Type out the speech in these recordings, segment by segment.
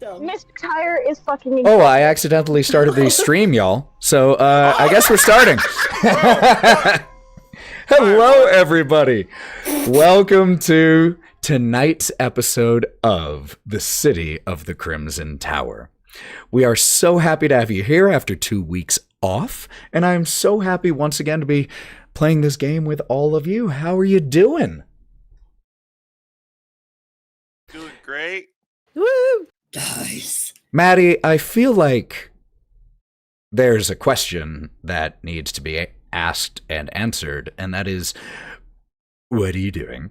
Mr. Tire is fucking Oh, I accidentally started the stream, y'all. So, I guess we're starting. Hello, everybody. Welcome to tonight's episode of The City of the Crimson Tower. We are so happy to have you here after 2 weeks off, and I'm so happy once again to be playing this game with all of you. How are you doing? Doing great. Woo! Nice. Matty, I feel like there's a question that needs to be asked and answered, and that is, what are you doing?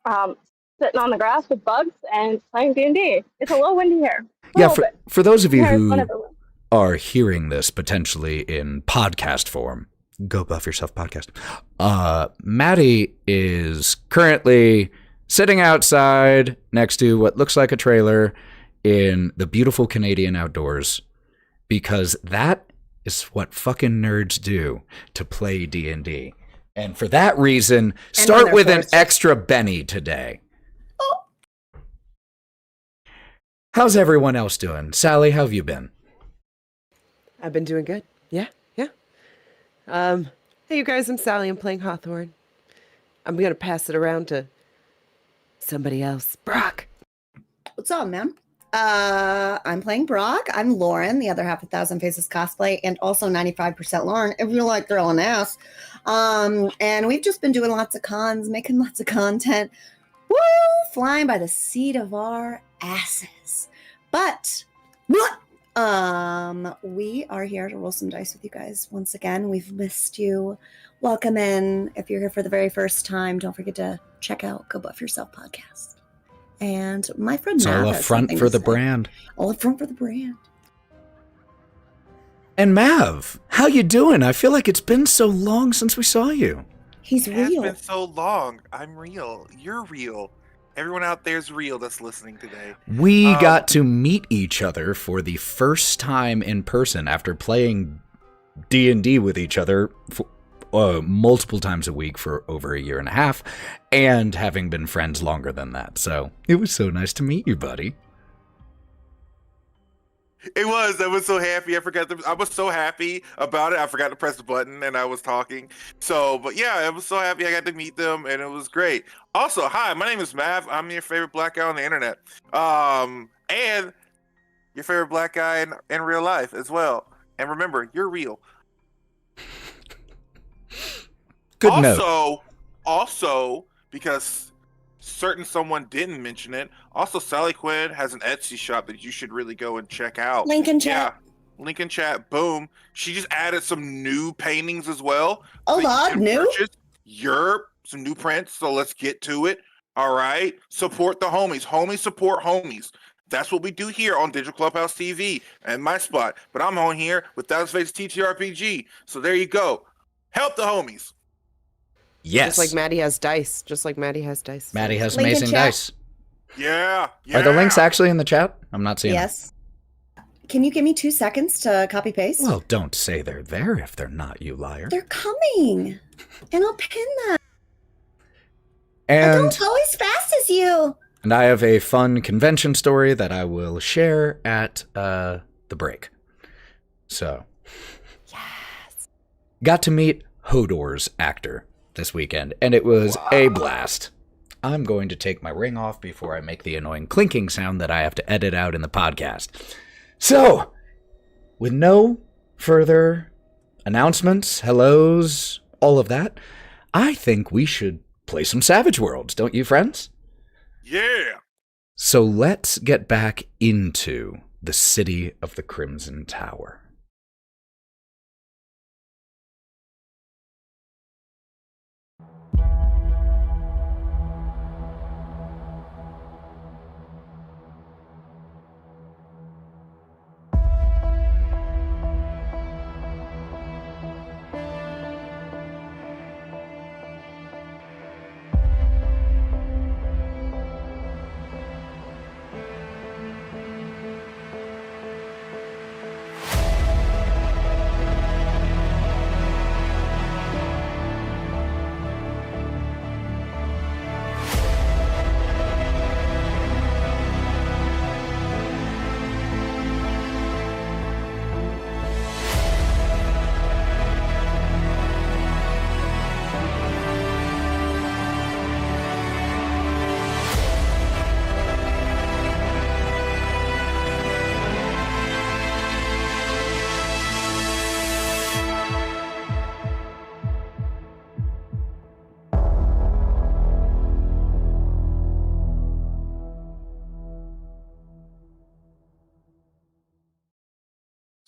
Sitting on the grass with bugs and playing D&D. It's a little windy here. Yeah, for those of you who Whatever. are hearing this potentially in podcast form, go buff yourself podcast. Matty is currently sitting outside next to what looks like a trailer in the beautiful Canadian outdoors, because that is what fucking nerds do to play D&D. And for that reason, start with an extra Benny today. Oh. How's everyone else doing? Sally, how have you been? I've been doing good. Yeah. Hey, you guys, I'm Sally. I'm playing Hawthorne. I'm going to pass it around to somebody else. Brawk. What's up, man? I'm playing Brawk. I'm Lauren, the other half of Thousand Faces Cosplay, and also 95% Lauren, if you like girl and ass. And we've just been doing lots of cons, making lots of content. Woo! Flying by the seat of our asses. But we are here to roll some dice with you guys once again. We've missed you. Welcome in. If you're here for the very first time, don't forget to check out Go Buff Yourself podcast. And my friend It's Mav all a has front something for to the say. brand. All up front for the brand. And Mav, how you doing? I feel like it's been so long since we saw you. He's It has real. been so long. I'm real. You're real. Everyone out there's real that's listening today. We got to meet each other for the first time in person after playing D&D with each other for, multiple times a week for over a year and a half, and having been friends longer than that. So it was so nice to meet you, buddy. It was. I was so happy. I was so happy about it. I forgot to press the button and I was talking. So, but yeah, I was so happy I got to meet them and it was great. Also, hi, my name is Mav. I'm your favorite black guy on the internet. And your favorite black guy in real life as well. And remember, you're real. Good note. Also, because certain someone didn't mention it, also Sally Quinn has an Etsy shop that you should really go and check out. Link in chat. Yeah, link in chat. Boom. She just added some new paintings as well. Oh, So you God, can new? purchase some new prints. So let's get to it. All right. Support the homies. Homies support homies. That's what we do here on Digital Clubhouse TV and my spot. But I'm on here with Thousand Faces TTRPG. So there you go. Help the homies. Yes. Just like Matty has dice. Matty has Link in amazing chat. dice. Yeah. Are the links actually in the chat? I'm not seeing them. Yes. Can you give me 2 seconds to copy paste? Well, don't say they're there if they're not, you liar. They're coming. And I'll pin them. I And don't go as fast as you. And I have a fun convention story that I will share at the break. So, Yes. got to meet Hodor's actor this weekend, and it was a blast. I'm going to take my ring off before I make the annoying clinking sound that I have to edit out in the podcast. So, with no further announcements, hellos, all of that, I think we should play some Savage Worlds, don't you, friends? Yeah. So let's get back into the City of the Crimson Tower.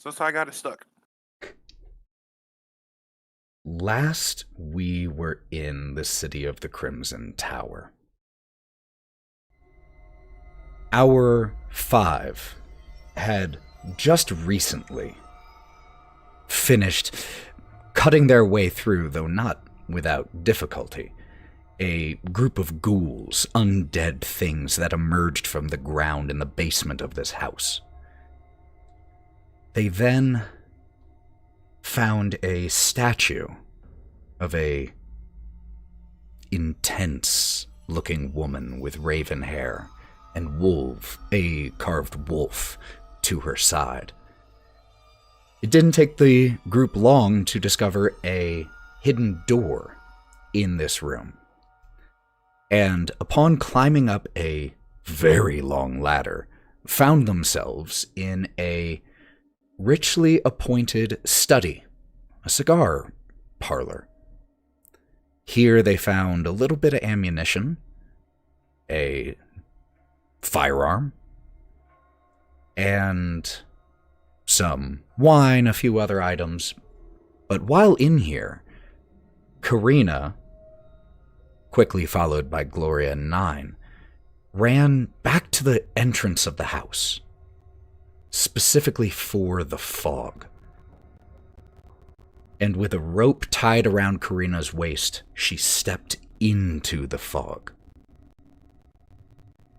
So that's how I got it stuck. Last, we were in the city of the Crimson Tower. Our 5 had just recently finished cutting their way through, though not without difficulty, a group of ghouls, undead things that emerged from the ground in the basement of this house. They then found a statue of a intense-looking woman with raven hair and a carved wolf to her side. It didn't take the group long to discover a hidden door in this room. And upon climbing up a very long ladder, found themselves in a richly appointed study, a cigar parlor. Here they found a little bit of ammunition, a firearm, and some wine, a few other items. But while in here, Karina, quickly followed by Gloria and Nyne, ran back to the entrance of the house, specifically for the fog. And with a rope tied around Karina's waist, she stepped into the fog.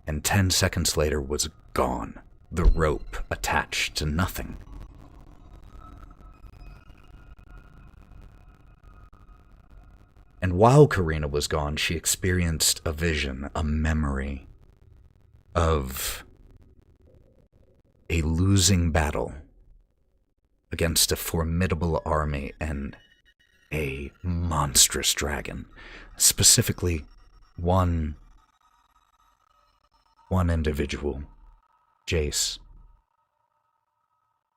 And 10 seconds later was gone, the rope attached to nothing. And while Karina was gone, she experienced a vision, a memory of a losing battle against a formidable army and a monstrous dragon. Specifically, one individual, Jace.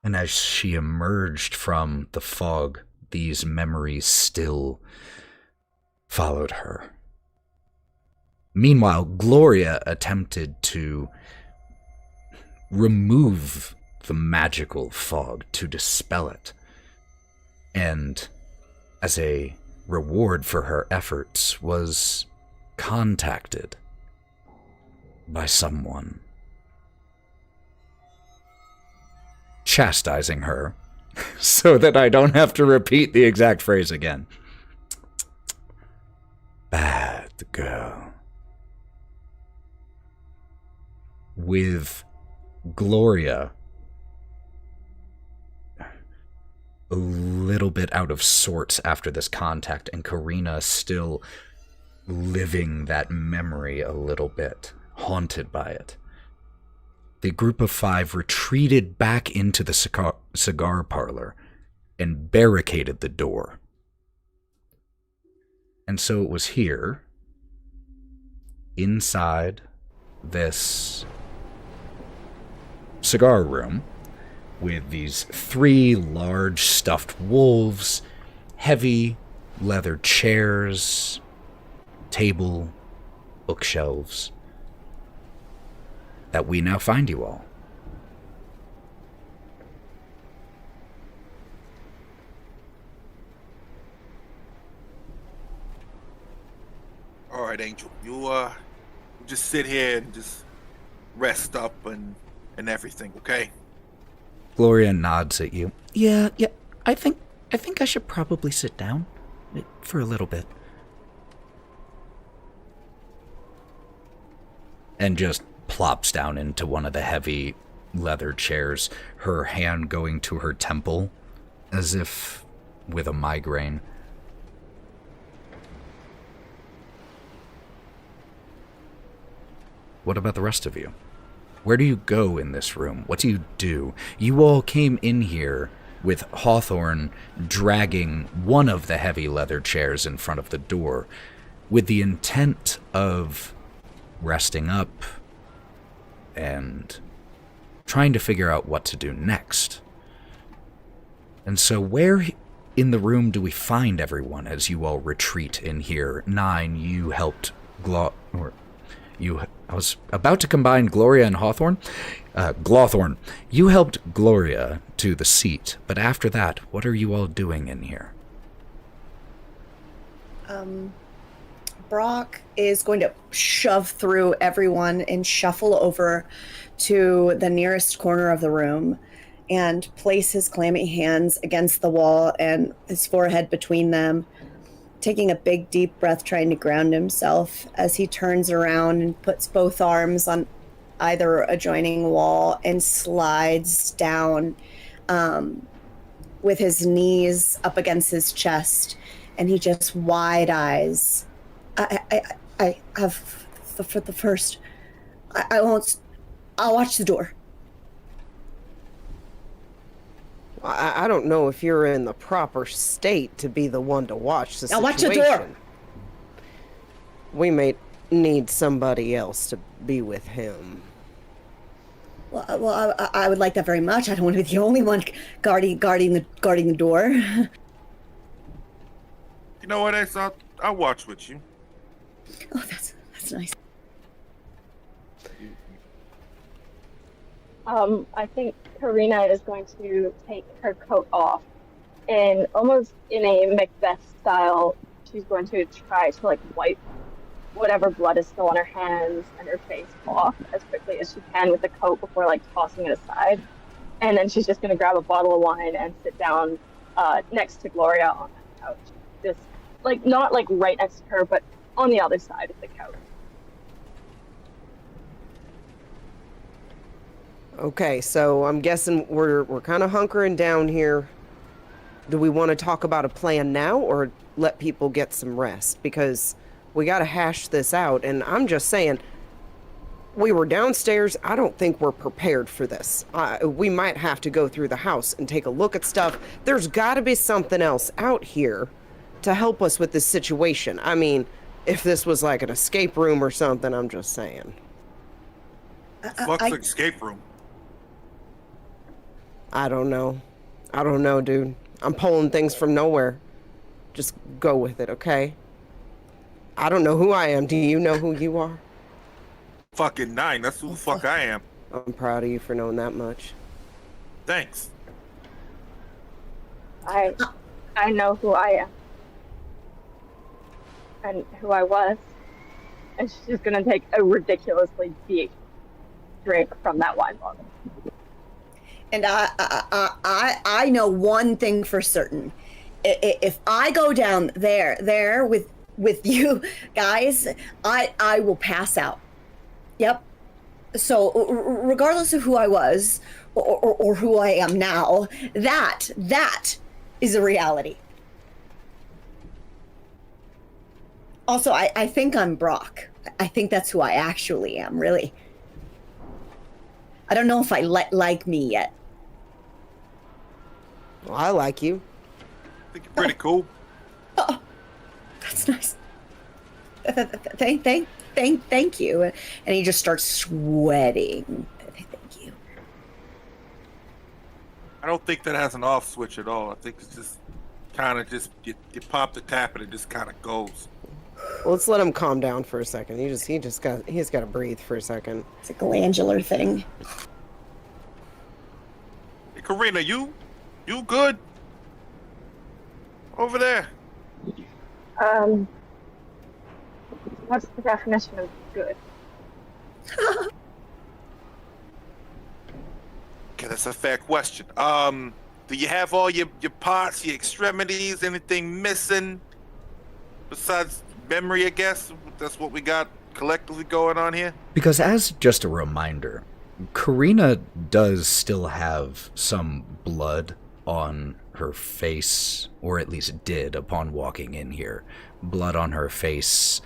And as she emerged from the fog, these memories still followed her. Meanwhile, Gloria attempted to remove the magical fog, to dispel it. And as a reward for her efforts, was contacted by someone, chastising her so that I don't have to repeat the exact phrase again. Bad girl. With Gloria a little bit out of sorts after this contact, and Karina still living that memory a little bit, haunted by it, the group of 5 retreated back into the cigar parlor and barricaded the door. And so it was here, inside this cigar room, with these 3 large stuffed wolves, heavy leather chairs, table, bookshelves, that we now find you all. All right, Angel. You just sit here and just rest up and everything, okay? Gloria nods at you. Yeah, I think I should probably sit down for a little bit. And just plops down into one of the heavy leather chairs, her hand going to her temple, as if with a migraine. What about the rest of you? Where do you go in this room? What do you do? You all came in here with Hawthorne dragging one of the heavy leather chairs in front of the door with the intent of resting up and trying to figure out what to do next. And so where in the room do we find everyone as you all retreat in here? Nyne, you helped I was about to combine Gloria and Hawthorne. Hawthorne, you helped Gloria to the seat, but after that, what are you all doing in here? Brawk is going to shove through everyone and shuffle over to the nearest corner of the room and place his clammy hands against the wall and his forehead between them, taking a big, deep breath, trying to ground himself as he turns around and puts both arms on either adjoining wall and slides down with his knees up against his chest, and he just wide eyes. I have for the first. I won't. I'll watch the door. I don't know if you're in the proper state to be the one to watch the situation. I'll watch the door. We may need somebody else to be with him. Well, I would like that very much. I don't want to be the only one guarding the door. You know what, Ace? I'll watch with you. Oh, that's nice. I think Karina is going to take her coat off, and almost in a Macbeth style, she's going to try to like wipe whatever blood is still on her hands and her face off as quickly as she can with the coat before like tossing it aside. And then she's just going to grab a bottle of wine and sit down next to Gloria on that couch. Just like not like right next to her, but on the other side of the couch. Okay, so I'm guessing we're kind of hunkering down here. Do we want to talk about a plan now or let people get some rest? Because we got to hash this out, and I'm just saying, we were downstairs. I don't think we're prepared for this. We might have to go through the house and take a look at stuff. There's got to be something else out here to help us with this situation. I mean, if this was like an escape room or something, I'm just saying. What's an escape room? I don't know, dude. I'm pulling things from nowhere. Just go with it, okay? I don't know who I am. Do you know who you are? Fucking Nyne. That's who the fuck I am. I'm proud of you for knowing that much. Thanks. I know who I am. And who I was. And she's gonna take a ridiculously deep drink from that wine bottle. And I know one thing for certain. If I go down there with you guys, I will pass out. Yep. So regardless of who I was or who I am now, that is a reality. Also, I think I'm Brawk. I think that's who I actually am, really. I don't know if I like me yet. Well, I like you. I think you're pretty cool. Oh, that's nice. Thank you. And he just starts sweating. Thank you. I don't think that has an off switch at all. I think it's just kind of just you pop the tap and it just kind of goes. Well, let's let him calm down for a second. He's got to breathe for a second. It's a glandular thing. Hey, Karina, you good? Over there. What's the definition of good? Okay, that's a fair question. Do you have all your parts, your extremities, anything missing besides memory, I guess? That's what we got collectively going on here? Because as just a reminder, Karina does still have some blood on her face, or at least did upon walking in here. Blood on her face,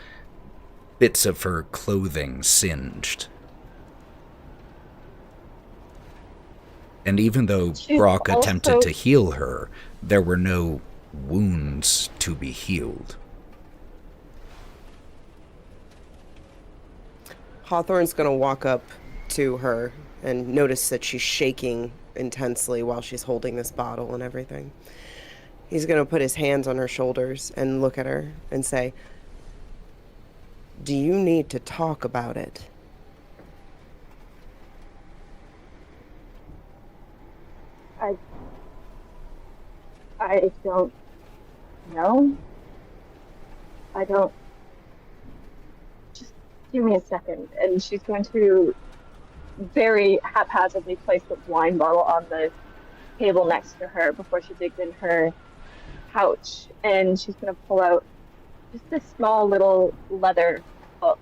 bits of her clothing singed. And even though Brawk attempted to heal her, there were no wounds to be healed. Hawthorne's going to walk up to her and notice that she's shaking intensely while she's holding this bottle and everything. He's going to put his hands on her shoulders and look at her and say, "Do you need to talk about it?" I I don't know. I don't. Just give me a second. And she's going to very haphazardly place the wine bottle on the table next to her before she digs in her pouch. And she's going to pull out just this small little leather book.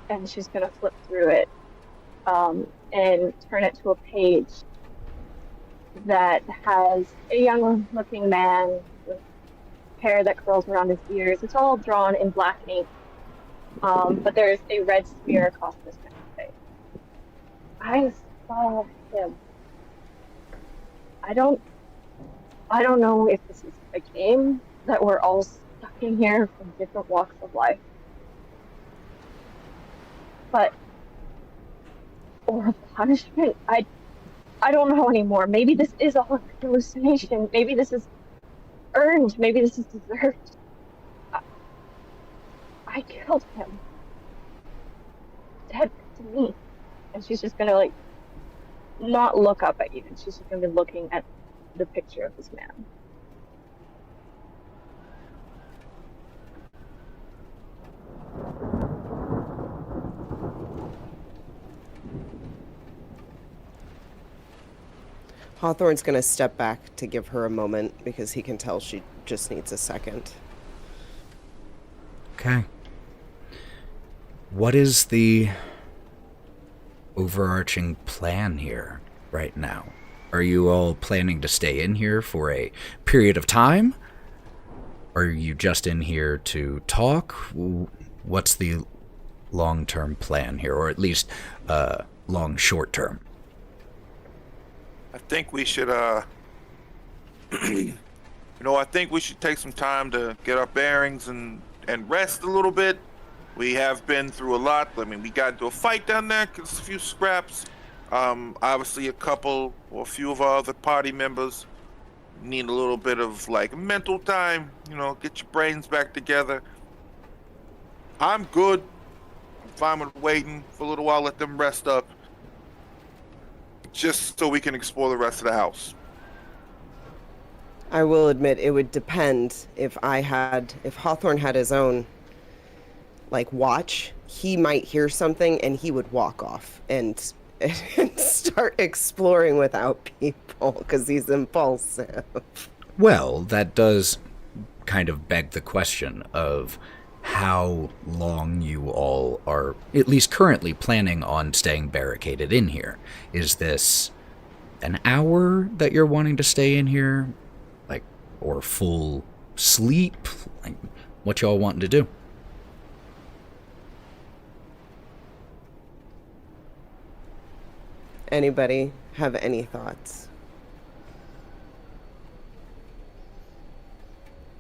And she's going to flip through it and turn it to a page that has a young looking man with hair that curls around his ears. It's all drawn in black ink, but there's a red smear across this man's face. I saw him. I don't know if this is a game that we're all stuck in here from different walks of life, but or a punishment. I don't know anymore. Maybe this is all a hallucination. Maybe this is earned. Maybe this is deserved. I killed him. Dead to me. And she's just gonna like not look up at you. And she's just gonna be looking at the picture of this man. Hawthorne's going to step back to give her a moment because he can tell she just needs a second. Okay. What is the overarching plan here right now? Are you all planning to stay in here for a period of time? Are you just in here to talk? What's the long-term plan here, or at least short-term? I think we should, I think we should take some time to get our bearings and rest a little bit. We have been through a lot. I mean, we got into a fight down there, a few scraps. Obviously a few of our other party members need a little bit of, like, mental time, get your brains back together. I'm good. I'm fine with waiting for a little while, let them rest up, just so we can explore the rest of the house. I will admit it would depend if Hawthorne had his own watch, he might hear something and he would walk off and start exploring without people because he's impulsive. Well, that does kind of beg the question of how long you all are, at least currently, planning on staying barricaded in here. Is this an hour that you're wanting to stay in here? Or full sleep? What y'all wanting to do? Anybody have any thoughts?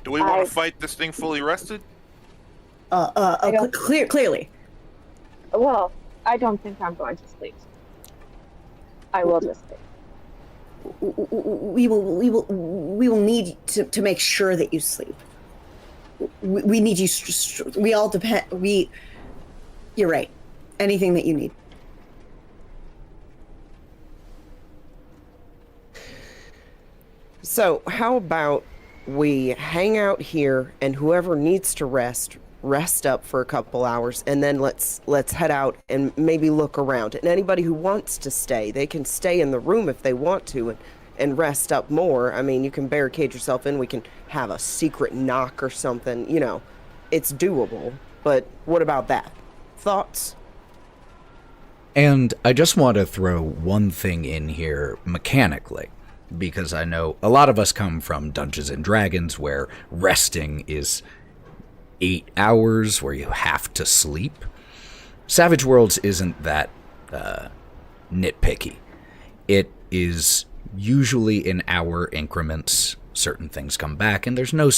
Do we want to fight this thing fully rested? Clearly. Well, I don't think I'm going to sleep. I will just sleep. We will need to make sure that you sleep. We need you. We all depend. You're right. Anything that you need. So how about we hang out here and whoever needs to rest up for a couple hours, and then let's head out and maybe look around. And anybody who wants to stay, they can stay in the room if they want to and rest up more. I mean, you can barricade yourself in. We can have a secret knock or something. It's doable. But what about that? Thoughts? And I just want to throw one thing in here mechanically, because I know a lot of us come from Dungeons and Dragons where resting is 8 hours where you have to sleep. Savage Worlds isn't that nitpicky. It is usually in hour increments. Certain things come back, and there's no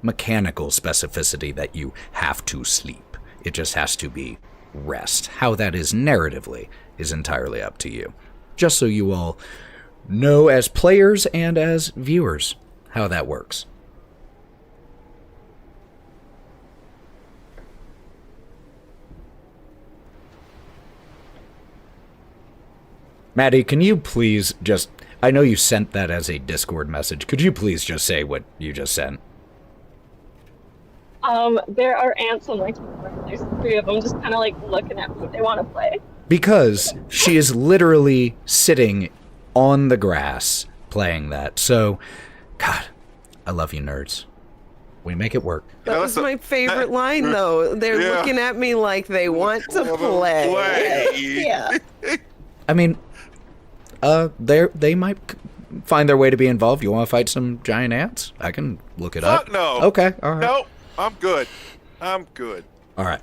mechanical specificity that you have to sleep. It just has to be rest. How that is narratively is entirely up to you. Just so you all know as players and as viewers how that works. Matty, can you please just I know you sent that as a Discord message. Could you please just say what you just sent? There are ants on my keyboard. There's 3 of them just kind of like looking at me. They want to play. Because she is literally sitting on the grass playing that. So, God, I love you, nerds. We make it work. That was my favorite line, though. They're looking at me like they want to play. Yeah. I mean, they might find their way to be involved. You want to fight some giant ants? I can look it up. Fuck no. Okay, all right. No, I'm good. I'm good. All right.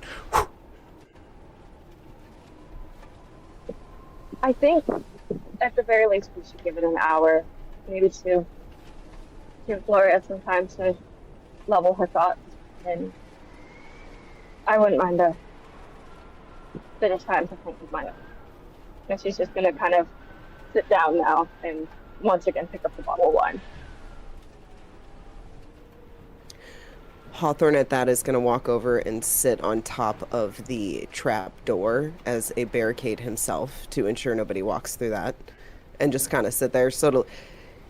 I think at the very least we should give it an hour, maybe 2. Give Gloria some time to level her thoughts, and I wouldn't mind a bit of time to think of my own. And she's just gonna kind of sit down now and once again pick up the bottle of wine. Hawthorne at that is going to walk over and sit on top of the trap door as a barricade himself to ensure nobody walks through that, and just kind of sit there. So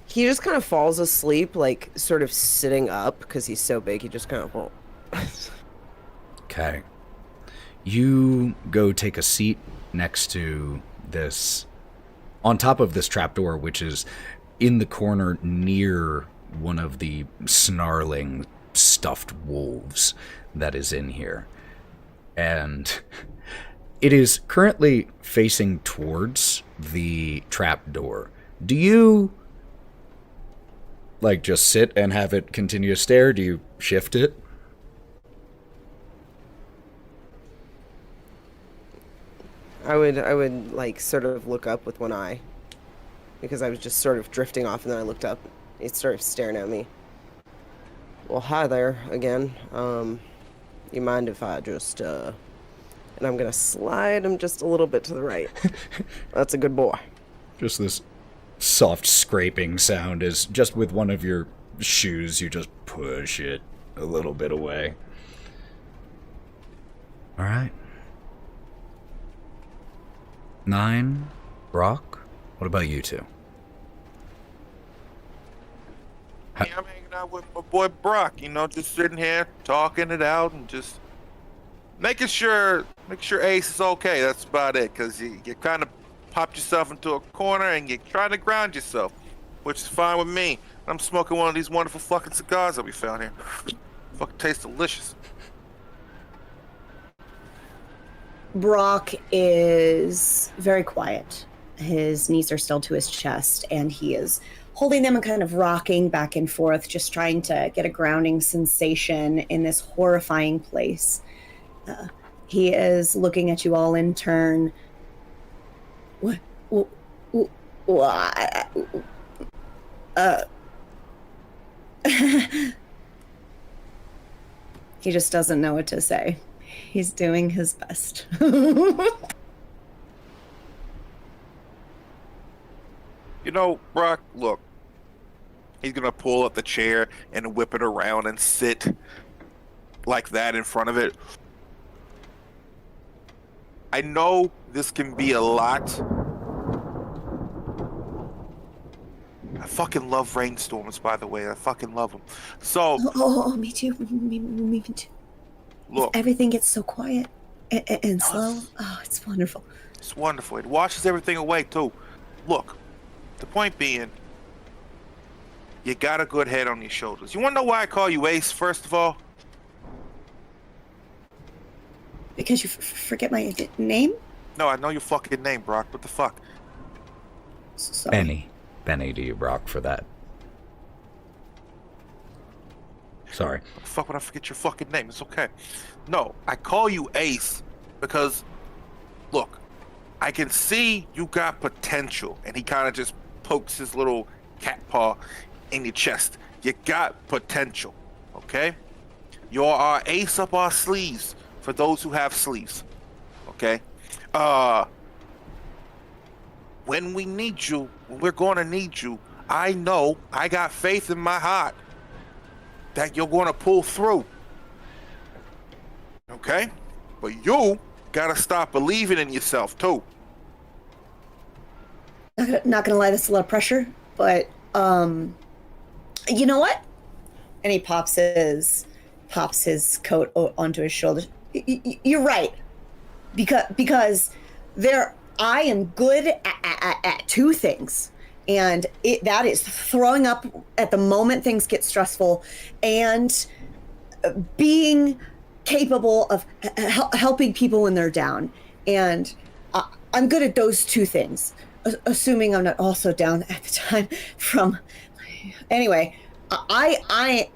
he just kind of falls asleep, like sort of sitting up because he's so big. He just kind of Okay. You go take a seat next to this, on top of this trapdoor, which is in the corner near one of the snarling stuffed wolves that is in here. And it is currently facing towards the trapdoor. Do you like just sit and have it continue to stare? Do you shift it? I would like sort of look up with one eye because I was just sort of drifting off, and then I looked up. He's sort of staring at me. Well, hi there again. You mind if I just and I'm gonna slide him just a little bit to the right. That's a good boy. Just this soft scraping sound is just with one of your shoes, you just push it a little bit away. All right. Nyne, Brawk, what about you two? Hey, I'm hanging out with my boy Brawk, just sitting here talking it out and just making sure Ace is okay. That's about it, because you kind of popped yourself into a corner and you're trying to ground yourself, which is fine with me. I'm smoking one of these wonderful fucking cigars that we found here. Fucking tastes delicious. Brawk is very quiet. His knees are still to his chest, and he is holding them and kind of rocking back and forth, just trying to get a grounding sensation in this horrifying place. He is looking at you all in turn. What? He just doesn't know what to say. He's doing his best. Brawk, look. He's going to pull up the chair and whip it around and sit like that in front of it. I know this can be a lot. I fucking love rainstorms, by the way. I fucking love them. So... Oh, me too. Me too. Look. Everything gets so quiet and slow. Oh, it's wonderful. It's wonderful. It washes everything away, too. Look, the point being, you got a good head on your shoulders. You want to know why I call you Ace, first of all? Because you forget my name? No, I know your fucking name, Brawk. What the fuck? Benny to you, Brawk, for that. Sorry. What the fuck would I forget your fucking name? It's okay. No, I call you Ace because, look, I can see you got potential. And he kind of just pokes his little cat paw in your chest. You got potential, okay? You're our ace up our sleeves for those who have sleeves, okay? When we need you, when we're going to need you, I know, I got faith in my heart that you're going to pull through, okay? But you got to stop believing in yourself, too. not gonna lie, that's a lot of pressure, but you know what? And he pops his coat onto his shoulders. You're right, because I am good at two things, and that is throwing up at the moment things get stressful, and being capable of helping people when they're down. And I'm good at those two things, assuming I'm not also down at the time from. Anyway, I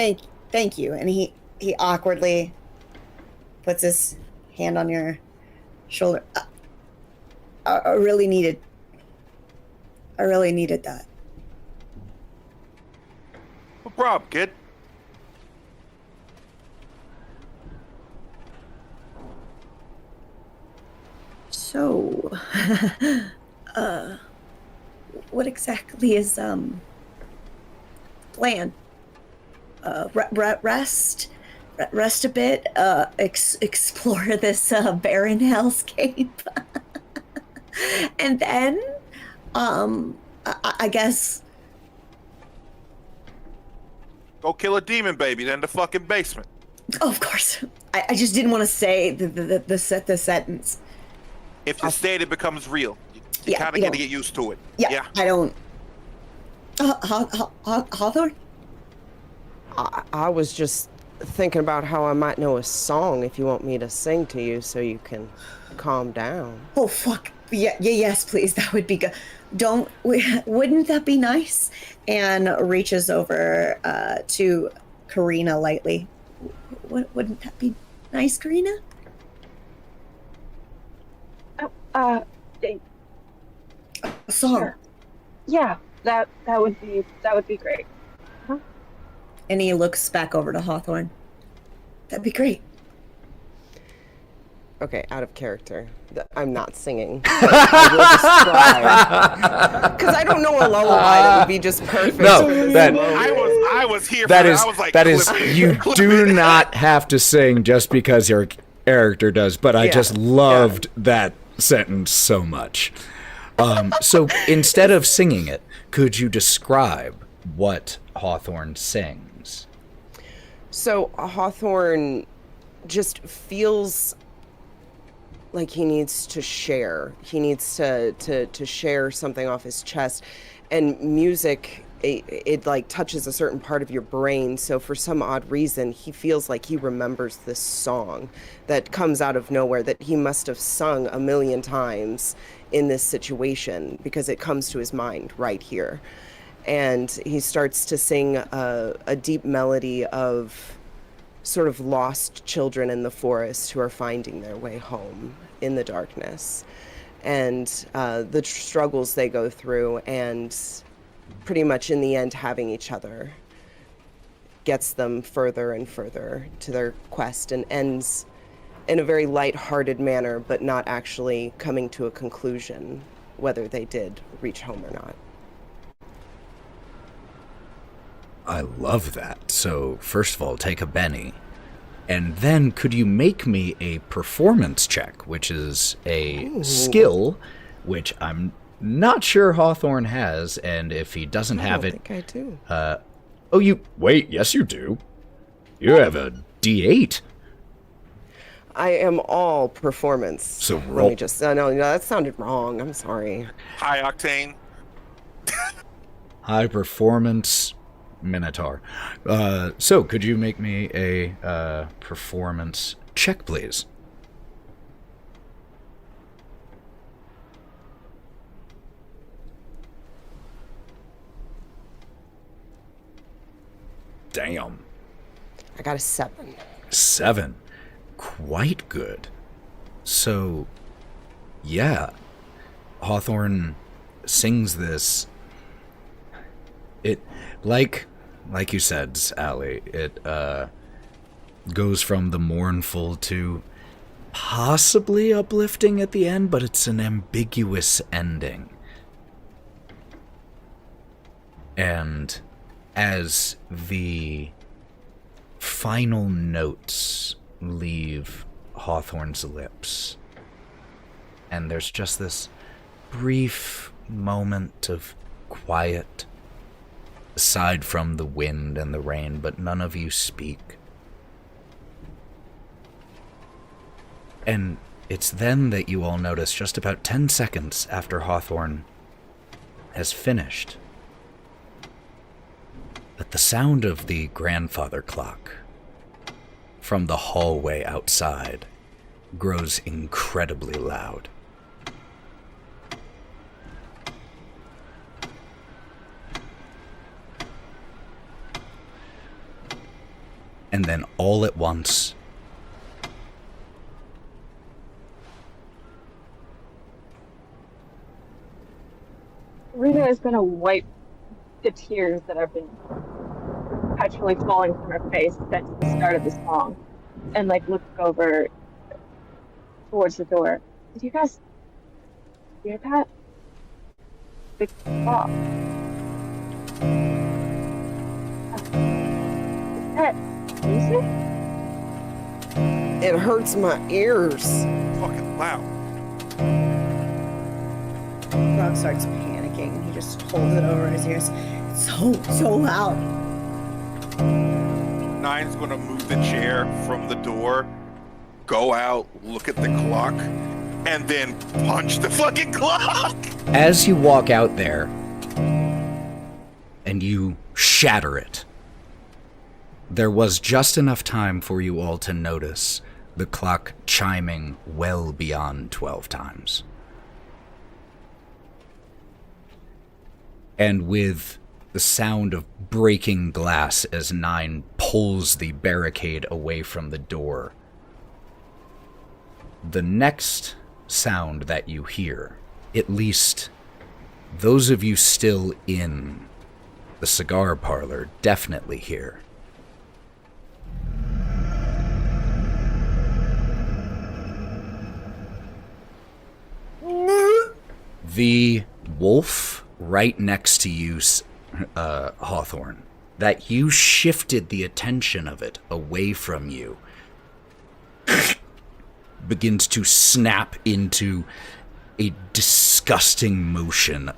thank you. And he awkwardly puts his hand on your shoulder. I really needed that. No problem, kid. So, what exactly is plan? Rest a bit. Explore this barren hellscape, and then, I guess. Go kill a demon baby, then the fucking basement. Oh, of course. I just didn't want to say the sentence. If you say it becomes real, you kind of got to get used to it. Yeah. I don't. Hawthorne? I was just thinking about how I might know a song if you want me to sing to you so you can calm down. Oh, fuck. Yeah, yes, please. That would be good. Wouldn't that be nice? And reaches over to Karina lightly. Wouldn't that be nice, Karina? A song. Sure. Yeah, that would be great. Huh? And he looks back over to Hawthorne. That'd be great. Okay, out of character. I'm not singing. I will describe. Because I don't know a lullaby that would be just perfect. No, that I was here. that for is I was like, that is clip you it. do not have to sing just because your character does. But I just loved that sentence so much. So instead of singing it, could you describe what Hawthorne sings? So Hawthorne just feels like he needs to share. He needs to share something off his chest. And music, it like touches a certain part of your brain. So for some odd reason, he feels like he remembers this song that comes out of nowhere that he must have sung a million times in this situation because it comes to his mind right here. And he starts to sing a deep melody of sort of lost children in the forest who are finding their way home in the darkness, and the struggles they go through, and pretty much in the end having each other gets them further and further to their quest, and ends in a very light-hearted manner, but not actually coming to a conclusion whether they did reach home or not. I love that. So, first of all, take a Benny. And then could you make me a performance check, which is a skill, which I'm not sure Hawthorne has, and if he doesn't have it... I think I do. Oh, you... Wait, yes you do. You have a D8. I am all performance. So Let roll... me just... no, that sounded wrong. I'm sorry. High octane. High performance... Minotaur. So, could you make me a performance check, please? Damn. I got a 7. 7. Quite good. So, yeah. Hawthorne sings this. It, like you said, Sally, it goes from the mournful to possibly uplifting at the end, but it's an ambiguous ending. And as the final notes leave Hawthorne's lips, and there's just this brief moment of quiet, aside from the wind and the rain, but none of you speak. And it's then that you all notice, just about 10 seconds after Hawthorne has finished, that the sound of the grandfather clock from the hallway outside grows incredibly loud. And then all at once, Karina is going to wipe the tears that have been perpetually falling from her face since the start of the song, and like look over towards the door. Did you guys hear that? The clock. Is that music? It hurts my ears. Fucking loud. Brawk starts panicking and he just holds it over his ears. It's so loud. Nyne's gonna move the chair from the door, go out, look at the clock, and then punch the fucking clock. as you walk out there and you shatter it, there was just enough time for you all to notice the clock chiming well beyond 12 times. And with the sound of breaking glass as Nyne pulls the barricade away from the door, the next sound that you hear, at least those of you still in the cigar parlor definitely hear, the wolf right next to you, Hawthorne, that you shifted the attention of it away from you, begins to snap into a disgusting motion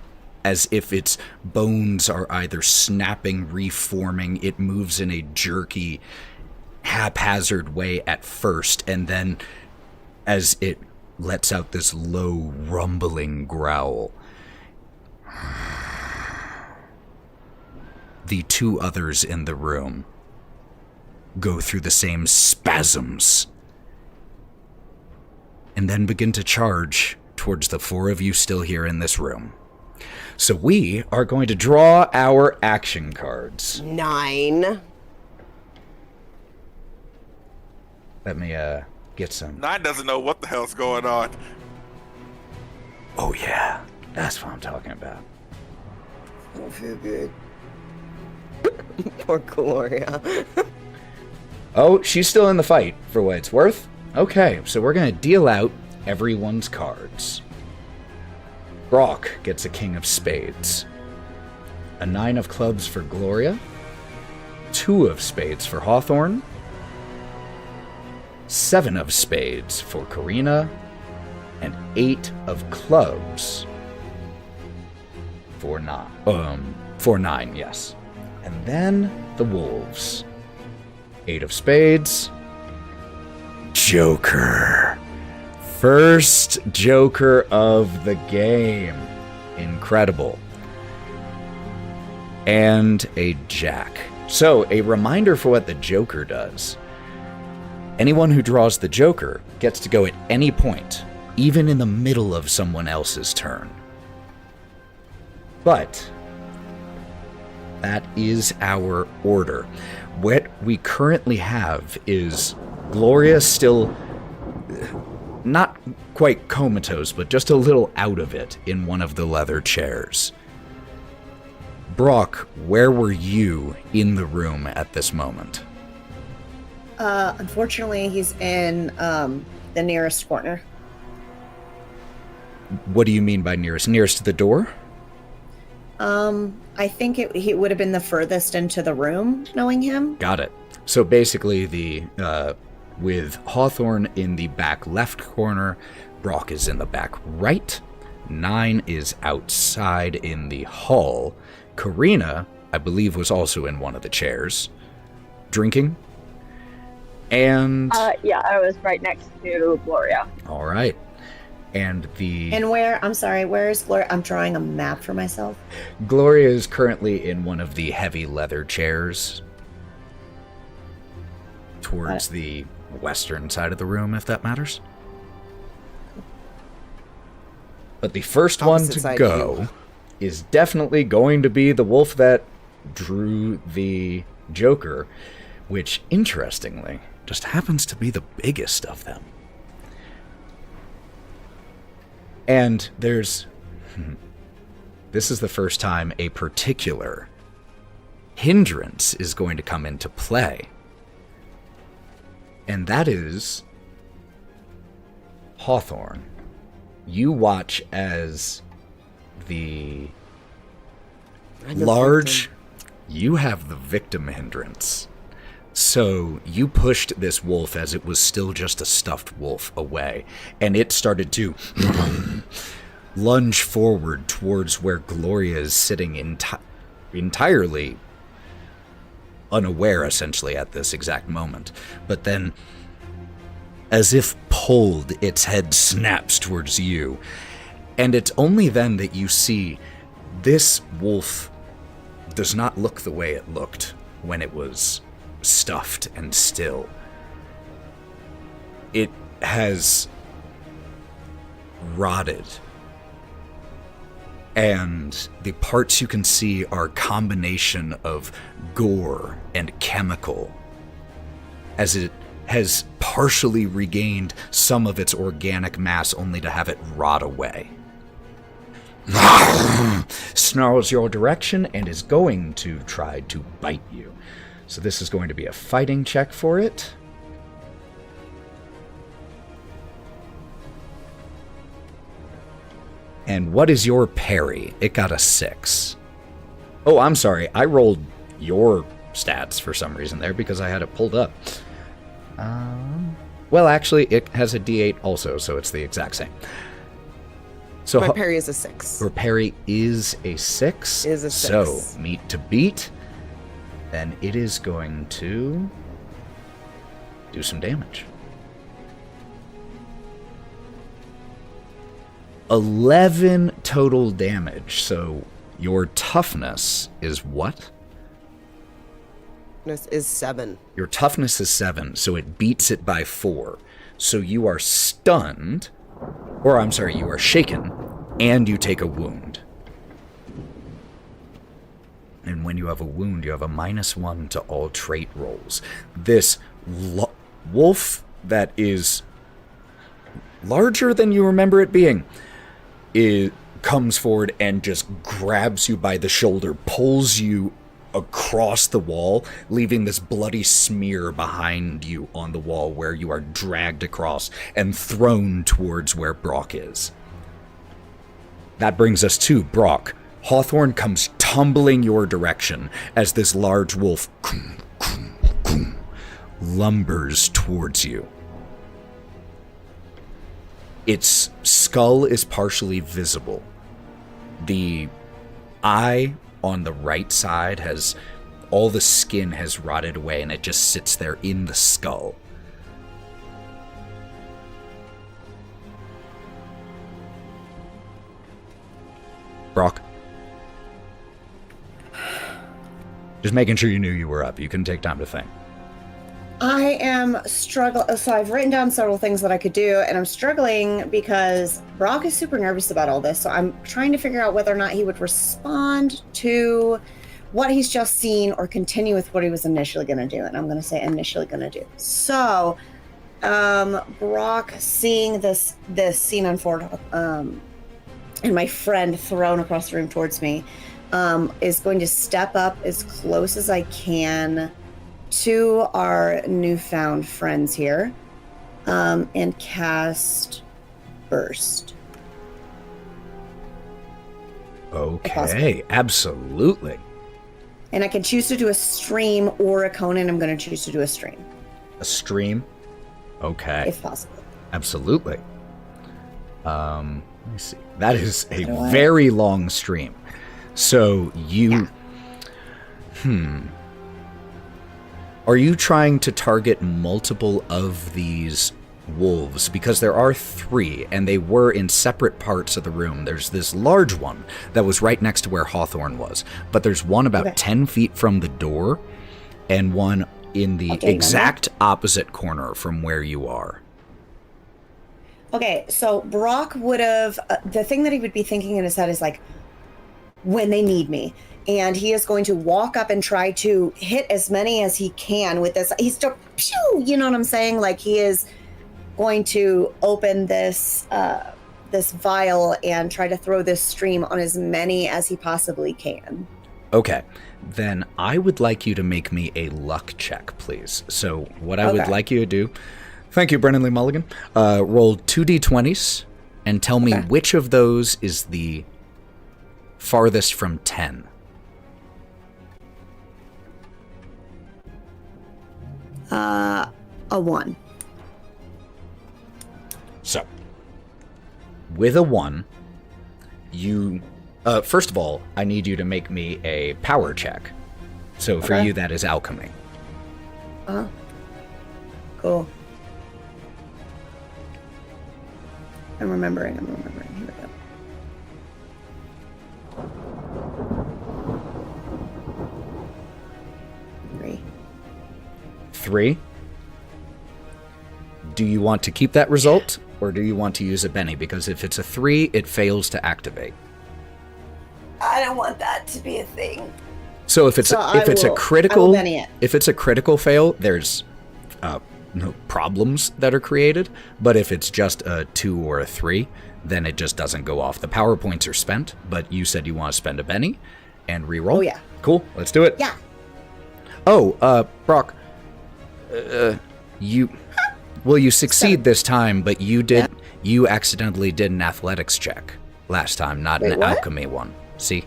as if its bones are either snapping, reforming. It moves in a jerky, haphazard way at first, and then as it lets out this low, rumbling growl, the two others in the room go through the same spasms and then begin to charge towards the four of you still here in this room. So we are going to draw our action cards. 9. Let me get some. Nyne doesn't know what the hell's going on. Oh yeah, that's what I'm talking about. I don't feel good. Poor Gloria. Oh, she's still in the fight, for what it's worth. Okay, so we're going to deal out everyone's cards. Brawk gets a king of spades. A 9 of clubs for Gloria. 2 of spades for Hawthorne. 7 of spades for Karina. And 8 of clubs for Nyne, yes. And then the wolves. 8 of spades. Joker. First Joker of the game. Incredible. And a jack. So, a reminder for what the Joker does. Anyone who draws the Joker gets to go at any point, even in the middle of someone else's turn. But that is our order. What we currently have is Gloria still not quite comatose, but just a little out of it in one of the leather chairs. Brawk, where were you in the room at this moment? Unfortunately, he's in the nearest corner. What do you mean by nearest? Nearest to the door? I think he would have been the furthest into the room, knowing him. Got it. So basically, with Hawthorne in the back left corner, Brawk is in the back right. Nyne is outside in the hall. Karina, I believe, was also in one of the chairs, drinking. And... yeah, I was right next to Gloria. all right. And And where? I'm sorry. Where is Gloria? I'm drawing a map for myself. Gloria is currently in one of the heavy leather chairs towards the western side of the room, if that matters. But the first one Opposite to side go view. is definitely going to be the wolf that drew the Joker, which, interestingly, just happens to be the biggest of them. And there's... this is the first time a particular hindrance is going to come into play. And that is... Hawthorne. You watch as the I'm a large... victim. You have the victim hindrance. So you pushed this wolf as it was still just a stuffed wolf away, and it started to lunge forward towards where Gloria is sitting entirely unaware, essentially, at this exact moment. But then, as if pulled, its head snaps towards you, and it's only then that you see this wolf does not look the way it looked when it was stuffed and still. It has rotted, and the parts you can see are a combination of gore and chemical, as it has partially regained some of its organic mass only to have it rot away. Snarls your direction and is going to try to bite you. So this is going to be a fighting check for it. And what is your parry? It got a 6. Oh, I'm sorry. I rolled your stats for some reason there because I had it pulled up. Well, actually, it has a D8 also, so it's the exact same. So My parry is a 6. your parry is a 6. Is a 6. So, meet to beat. Then it is going to do some damage. 11 total damage. So your toughness is what? This is 7. Your toughness is 7, so it beats it by 4. So you are stunned, or I'm sorry, you are shaken, and you take a wound. And when you have a wound, you have a -1 to all trait rolls. This wolf that is larger than you remember it being, it comes forward and just grabs you by the shoulder, pulls you across the wall, leaving this bloody smear behind you on the wall where you are dragged across and thrown towards where Brawk is. That brings us to Brawk. Hawthorne comes tumbling your direction as this large wolf lumbers towards you. Its skull is partially visible. The eye on the right side has, all the skin has rotted away and it just sits there in the skull. Brawk. Just making sure you knew you were up. You can take time to think. I am struggling. So I've written down several things that I could do, and I'm struggling because Brawk is super nervous about all this. So I'm trying to figure out whether or not he would respond to what he's just seen or continue with what he was initially going to do. And I'm going to say initially going to do. So Brawk, seeing this scene unfold, and my friend thrown across the room towards me, is going to step up as close as I can to our newfound friends here, and cast Burst. Okay, absolutely. And I can choose to do a stream or a Conan. I'm going to choose to do a stream. A stream? Okay. If possible. Absolutely. Let me see. That is a very long stream. So you... Are you trying to target multiple of these wolves? Because there are 3, and they were in separate parts of the room. There's this large one that was right next to where Hawthorne was. But there's one about 10 feet from the door, and one in the exact opposite corner from where you are. Okay, so Brawk would have... the thing that he would be thinking in his head is like, when they need me. And he is going to walk up and try to hit as many as he can with this. He's still, pew, you know what I'm saying? Like, he is going to open this this vial and try to throw this stream on as many as he possibly can. Okay, then I would like you to make me a luck check, please. So what I would like you to do, thank you, Brennan Lee Mulligan, roll 2d20s and tell me which of those is the farthest from 10. A 1. So, with a 1, you... first of all, I need you to make me a power check. So for you, that is alchemy. Cool. I'm remembering. Here we go. Three. Do you want to keep that result, or do you want to use a Benny? Because if it's a 3, it fails to activate. I don't want that to be a thing. So if it's a critical fail, there's no problems that are created. But if it's just a 2 or a 3, then it just doesn't go off. The power points are spent, but you said you want to spend a Benny and reroll. Oh yeah. Cool. Let's do it. Yeah. Oh, Brawk. You succeed this time, but you accidentally did an athletics check last time, not an alchemy one. See?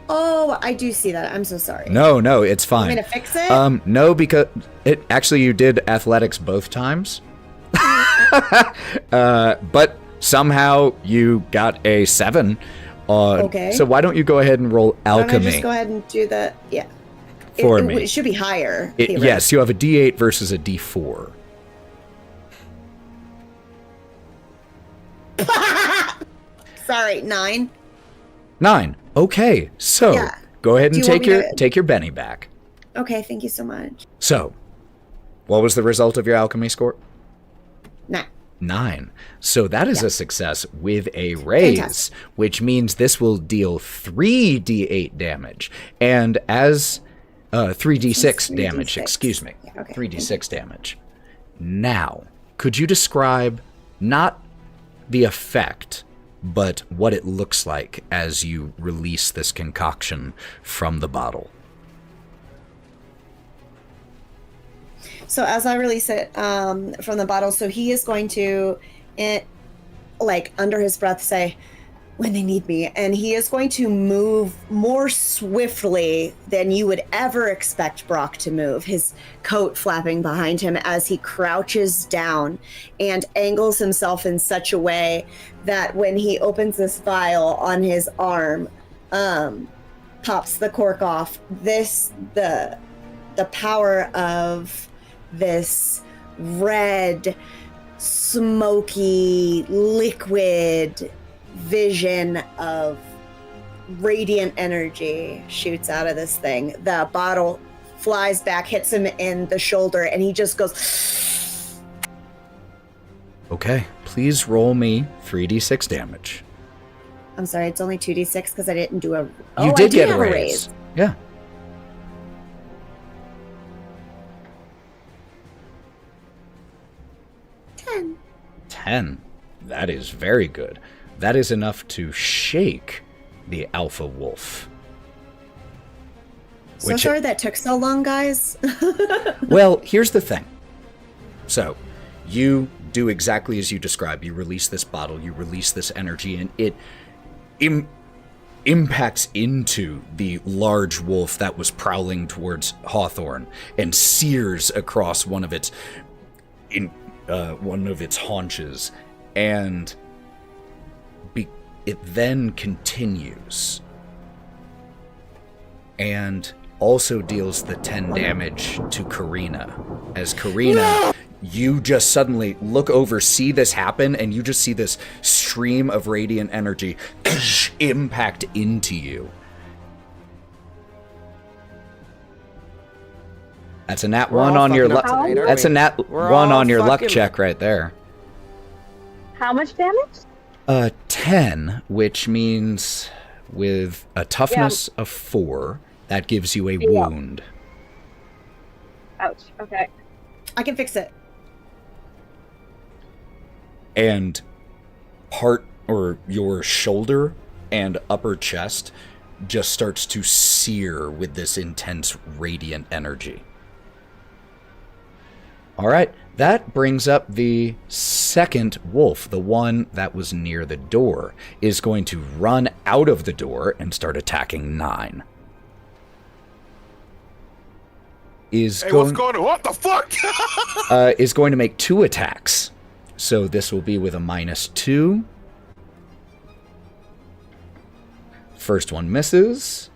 Oh, I do see that. I'm so sorry. No, it's fine. You want me to fix it? No, because you did athletics both times. But somehow you got a 7. Okay. So why don't you go ahead and roll alchemy? Why don't I just go ahead and do that? Yeah. For me. It should be higher. Yes, you have a D8 versus a D4. Sorry, 9. 9. Okay, so go ahead and take your Benny back. Okay, thank you so much. So, what was the result of your alchemy score? 9. 9. So that is a success with a raise, which means this will deal 3d8 damage. And as 3d6 damage, excuse me. Yeah, 3d6 damage. Now, could you describe not the effect, but what it looks like as you release this concoction from the bottle? So as I release it from the bottle, so he is going to, under his breath, say, when they need me. And he is going to move more swiftly than you would ever expect Brawk to move, his coat flapping behind him as he crouches down and angles himself in such a way that when he opens this vial on his arm, pops the cork off, the power of this red, smoky, liquid vision of radiant energy shoots out of this thing. The bottle flies back, hits him in the shoulder, and he just goes... Okay, please roll me 3d6 damage. I'm sorry, it's only 2d6 because I didn't do a... You did get a raise. Yeah. Ten. 10. That is very good. That is enough to shake the alpha wolf. So sorry that took so long, guys. Well, here's the thing. So, you do exactly as you described. You release this bottle, you release this energy, and it impacts into the large wolf that was prowling towards Hawthorne and sears across one of its haunches. And it then continues and also deals the 10 damage to Karina. As Karina, you just suddenly look over, see this happen, and you just see this stream of radiant energy impact into you. That's a nat We're 1 all on your fucking luck. up tonight, aren't That's we? a nat We're 1 all on your luck fucking- check right there. How much damage? 10, which means with a toughness of 4, that gives you a wound. Ouch. Okay. I can fix it. And part or your shoulder and upper chest just starts to sear with this intense radiant energy. All right, that brings up the second wolf, the one that was near the door, is going to run out of the door and start attacking Nyne. What's going on? What the fuck? Is going to make 2 attacks. So this will be with a -2. First one misses.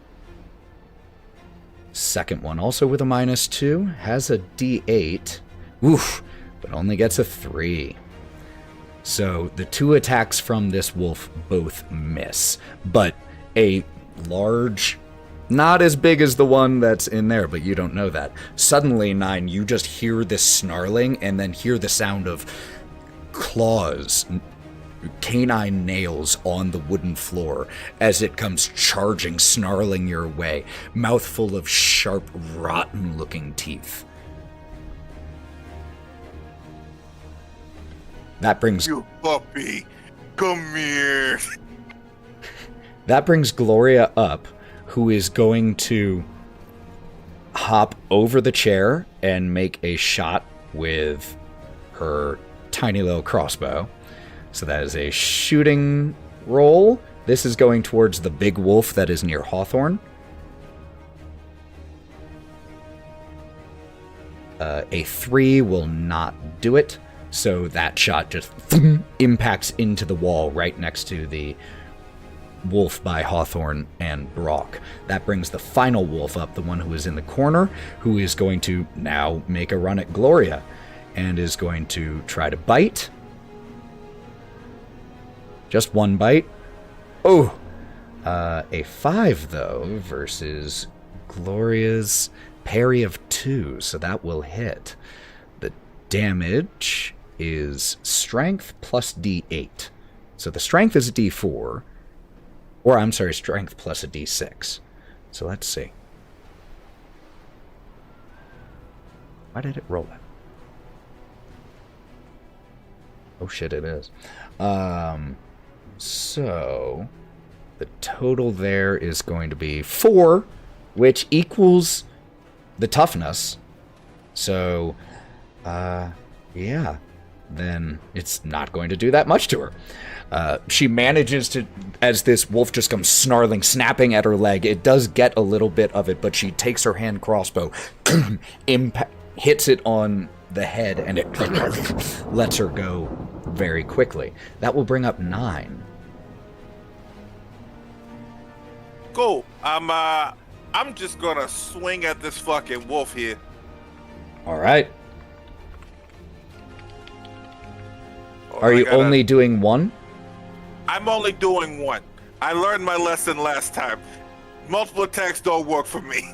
Second one also with a -2. Has a D8. Oof, but only gets a 3. So the 2 attacks from this wolf both miss. But a large, not as big as the one that's in there, but you don't know that. Suddenly, Nyne, you just hear this snarling and then hear the sound of claws, canine nails on the wooden floor as it comes charging, snarling your way, mouthful of sharp, rotten-looking teeth. That brings... You puppy, come here. That brings Gloria up, who is going to hop over the chair and make a shot with her tiny little crossbow. So that is a shooting roll. This is going towards the big wolf that is near Hawthorne. A 3 will not do it, so that shot just impacts into the wall right next to the wolf by Hawthorne and Brawk. That brings the final wolf up, the one who is in the corner, who is going to now make a run at Gloria and is going to try to bite. Just one bite. Oh! A 5, though, versus Gloria's parry of 2, so that will hit. The damage is strength plus D8. So the strength is a D4. Or, I'm sorry, strength plus a D6. So let's see. Why did it roll that? Oh shit, it is. So the total there is going to be 4, which equals the toughness. So, yeah, then it's not going to do that much to her. She manages to, as this wolf just comes snarling, snapping at her leg, it does get a little bit of it, but she takes her hand crossbow, hits it on the head, and it lets her go very quickly. That will bring up Nyne. Cool. I'm just gonna swing at this fucking wolf here. All right. Oh, Are you only doing 1? I'm only doing 1. I learned my lesson last time. Multiple attacks don't work for me.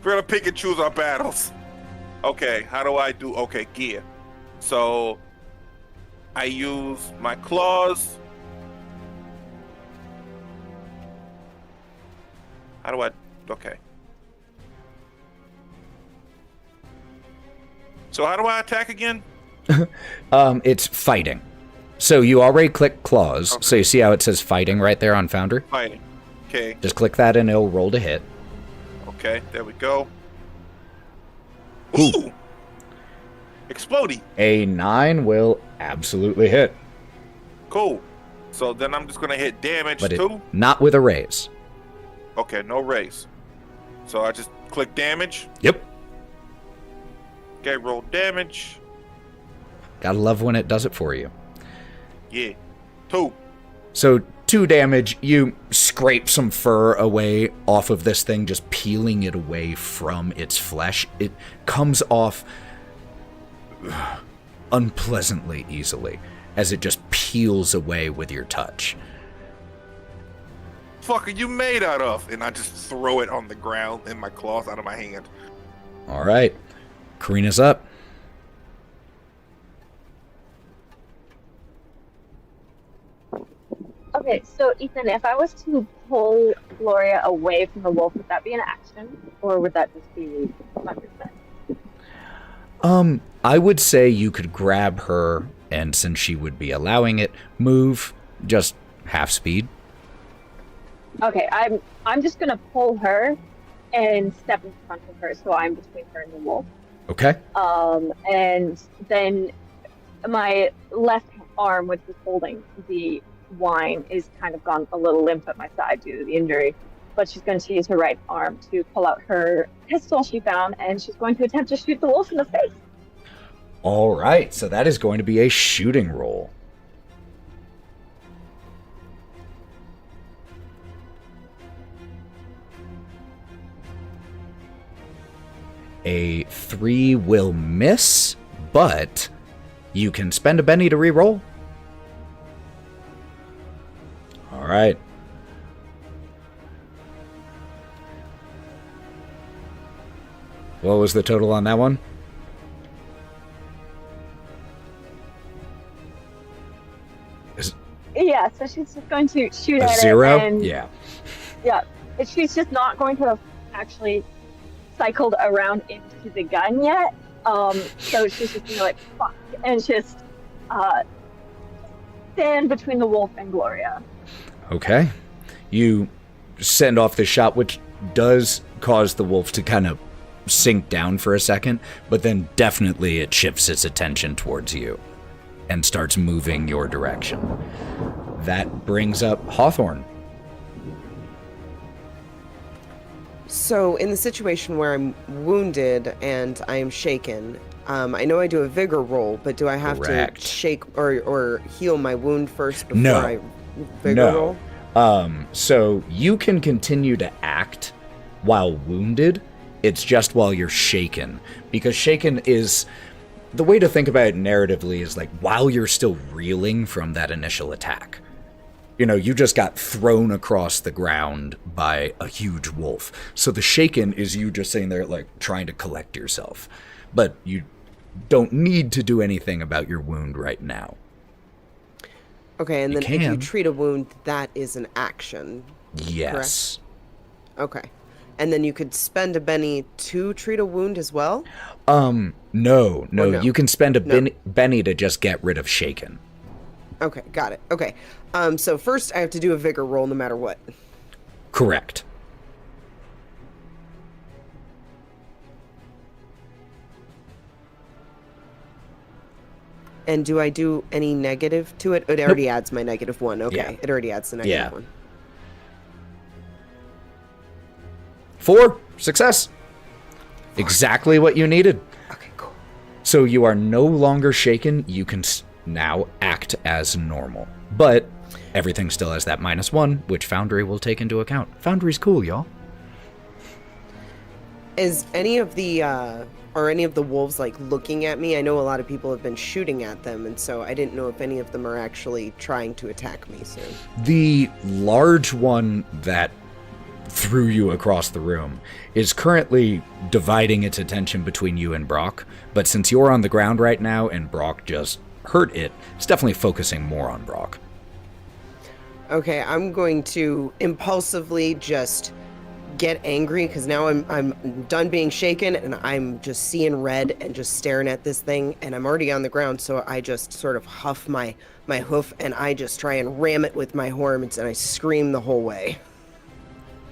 We're gonna pick and choose our battles. Okay, how do I do? Okay, gear. So I use my claws. How do I? Okay. So how do I attack again? It's fighting. So you already clicked claws. Okay. So you see how it says fighting right there on Foundry? Fighting. Okay. Just click that and it'll roll to hit. Okay, there we go. Ooh. Ooh! Explodey. A 9 will absolutely hit. Cool. So then I'm just gonna hit damage But too. not with a raise. Okay, no raise. So I just click damage. Yep. Okay, roll damage. Gotta love when it does it for you. Yeah. 2. So 2 damage, you scrape some fur away off of this thing, just peeling it away from its flesh. It comes off unpleasantly easily as it just peels away with your touch. Fuck are you made out of? And I just throw it on the ground in my claws out of my hand. All right. Karina's up. Okay, so Ethan, if I was to pull Gloria away from the wolf, would that be an action, or would that just be my movement? I would say you could grab her, and since she would be allowing it, move just half speed. Okay, I'm just gonna pull her and step in front of her, so I'm between her and the wolf. Okay. And then my left arm, which was holding the wine, is kind of gone a little limp at my side due to the injury, but she's going to use her right arm to pull out her pistol she found, and she's going to attempt to shoot the wolf in the face. All right, so that is going to be a shooting roll. A 3 will miss, but you can spend a Benny to re-roll. All right. What was the total on that one? Yeah, so she's just going to shoot A at 0? it. And, yeah. Yeah, she's just not going to have actually cycled around into the gun yet. So she's just going to like, fuck, and just stand between the wolf and Gloria. Okay. You send off the shot, which does cause the wolf to kind of sink down for a second, but then definitely it shifts its attention towards you and starts moving your direction. That brings up Hawthorne. So, in the situation where I'm wounded and I am shaken, I know I do a vigor roll, but do I have Correct. to shake or heal my wound first before No. I vigor roll? So you can continue to act while wounded. It's just while you're shaken. Because shaken is... The way to think about it narratively is like while you're still reeling from that initial attack. You know, you just got thrown across the ground by a huge wolf. So the shaken is you just sitting there like trying to collect yourself. But you don't need to do anything about your wound right now. Okay, and You then if you can. treat a wound, that is an action. Yes. Okay. And then you could spend a Benny to treat a wound as well? No. no? You can spend a No. Benny to just get rid of shaken. Okay, got it. Okay. So first I have to do a vigor roll no matter what. Correct. And do I do any negative to it? It already adds my -1. Okay. Yeah. It already adds the Yeah. -1. 4. Success. Exactly what you needed. Okay, cool. So you are no longer shaken. You can now act as normal. But everything still has that -1, which Foundry will take into account. Foundry's cool, y'all. Is any of the wolves like looking at me? I know a lot of people have been shooting at them, and so I didn't know if any of them are actually trying to attack me soon. The large one that threw you across the room is currently dividing its attention between you and Brawk, but since you're on the ground right now and Brawk just hurt it, it's definitely focusing more on Brawk. Okay, I'm going to impulsively just get angry because now I'm done being shaken and I'm just seeing red and just staring at this thing, and I'm already on the ground, so I just sort of huff my hoof and I just try and ram it with my horns and I scream the whole way.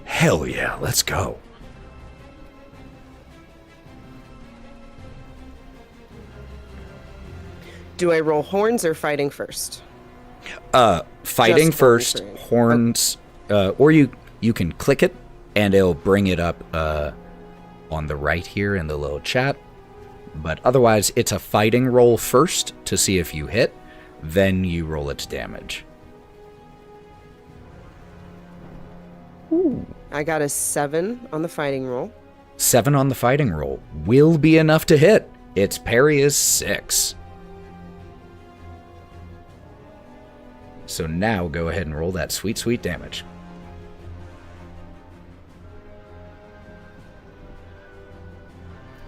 Hell yeah, let's go. Do I roll horns or fighting first? Fighting Just first, horns. horns, or you can click it and it'll bring it up on the right here in the little chat. But otherwise, it's a fighting roll first to see if you hit, then you roll its damage. I got a 7 on the fighting roll. 7 on the fighting roll will be enough to hit. Its parry is 6. So now go ahead and roll that sweet, sweet damage.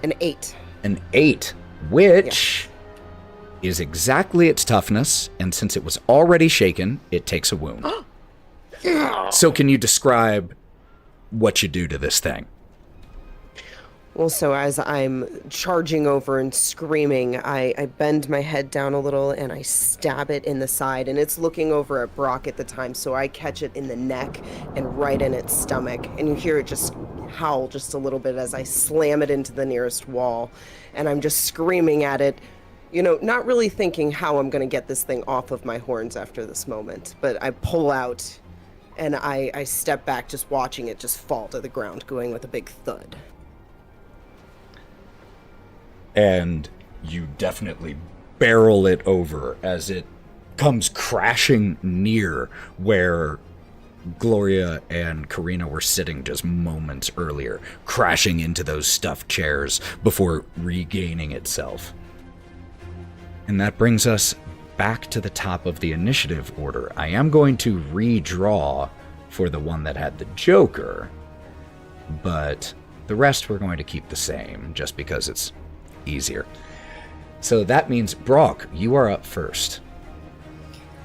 An 8. An 8, which is exactly its toughness, and since it was already shaken, it takes a wound. So can you describe what you do to this thing? Well, so as I'm charging over and screaming, I bend my head down a little and I stab it in the side, and it's looking over at Brawk at the time, so I catch it in the neck and right in its stomach, and you hear it just howl just a little bit as I slam it into the nearest wall, and I'm just screaming at it, you know, not really thinking how I'm going to get this thing off of my horns after this moment, but I pull out and I step back just watching it just fall to the ground, going with a big thud. And you definitely barrel it over as it comes crashing near where Gloria and Karina were sitting just moments earlier, crashing into those stuffed chairs before regaining itself. And that brings us back to the top of the initiative order. I am going to redraw for the one that had the Joker, but the rest we're going to keep the same just because it's easier. So that means Brawk, you are up first.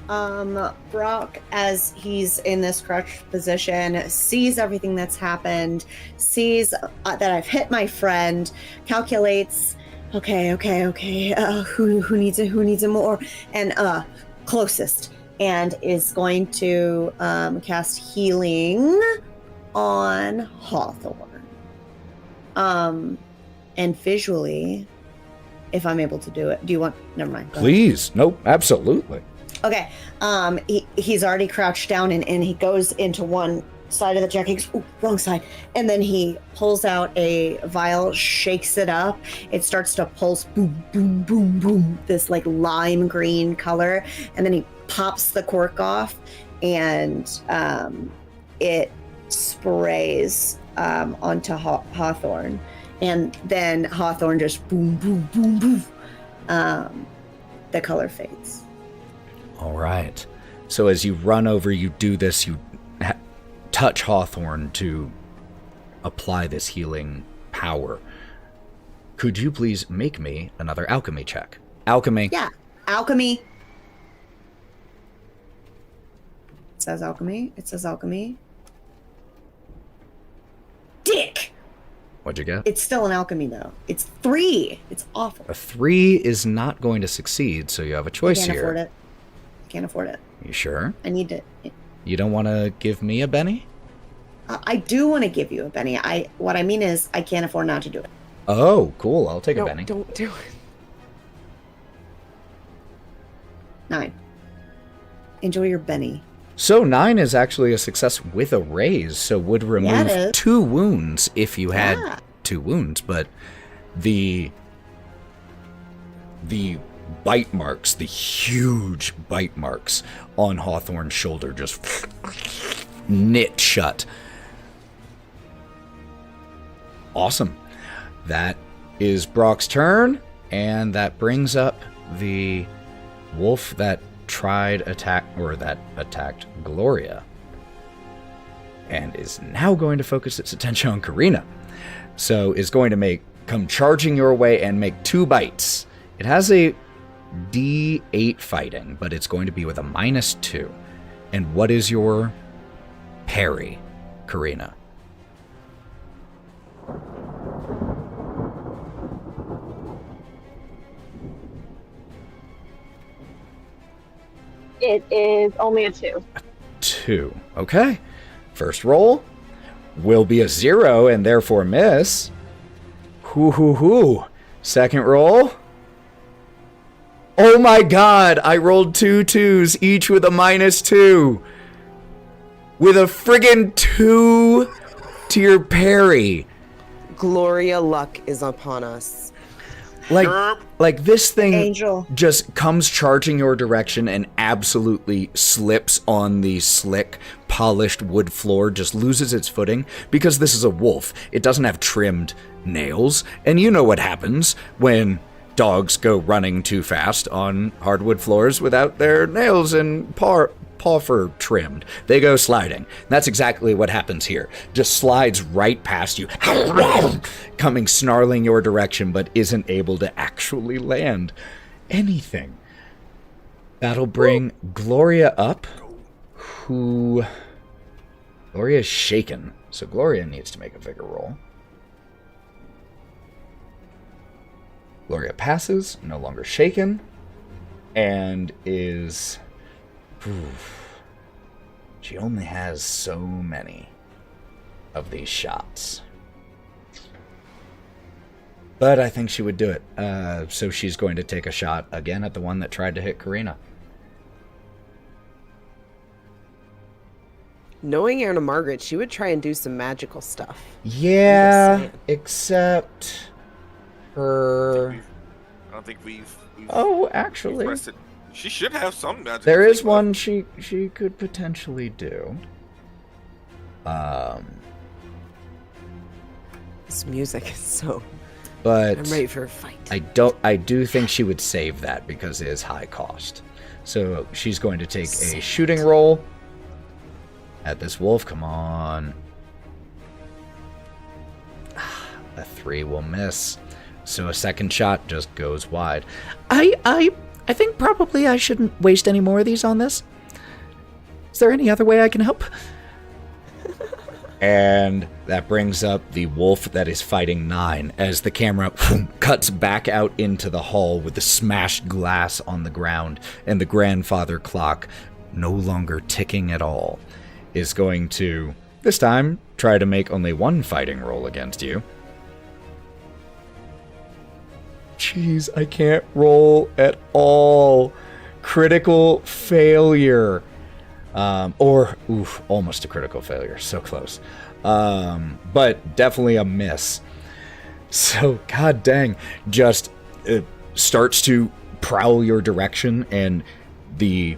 Brawk, as he's in this crouched position, sees everything that's happened, sees that I've hit my friend, calculates, okay, who needs it more, and closest, and is going to cast healing on Hawthorne. And visually, if I'm able to do it. Do you want? Never mind. Please. Nope, absolutely. Okay. He's already crouched down and he goes into one side of the jacket. He goes, ooh, wrong side. And then he pulls out a vial, shakes it up. It starts to pulse, boom, boom, boom, boom, this like lime green color. And then he pops the cork off and it sprays onto Hawthorne. And then Hawthorne just boom, boom, boom, boom. The color fades. All right. So as you run over, you do this, you touch Hawthorne to apply this healing power. Could you please make me another alchemy check? Alchemy. Yeah, alchemy. It says alchemy. Dick! What'd you get? It's still an alchemy, though. It's 3. It's awful. A 3 is not going to succeed, so you have a choice here. Can't afford it. You sure? I need to. You don't want to give me a Benny? I do want to give you a Benny. What I mean is, I can't afford not to do it. Oh, cool. I'll take a Benny. Don't do it. 9. Enjoy your Benny. So 9 is actually a success with a raise, so would remove 2 wounds if you had 2 wounds, but the bite marks, the huge bite marks on Hawthorne's shoulder just knit shut. Awesome. That is Brawk's turn, and that brings up the wolf that attacked Gloria, and is now going to focus its attention on Karina. So is going to come charging your way and make 2 bites. It has a D8 fighting, but it's going to be with a -2. And what is your parry, Karina? It is only a 2. 2. Okay. First roll will be a 0 and therefore miss. Hoo. Second roll. Oh my god, I rolled 2 2s, each with a -2. With a friggin' 2 to your parry. Gloria luck is upon us. Like this thing Angel. just comes charging your direction and absolutely slips on the slick polished wood floor just loses its footing because this is a wolf. It doesn't have trimmed nails, and you know what happens when dogs go running too fast on hardwood floors without their nails and paw fur trimmed. They go sliding. That's exactly what happens here. Just slides right past you, coming snarling your direction, but isn't able to actually land anything. That'll bring Gloria up, who... Gloria's shaken, so Gloria needs to make a vigor roll. Gloria passes, no longer shaken, and is... She only has so many of these shots. But I think she would do it. So she's going to take a shot again at the one that tried to hit Karina. Knowing SallyQuinnCreations, she would try and do some magical stuff. Yeah, except her... I don't think we've Oh, actually... rested. She should have some magic. There is one she could potentially do. This music is so... But I'm ready for a fight. I do think she would save that because it is high cost. So she's going to take a shooting roll at this wolf. Come on. A 3 will miss. So a second shot just goes wide. I think probably I shouldn't waste any more of these on this. Is there any other way I can help? And that brings up the wolf that is fighting Nyne as the camera cuts back out into the hall with the smashed glass on the ground and the grandfather clock, no longer ticking at all, is going to, this time, try to make only one fighting roll against you. Jeez, I can't roll at all. Critical failure. Almost a critical failure. So close. But definitely a miss. So, god dang, just starts to prowl your direction, and the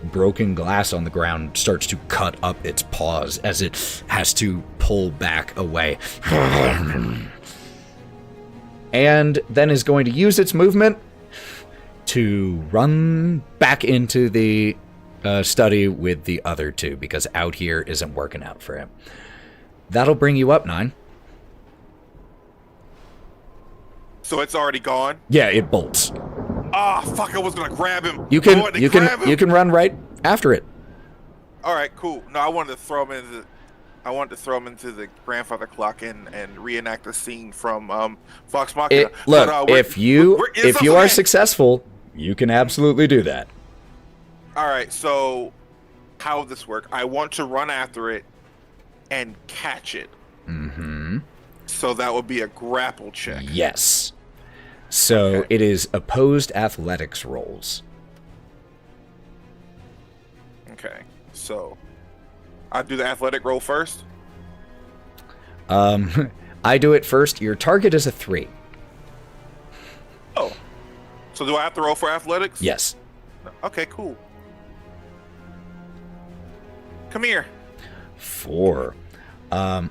broken glass on the ground starts to cut up its paws as it has to pull back away. And then is going to use its movement to run back into the study with the other two, because out here isn't working out for him. That'll bring you up, Nyne. So it's already gone? Yeah, it bolts. Ah, fuck! I was gonna grab him. You can run right after it. All right, cool. No, I wanted to throw him into the grandfather clock and reenact the scene from Vox Machina. If you are successful, you can absolutely do that. All right, so how will this work? I want to run after it and catch it. Mm-hmm. So that would be a grapple check. Yes. So Okay. It is opposed athletics rolls. Okay, so I'll do the athletic roll first. I do it first. Your target is a 3. Oh, so do I have to roll for athletics? Yes. Okay, cool. Come here. 4. I'm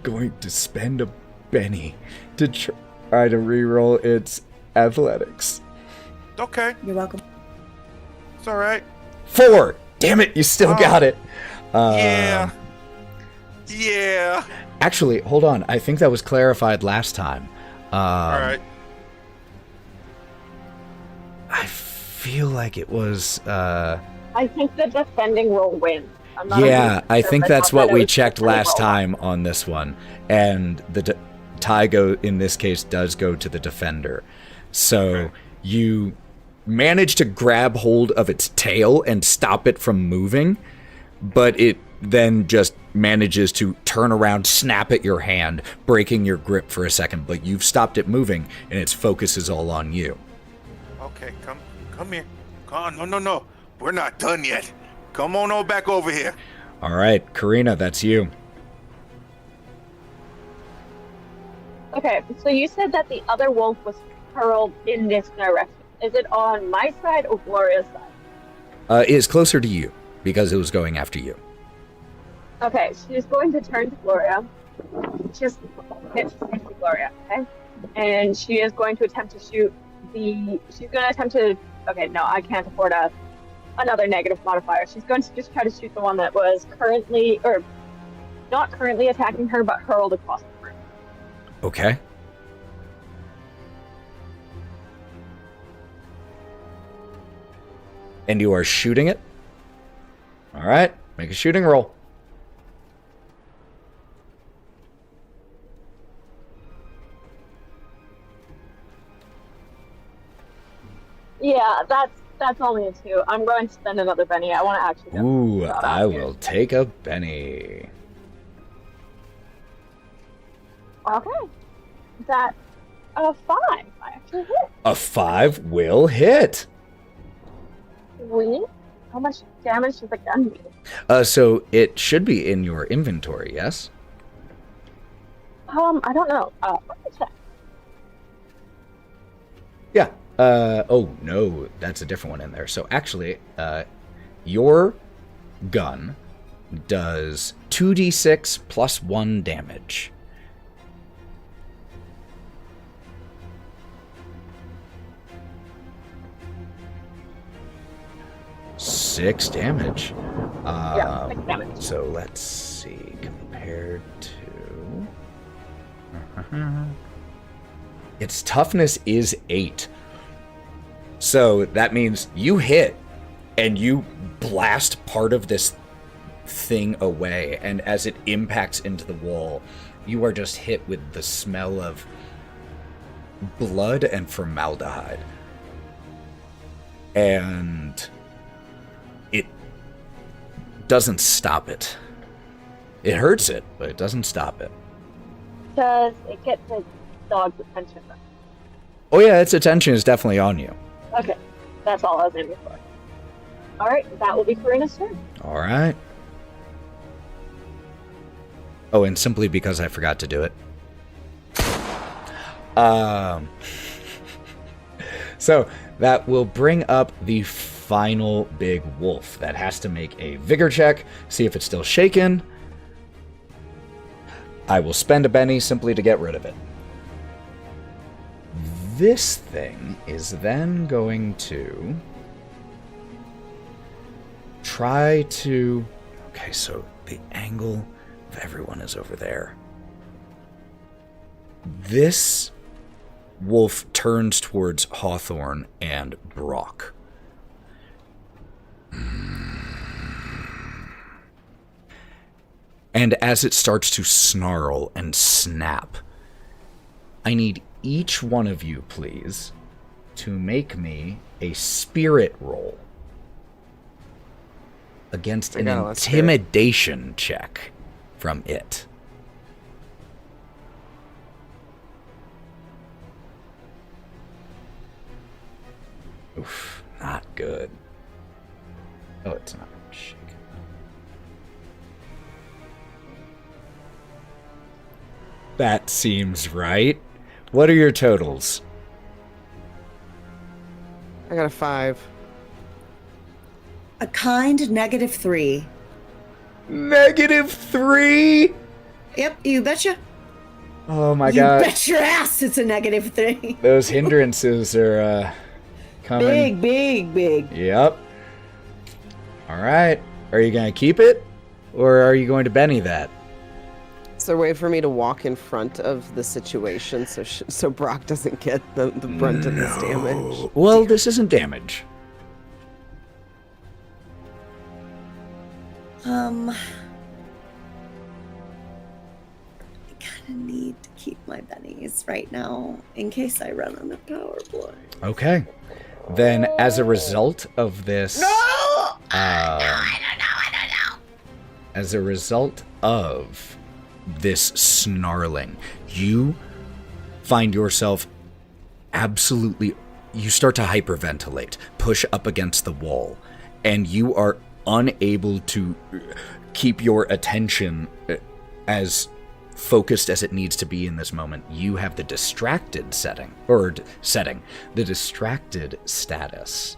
going to spend a penny to try to reroll its athletics. Okay, You're welcome. it's all right. 4. Damn it, you still got it. Yeah. Actually, hold on. I think that was clarified last time. All right. I feel like it was. I think the defending will win. I'm not Yeah, I sure, think but that's thought what that it we was checked defending last roll. time on this one, and the tie in this case does go to the defender. So Okay. you manage to grab hold of its tail and stop it from moving, but it then just manages to turn around, snap at your hand, breaking your grip for a second, but you've stopped it moving, and its focus is all on you. Okay, come here. Come on, no. We're not done yet. Come on back over here. All right, Karina, that's you. Okay, so you said that the other wolf was hurled in this direction. Is it on my side or Gloria's side? It is closer to you, because it was going after you. Okay, she's going to turn to Gloria. Just hit Gloria, okay? And she is going to attempt to shoot she's going to attempt to, okay, no, I can't afford another negative modifier. She's going to just try to shoot the one that was currently, or not currently attacking her, but hurled across the room. Okay. And you are shooting it? All right, make a shooting roll. Yeah, that's only a 2. I'm going to spend another Benny. I want to actually go. Ooh, I will take a Benny. Okay. That's a 5. I actually hit. A 5 will hit. Sweet. How much damage does the gun do? So it should be in your inventory, yes? I don't know. Let me check. Yeah. Oh, no, that's a different one in there. So actually, your gun does 2d6 plus 1 damage. Six damage. Yeah, 6 damage. So let's see, compared to... Its toughness is 8. So that means you hit and you blast part of this thing away, and as it impacts into the wall, you are just hit with the smell of blood and formaldehyde. And it doesn't stop it. It hurts it, but it doesn't stop it. Does it get the dog's attention? Oh yeah, its attention is definitely on you. Okay, that's all I was aiming for. Alright, that will be Karina's turn. Alright. Oh, and simply because I forgot to do it. So, that will bring up the final big wolf. That has to make a vigor check, see if it's still shaken. I will spend a Benny simply to get rid of it. This thing is then going to try to... Okay, so the angle of everyone is over there. This wolf turns towards Hawthorne and Brawk. And as it starts to snarl and snap, I need each one of you, please, to make me a spirit roll against an intimidation check from it. Oof, not good. Oh, it's not shaken. That seems right. What are your totals? I got a 5. A kind -3. -3? Yep, you betcha. Oh my You god. bet your ass it's a -3. Those hindrances are coming. Big. Yep. Alright. Are you going to keep it? Or are you going to Benny that? Is there a way for me to walk in front of the situation so Brawk doesn't get the brunt of this damage? Well, this isn't damage. I kind of need to keep my bennies right now in case I run on a power play. Okay. Then, as a result of this... No! I don't know. As a result of this snarling, you find yourself absolutely... You start to hyperventilate, push up against the wall, and you are unable to keep your attention as focused as it needs to be in this moment. You have the distracted the distracted status.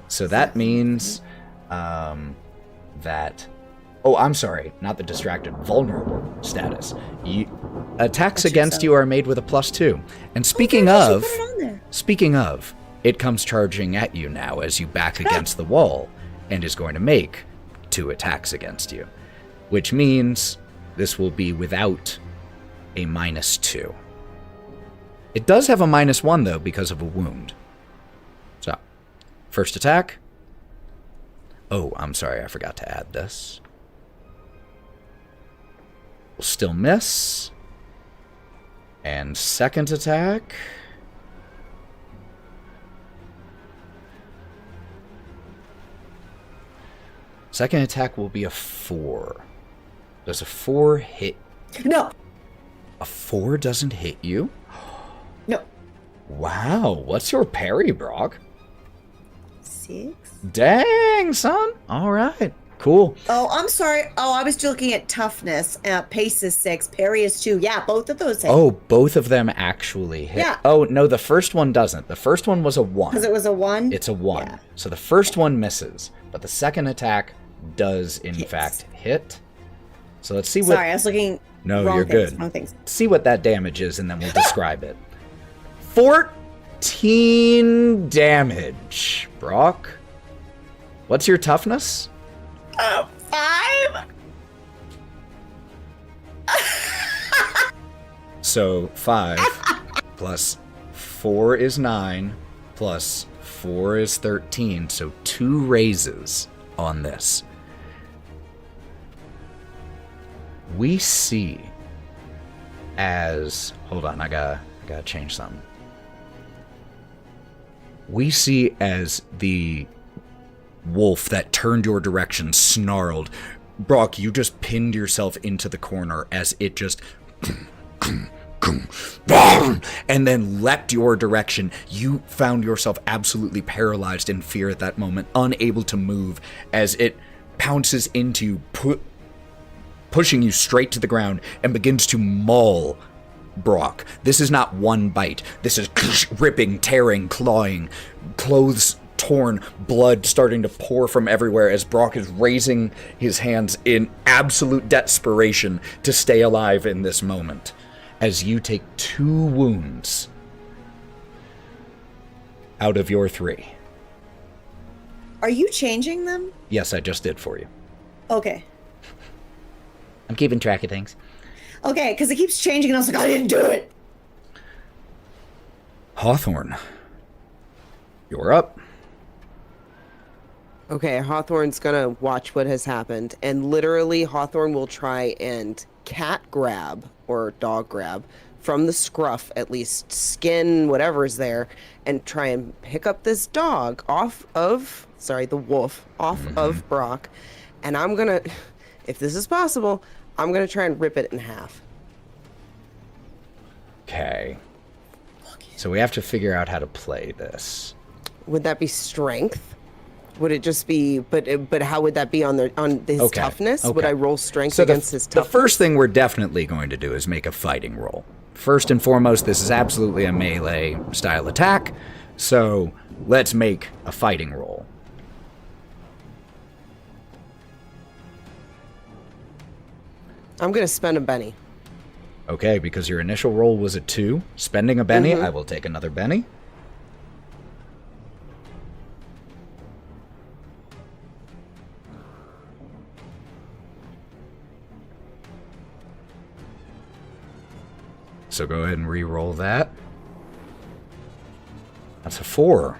So that means that Oh, I'm sorry. Not the distracted. Vulnerable status. Attacks That's against yourself. you are made with a +2. And speaking Oh, of... put it on there. Speaking of, it comes charging at you now as you back against the wall and is going to make 2 attacks against you, which means this will be without a -2. It does have a -1, though, because of a wound. So, first attack. Oh, I'm sorry, I forgot to add this. Will still miss. And second attack. Second attack will be a 4. Does a 4 hit? No. A 4 doesn't hit you? No. Wow, what's your parry, Brawk? 6. Dang, son. All right, cool. Oh, I'm sorry. Oh, I was looking at toughness. Pace is 6. Parry is 2. Yeah, both of those hit. Oh, both of them actually hit. Yeah. Oh, no, the first one doesn't. The first one was a 1. Because it was a 1? It's a 1. Yeah. So the first one misses, but the second attack does, in Hits. fact, hit. So let's see what... Sorry, I was looking. No, wrong you're things, good. Wrong things. See what that damage is, and then we'll describe it. 14 damage. Brawk, what's your toughness? 5. So 5 plus 4 is 9, plus 4 is 13, so 2 raises on this. We see as... Hold on, I gotta change something. We see as the wolf that turned your direction snarled. Brawk, you just pinned yourself into the corner as it just... and then leapt your direction. You found yourself absolutely paralyzed in fear at that moment, unable to move as it pounces into you, pushing you straight to the ground and begins to maul Brawk. This is not one bite. This is ripping, tearing, clawing, clothes torn, blood starting to pour from everywhere as Brawk is raising his hands in absolute desperation to stay alive in this moment. As you take 2 wounds out of your 3. Are you changing them? Yes, I just did for you. Okay. I'm keeping track of things. Okay, because it keeps changing, and I was like, I didn't do it. Hawthorne, you're up. Okay, Hawthorne's gonna watch what has happened, and literally Hawthorne will try and cat grab, or dog grab, from the scruff, at least skin, whatever's there, and try and pick up this dog off of, the wolf, off of Brawk, and I'm gonna, if this is possible, I'm gonna try and rip it in half. Okay. So we have to figure out how to play this. Would that be strength? Would it just be, but how would that be on his toughness? Would I roll strength against his toughness? The first thing we're definitely going to do is make a fighting roll. First and foremost, this is absolutely a melee style attack, so let's make a fighting roll. I'm gonna spend a Benny. Okay, because your initial roll was a 2. Spending a Benny, I will take another Benny. So go ahead and re-roll that. That's a 4.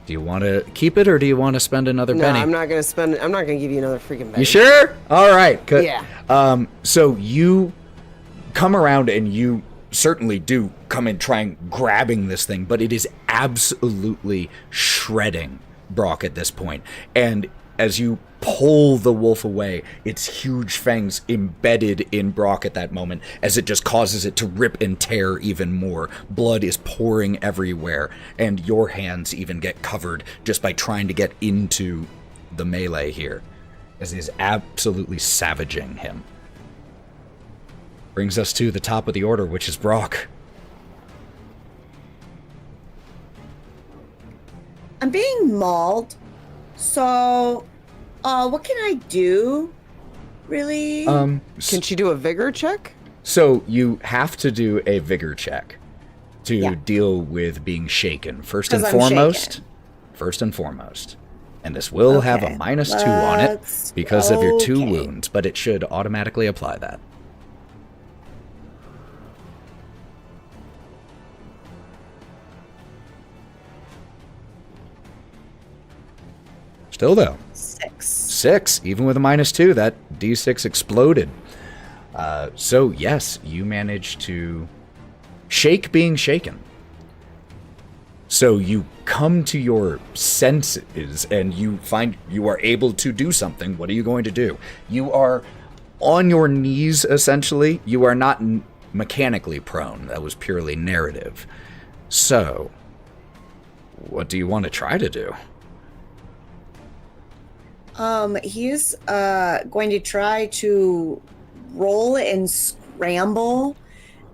Do you want to keep it, or do you want to spend another penny? No, I'm not gonna give you another freaking penny. You sure? All right. Good. Yeah. So you come around and you certainly do come in trying grabbing this thing, but it is absolutely shredding Brawk at this point. And as you pull the wolf away, its huge fangs embedded in Brawk at that moment, as it just causes it to rip and tear even more. Blood is pouring everywhere, and your hands even get covered just by trying to get into the melee here, as it is absolutely savaging him. Brings us to the top of the order, which is Brawk. I'm being mauled, so What can I do? Really? Can she do a vigor check? So you have to do a vigor check to deal with being shaken. First and foremost. And this will have a -2 on it because of your 2 wounds, but it should automatically apply that. Still though. 6. Even with a -2, that D6 exploded. So yes, you managed to shake being shaken. So you come to your senses and you find you are able to do something. What are you going to do? You are on your knees, essentially. You are not mechanically prone. That was purely narrative. So, what do you want to try to do? He's going to try to roll and scramble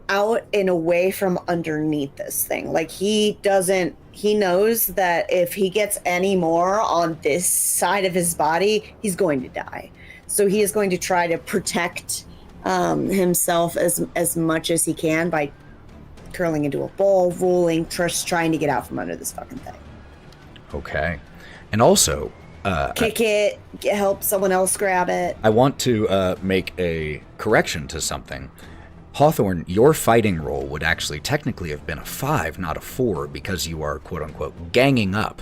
out and away from underneath this thing. Like he knows that if he gets any more on this side of his body, he's going to die. So he is going to try to protect himself as much as he can by curling into a ball, rolling, just trying to get out from under this fucking thing. Okay. And also, kick it, help someone else grab it. I want to make a correction to something. Hawthorne, your fighting roll would actually technically have been a 5, not a 4, because you are, quote-unquote, ganging up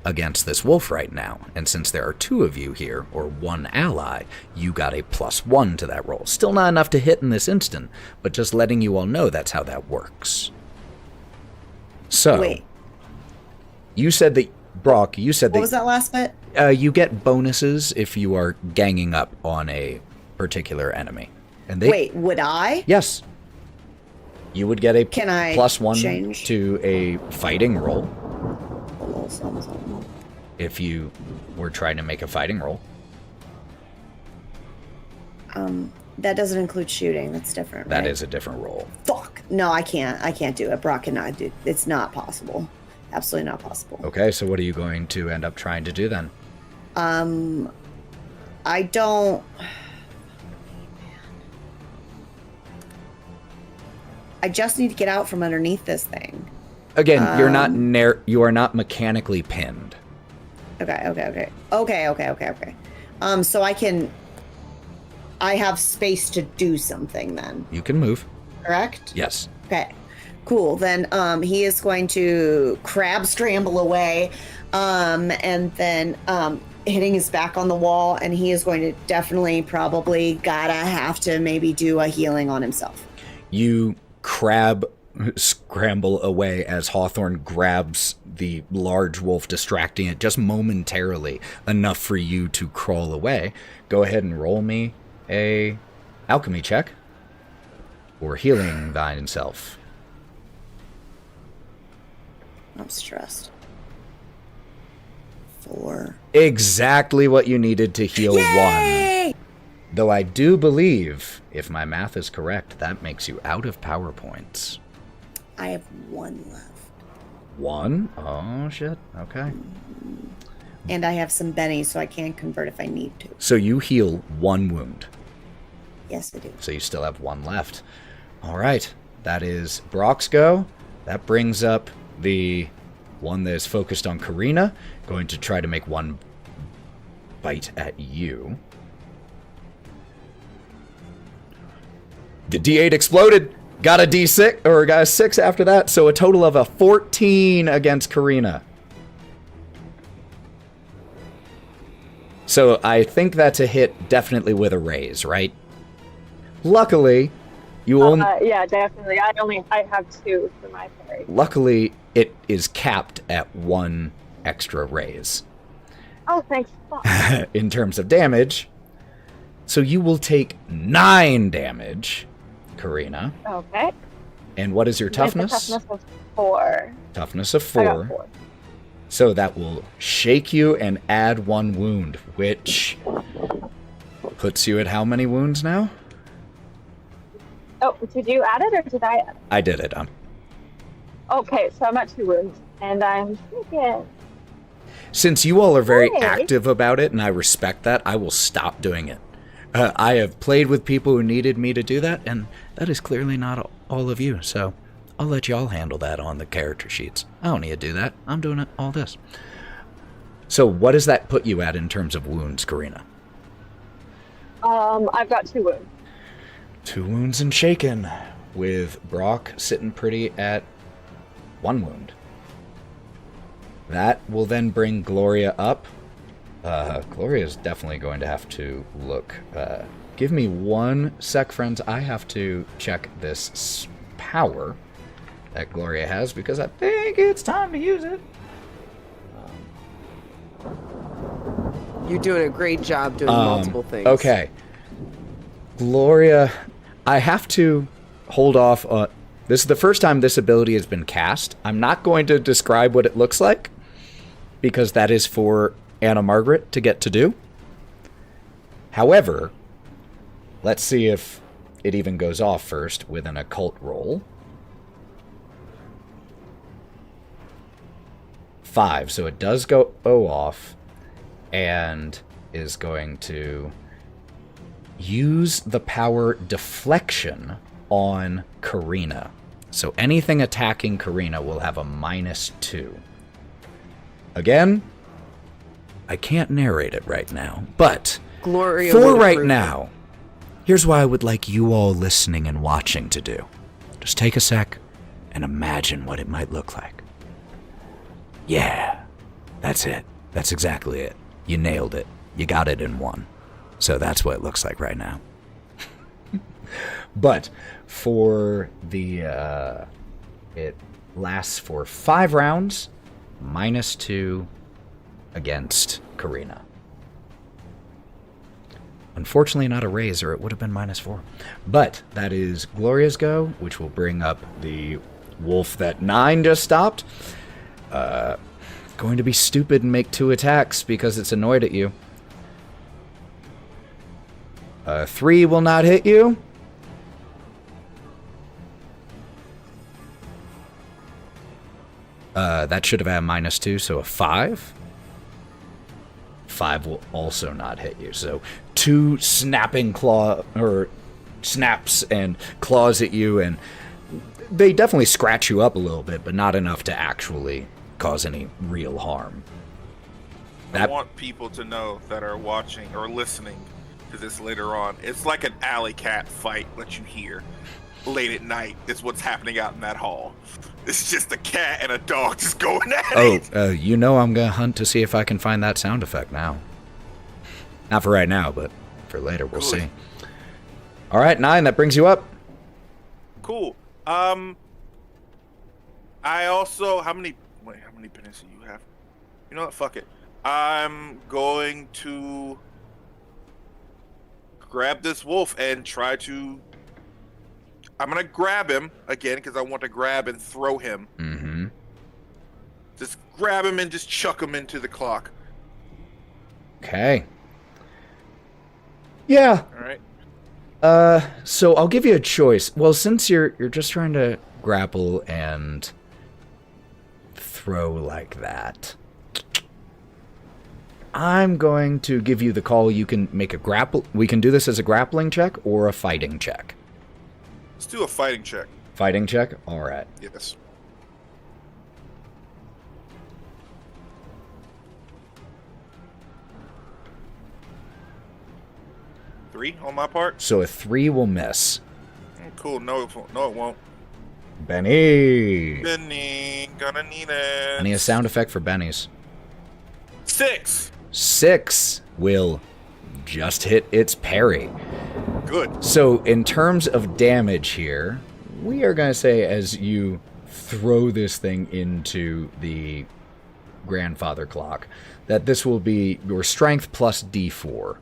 against this wolf right now. And since there are 2 of you here, or 1 ally, you got a +1 to that roll. Still not enough to hit in this instant, but just letting you all know that's how that works. So, wait. You said that, Brawk, you said that... What was that last bit? You get bonuses if you are ganging up on a particular enemy. And wait, would I? Yes. You would get a Can I +1 change? to a fighting roll. A little something. If you were trying to make a fighting roll. That doesn't include shooting. That's different, right? That is a different roll. Fuck. No, I can't. I can't do it. Brawk cannot do it. It's not possible. Absolutely not possible. Okay, so what are you going to end up trying to do then? I don't... I just need to get out from underneath this thing. Again, you are not mechanically pinned. Okay. So I have space to do something then. You can move. Correct? Yes. Okay. Cool. Then he is going to crab scramble away, and then hitting his back on the wall, and he is going to definitely probably have to maybe do a healing on himself. You crab scramble away as Hawthorne grabs the large wolf, distracting it just momentarily enough for you to crawl away. Go ahead and roll me a alchemy check or healing thine self. I'm stressed. 4. Exactly what you needed to heal. Yay! 1. Though I do believe, if my math is correct, that makes you out of power points. I have 1 left. 1? Oh, shit. Okay. And I have some bennies, so I can convert if I need to. So you heal 1 wound. Yes, I do. So you still have 1 left. All right. That is Brawk's go. That brings up the one that is focused on Karina. Going to try to make 1 bite at you. The D8 exploded. Got a D6, or got a 6 after that, so a total of a 14 against Karina. So I think that's a hit definitely with a raise, right? Luckily, you only... yeah, definitely. I have 2 for my parry. Luckily, it is capped at 1 extra raise. Oh, thanks. In terms of damage. So you will take 9 damage, Karina. Okay. And what is your toughness? Toughness of 4. Toughness of I got 4. 4. So that will shake you and add 1 wound, which puts you at how many wounds now? Oh, did you add it or did I add it? I did it. Okay, so I'm at 2 wounds, and I'm thinking... Since you all are very Hey. active about it, and I respect that, I will stop doing it. I have played with people who needed me to do that, and that is clearly not all of you, so I'll let y'all handle that on the character sheets. I don't need to do that. I'm doing it all this. So what does that put you at in terms of wounds, Karina? I've got 2 wounds. 2 wounds and shaken, with Brawk sitting pretty at 1 wound. That will then bring Gloria up. Gloria is definitely going to have to look. Give me 1 sec, friends. I have to check this power that Gloria has because I think it's time to use it. You're doing a great job doing multiple things. Okay. Gloria, I have to hold off. This is the first time this ability has been cast. I'm not going to describe what it looks like because that is for Anna Margaret to get to do. However, let's see if it even goes off first with an occult roll. 5, so it does go off and is going to use the power deflection on Karina. So anything attacking Karina will have a -2. Again, I can't narrate it right now, but Gloria for would right approve. now, here's what I would like you all listening and watching to do. Just take a sec and imagine what it might look like. Yeah, that's it. That's exactly it. You nailed it. You got it in 1. So that's what it looks like right now. But for the, it lasts for 5 rounds, -2 against Karina. Unfortunately not a raise, or it would have been -4. But that is Gloria's go, which will bring up the wolf that Nyne just stopped. Going to be stupid and make 2 attacks because it's annoyed at you. 3 will not hit you. That should have had -2, so a 5. 5 will also not hit you. So 2 snapping snaps and claws at you, and they definitely scratch you up a little bit, but not enough to actually cause any real harm. I want people to know that are watching or listening to this later on. It's like an alley cat fight that you hear late at night. Is what's happening out in that hall. It's just a cat and a dog just going at it. You know I'm gonna hunt to see if I can find that sound effect now. Not for right now, but for later we'll see. All right, Nyne, that brings you up. Cool. I also how many pennies do you have? You know what? Fuck it. I'm going to grab this wolf and try to. I'm gonna grab him again because I want to grab and throw him. Mm-hmm. Just grab him and just chuck him into the clock. Okay. Yeah. All right. So I'll give you a choice. Well, since you're just trying to grapple and throw like that, I'm going to give you the call. You can make a grapple. We can do this as a grappling check or a fighting check. Let's do a fighting check. Fighting check? All right. Yes. Three on my part. So a 3 will miss. Cool. No, it won't. No, it won't. Benny. Benny, gonna need it. I need a sound effect for Benny's. 6. 6 will just hit its parry. Good. So in terms of damage here, we are going to say as you throw this thing into the grandfather clock, that this will be your strength plus D4.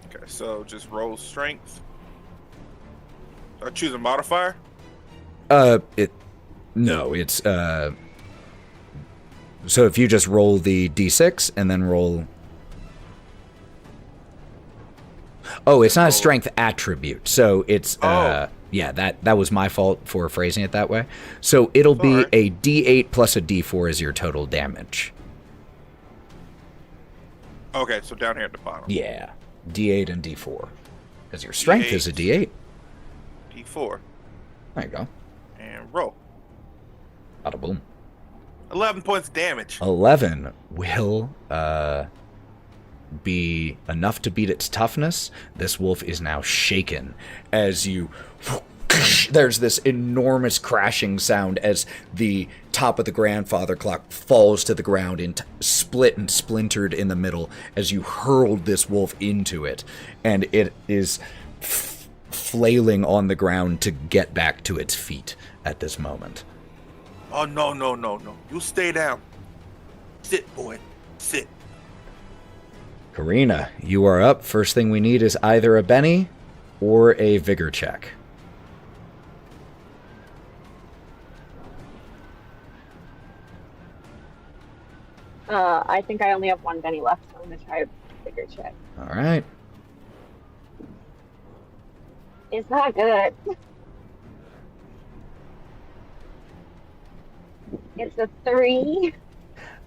Okay, so just roll strength. I choose a modifier. No, it's so if you just roll the D6 and then roll. Oh, it's not a strength attribute, so it's Yeah, that was my fault for phrasing it that way. So it'll be Alright. a D8 plus a D4 as your total damage. Okay, so down here at the bottom. Yeah, D8 and D4. Because your strength is a D8. D4. There you go. And roll. Bada boom. 11 points of damage. 11 will be enough to beat its toughness. This wolf is now shaken as you... There's this enormous crashing sound as the top of the grandfather clock falls to the ground and split and splintered in the middle as you hurled this wolf into it. And it is flailing on the ground to get back to its feet at this moment. Oh, no. You stay down. Sit, boy. Sit. Karina, you are up. First thing we need is either a Benny or a vigor check. I think I only have one Benny left, so I'm going to try a bigger check. All right. It's not good. It's a 3.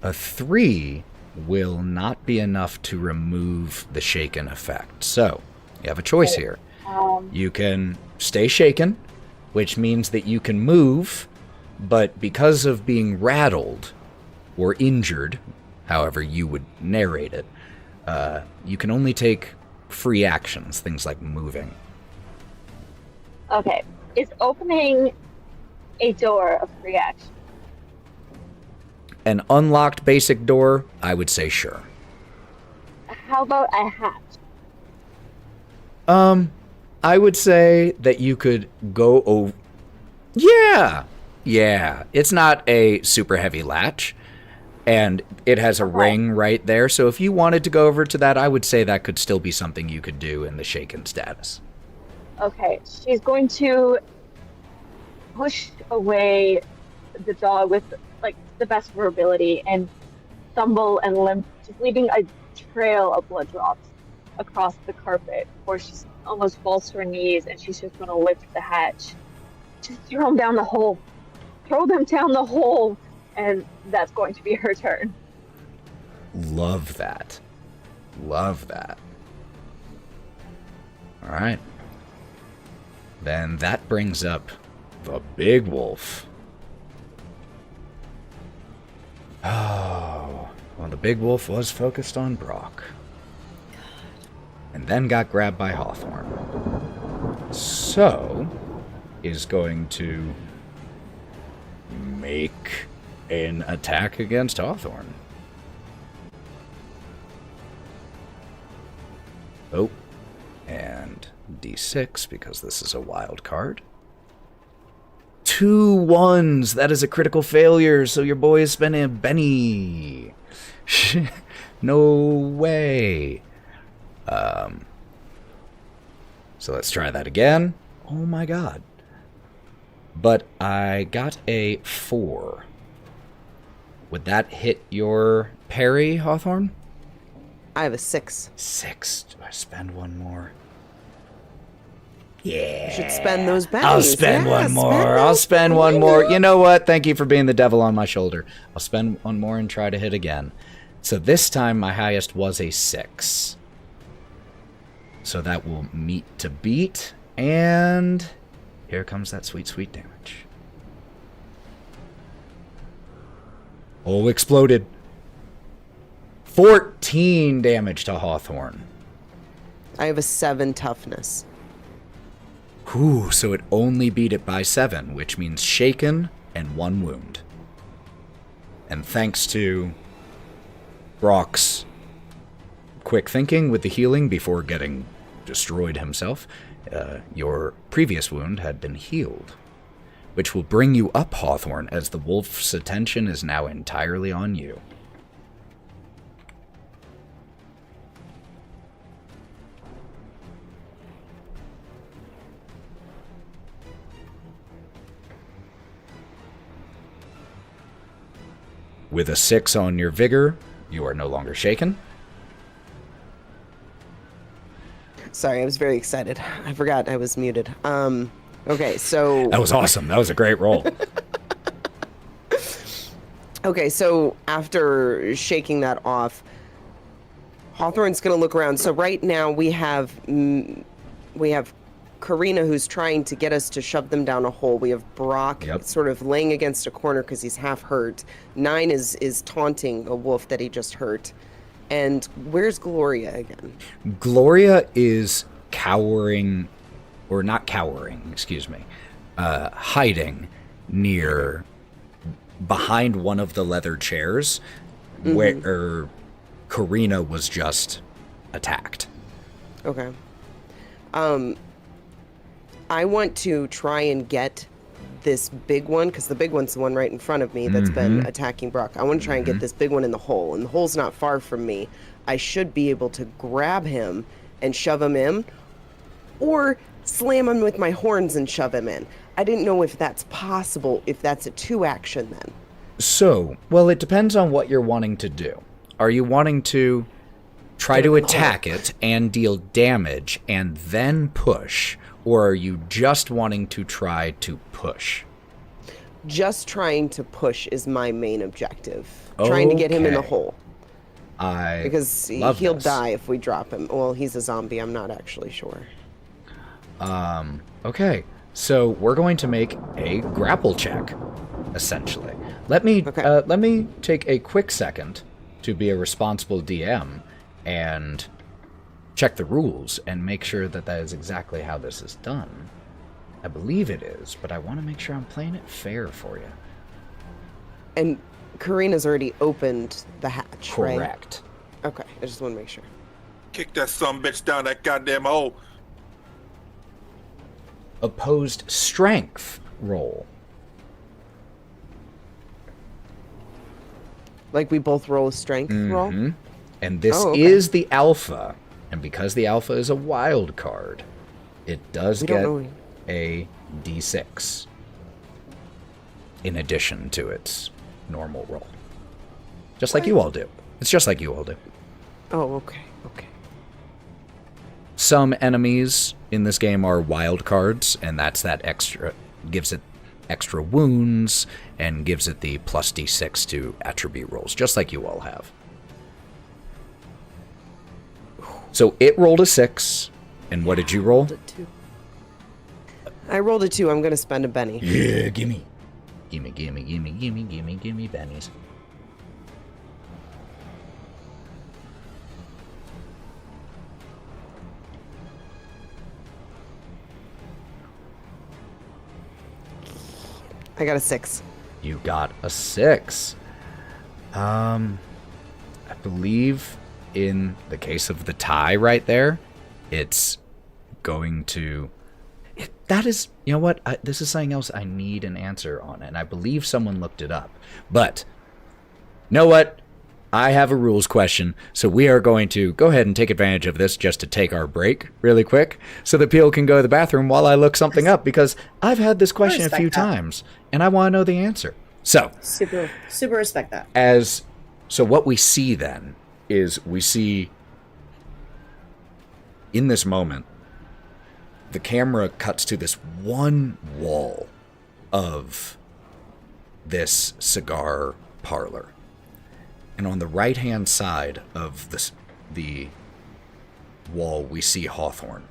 A 3 will not be enough to remove the shaken effect. So, you have a choice here. You can stay shaken, which means that you can move, but because of being rattled or injured, however you would narrate it, you can only take free actions, things like moving. Okay. Is opening a door a free action? An unlocked basic door, I would say sure. How about a hatch? I would say that you could go over... Yeah! It's not a super heavy latch, and it has a ring right there, so if you wanted to go over to that, I would say that could still be something you could do in the shaken status. Okay, she's going to push away the dog with, like, the best of her ability and stumble and limp, just leaving a trail of blood drops across the carpet before she almost falls to her knees, and she's just going to lift the hatch. Just throw them down the hole. Throw them down the hole, and that's going to be her turn. Love that. All right. Then that brings up the big wolf. Oh, well, the big wolf was focused on Brawk. And then got grabbed by Hawthorne. So, is going to make an attack against Hawthorne. Oh, and D6, because this is a wild card. 2 1s. That is a critical failure, so your boy is spending a Benny. No way. So let's try that again. Oh my god. But I got a 4. Would that hit your parry, Hawthorne? I have a 6. 6. Do I spend one more? Yeah. You should spend those bennies. I'll spend Yeah, one more. spend I'll those spend one bennies. more. You know what? Thank you for being the devil on my shoulder. I'll spend one more and try to hit again. So this time my highest was a 6. So that will meet to beat. And here comes that sweet, sweet damage. Oh, exploded. 14 damage to Hawthorne. I have a 7 toughness. Ooh, so it only beat it by 7, which means shaken and 1 wound. And thanks to Brawk's quick thinking with the healing before getting destroyed himself, your previous wound had been healed, which will bring you up, Hawthorne, as the wolf's attention is now entirely on you. With a 6 on your vigor, you are no longer shaken. Sorry, I was very excited. I forgot I was muted. Okay, so That was awesome. That was a great roll. okay, so after shaking that off, Hawthorne's going to look around. So right now we have Karina, who's trying to get us to shove them down a hole. We have Brawk sort of laying against a corner because he's half hurt. Nyne is taunting a wolf that he just hurt. And where's Gloria again? Gloria is cowering, or not cowering, excuse me, hiding near behind one of the leather chairs where Karina was just attacked. Okay. I want to try and get this big one, because the big one's the one right in front of me that's been attacking Brawk. I want to try and get this big one in the hole, and the hole's not far from me. I should be able to grab him and shove him in, or slam him with my horns and shove him in. I didn't know if that's possible, if that's a 2-action then. So, well, it depends on what you're wanting to do. Are you wanting to try to attack it and deal damage and then push? Or are you just wanting to try to push? Just trying to push is my main objective. Trying to get him in the hole. Because he'll die if we drop him. Well, he's a zombie. I'm not actually sure. Okay. So we're going to make a grapple check, essentially. Let me take a quick second to be a responsible DM and check the rules and make sure that that is exactly how this is done. I believe it is, but I want to make sure I'm playing it fair for you. And Karina's already opened the hatch, right? Correct. Okay, I just want to make sure. Kick that sumbitch down that goddamn hole. Opposed strength roll. Like we both roll a strength roll? And this is the alpha. And because the alpha is a wild card, it does get a d6 in addition to its normal roll. Just like you all do. It's just like you all do. Oh, okay, okay. Some enemies in this game are wild cards, and that's that extra, gives it extra wounds, and gives it the plus d6 to attribute rolls, just like you all have. So it rolled a 6, and what did you roll? I rolled a 2. I'm going to spend a Benny. Yeah, gimme. Gimme bennies. I got a 6. You got a 6. I believe in the case of the tie right there, it's going to... That is, you know what? This is something else I need an answer on, and I believe someone looked it up. But, you know what? I have a rules question, so we are going to go ahead and take advantage of this just to take our break really quick so that people can go to the bathroom while I look something up, because I've had this question a few times, and I want to know the answer. So, super respect that. So what we see then is we see in this moment, the camera cuts to this one wall of this cigar parlor. And on the right-hand side of the wall, we see Hawthorne.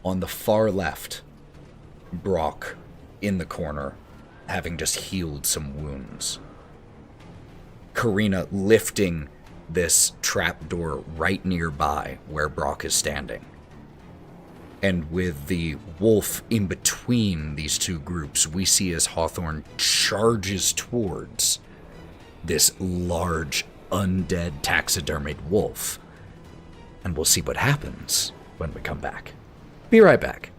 On the far left, Brawk in the corner, having just healed some wounds. Karina lifting this trapdoor right nearby where Brawk is standing. And with the wolf in between these two groups, we see as Hawthorne charges towards this large, undead, taxidermied wolf. And we'll see what happens when we come back. Be right back.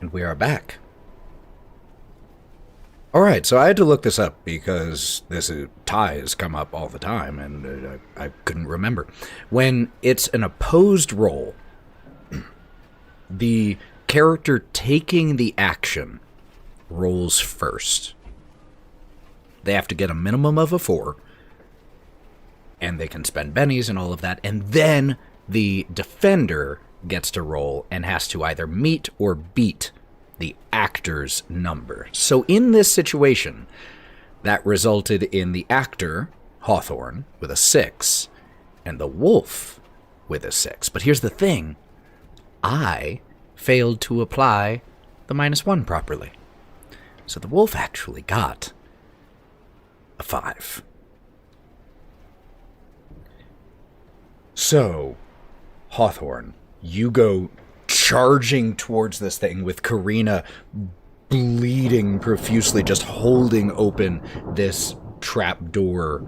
And we are back. Alright, so I had to look this up because this tie has come up all the time, and I couldn't remember. When it's an opposed roll, the character taking the action rolls first. They have to get a minimum of a 4, and they can spend bennies and all of that, and then the defender gets to roll and has to either meet or beat the actor's number. So in this situation, that resulted in the actor, Hawthorne, with a 6, and the wolf with a 6. But here's the thing. I failed to apply the -1 properly. So the wolf actually got a 5. So, Hawthorne, you go charging towards this thing with Karina bleeding profusely, just holding open this trap door,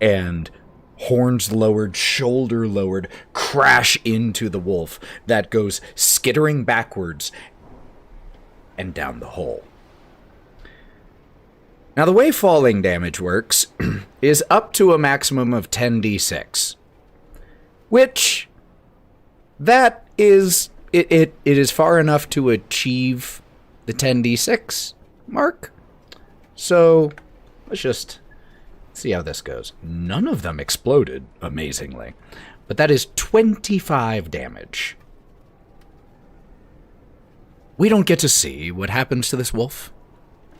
and horns lowered, shoulder lowered, crash into the wolf that goes skittering backwards and down the hole. Now, the way falling damage works is up to a maximum of 10d6, which that is it is far enough to achieve the 10d6 mark. So let's just see how this goes. None of them exploded, amazingly, but that is 25 damage. We don't get to see what happens to this wolf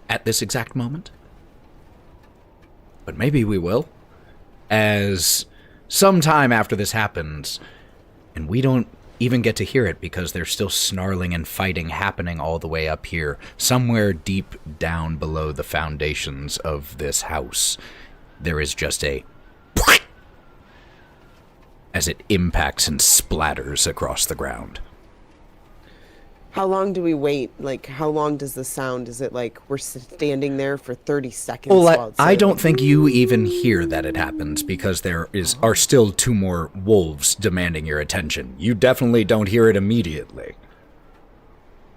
at this exact moment, but maybe we will, as sometime after this happens, and we don't even get to hear it because there's still snarling and fighting happening all the way up here, somewhere deep down below the foundations of this house. There is just a as it impacts and splatters across the ground. How long do we wait? Like, how long does the sound? Is it like we're standing there for 30 seconds? Well, I don't think you even hear that it happens because there are still 2 more wolves demanding your attention. You definitely don't hear it immediately.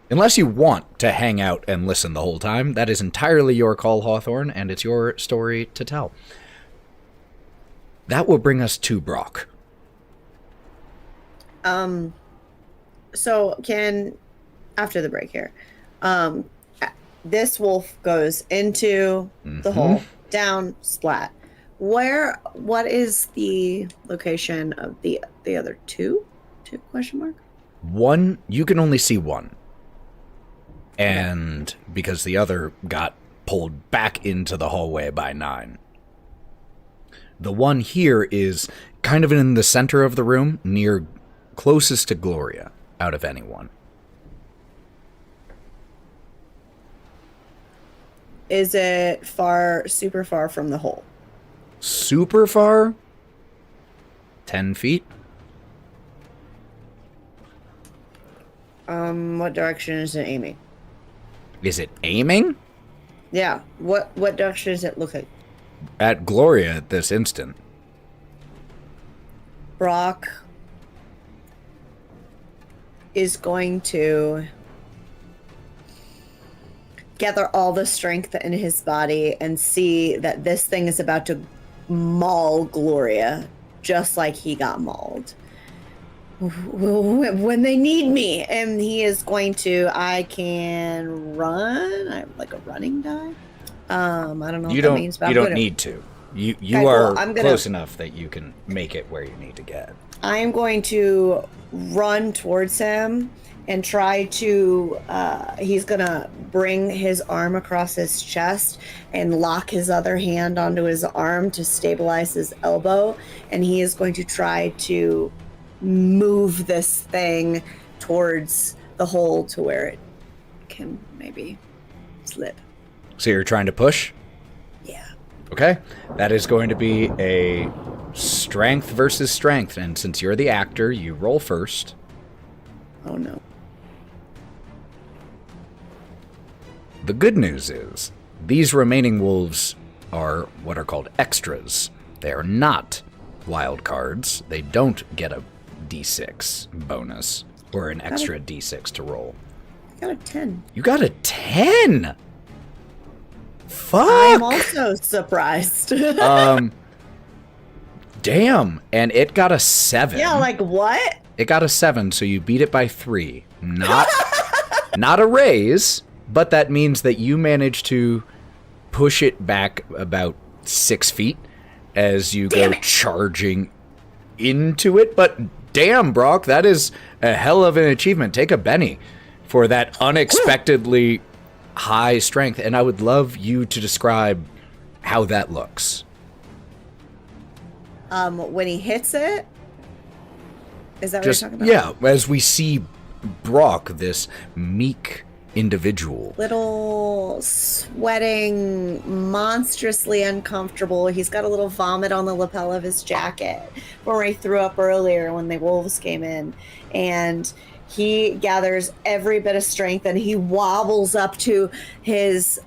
Unless you want to hang out and listen the whole time, that is entirely your call, Hawthorne, and it's your story to tell. That will bring us to Brawk. So after the break here, this wolf goes into the hole, down, splat. What is the location of the other two? Question mark? One, you can only see one. And because the other got pulled back into the hallway by Nyne. The one here is kind of in the center of the room, closest to Gloria, out of anyone. Is it super far from the hole? Super far? 10 feet? What direction is it aiming? Is it aiming? Yeah. What direction does it look like? At Gloria at this instant. Brawk is going to gather all the strength in his body and see that this thing is about to maul Gloria, just like he got mauled. When they need me, and he is going to, I can run. I have like a running die. I don't know what that means, but you don't need to. You okay, are close enough that you can make it where you need to get. I am going to run towards him and try to, he's gonna bring his arm across his chest and lock his other hand onto his arm to stabilize his elbow, and he is going to try to move this thing towards the hole to where it can maybe slip. So you're trying to push? Yeah. Okay. That is going to be a strength versus strength, and since you're the actor, you roll first. Oh no. The good news is, these remaining wolves are what are called extras. They are not wild cards. They don't get a d6 bonus or an extra d6 to roll. got a 10. You got a 10. Fuck. I'm also surprised. Damn. And it got a 7. Yeah, like what? It got a 7, so you beat it by 3. Not a raise, but that means that you managed to push it back about 6 feet as you go charging into it. But damn, Brawk, that is a hell of an achievement. Take a Benny for that unexpectedly high strength. And I would love you to describe how that looks. When he hits it? Is that what Just, you're talking about? yeah, as we see Brawk, this meek individual. Little sweating, monstrously uncomfortable. He's got a little vomit on the lapel of his jacket where he threw up earlier when the wolves came in. And he gathers every bit of strength and he wobbles up to his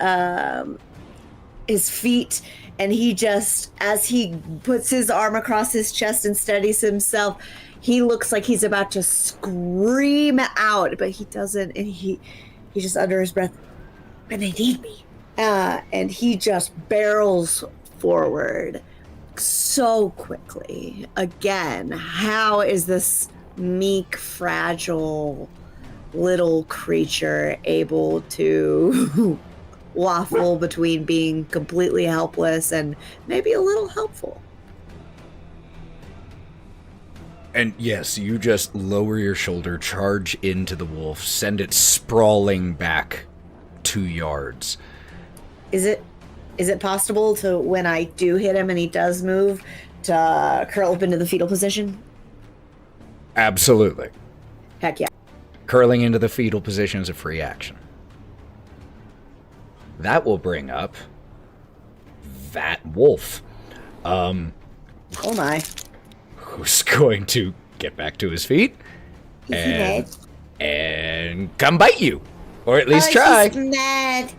feet. And he just, as he puts his arm across his chest and steadies himself, he looks like he's about to scream out, but he doesn't. And he just under his breath, "But they need me." And he just barrels forward so quickly. Again, how is this meek, fragile little creature able to waffle between being completely helpless and maybe a little helpful? And yes, you just lower your shoulder, charge into the wolf, send it sprawling back 2 yards. Is it possible to, when I do hit him and he does move, to curl up into the fetal position? Absolutely. Heck yeah. Curling into the fetal position is a free action. That will bring up that wolf. Oh my. Who's going to get back to his feet and come bite you, or at least try. He's mad.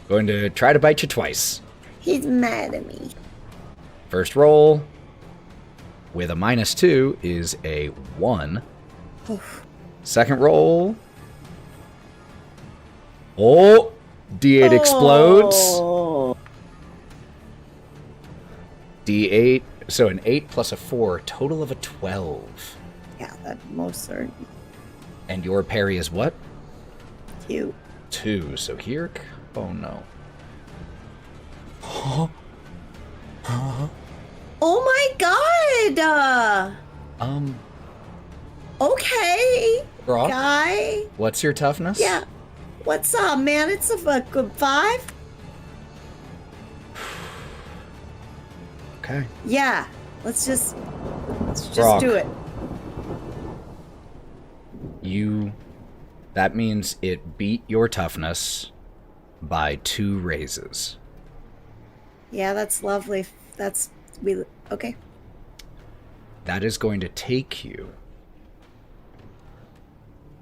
Going to try to bite you twice. He's mad at me. First roll with a -2 is a 1. Oof. Second roll. Oh, D8 explodes. Oh. D8, so an 8 plus a 4, total of a 12. Yeah, that most certain. And your parry is what? Cute. 2. So here, oh no. Oh my god! Okay, Brawk, guy. what's your toughness? Yeah. What's up, man? It's a good 5. Okay. Yeah. Let's just Brawk. do it. That means it beat your toughness by 2 raises. Yeah, that's lovely. Okay. That is going to take you.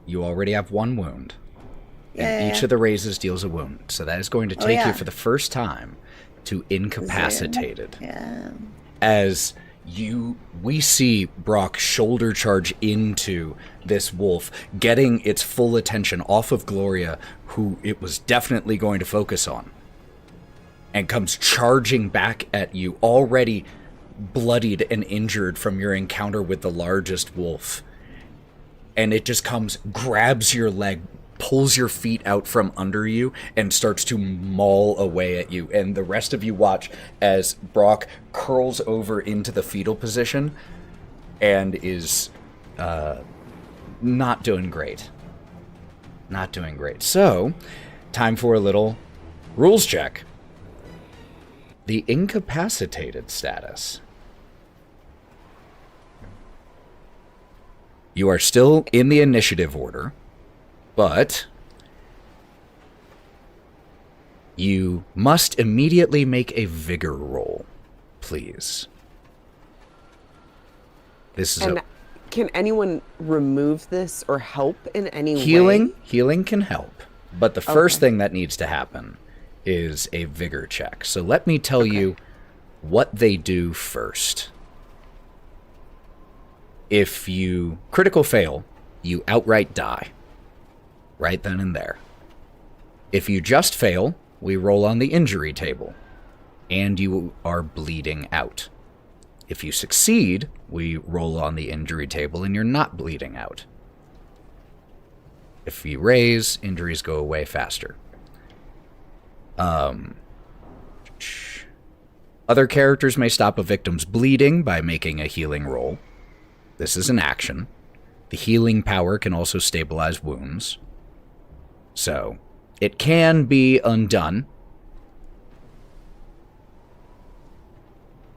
You already have 1 wound. And each of the raises deals a wound. So that is going to take you for the first time to incapacitated. Yeah. As we see Brawk shoulder charge into this wolf, getting its full attention off of Gloria, who it was definitely going to focus on, and comes charging back at you, already bloodied and injured from your encounter with the largest wolf. And it just comes, grabs your leg, pulls your feet out from under you, and starts to maul away at you. And the rest of you watch as Brawk curls over into the fetal position and is not doing great. Not doing great. So, time for a little rules check. The incapacitated status. You are still in the initiative order, but you must immediately make a vigor roll, please. This is Can anyone remove this or help in any healing. way? Healing can help, but the first thing that needs to happen is a vigor check. So let me tell you what they do first. If you critical fail, you outright die. right then and there. If you just fail, we roll on the injury table, and you are bleeding out. If you succeed, we roll on the injury table and you're not bleeding out. If you raise, injuries go away faster. Other characters may stop a victim's bleeding by making a healing roll. This is an action. The healing power can also stabilize wounds. So, it can be undone.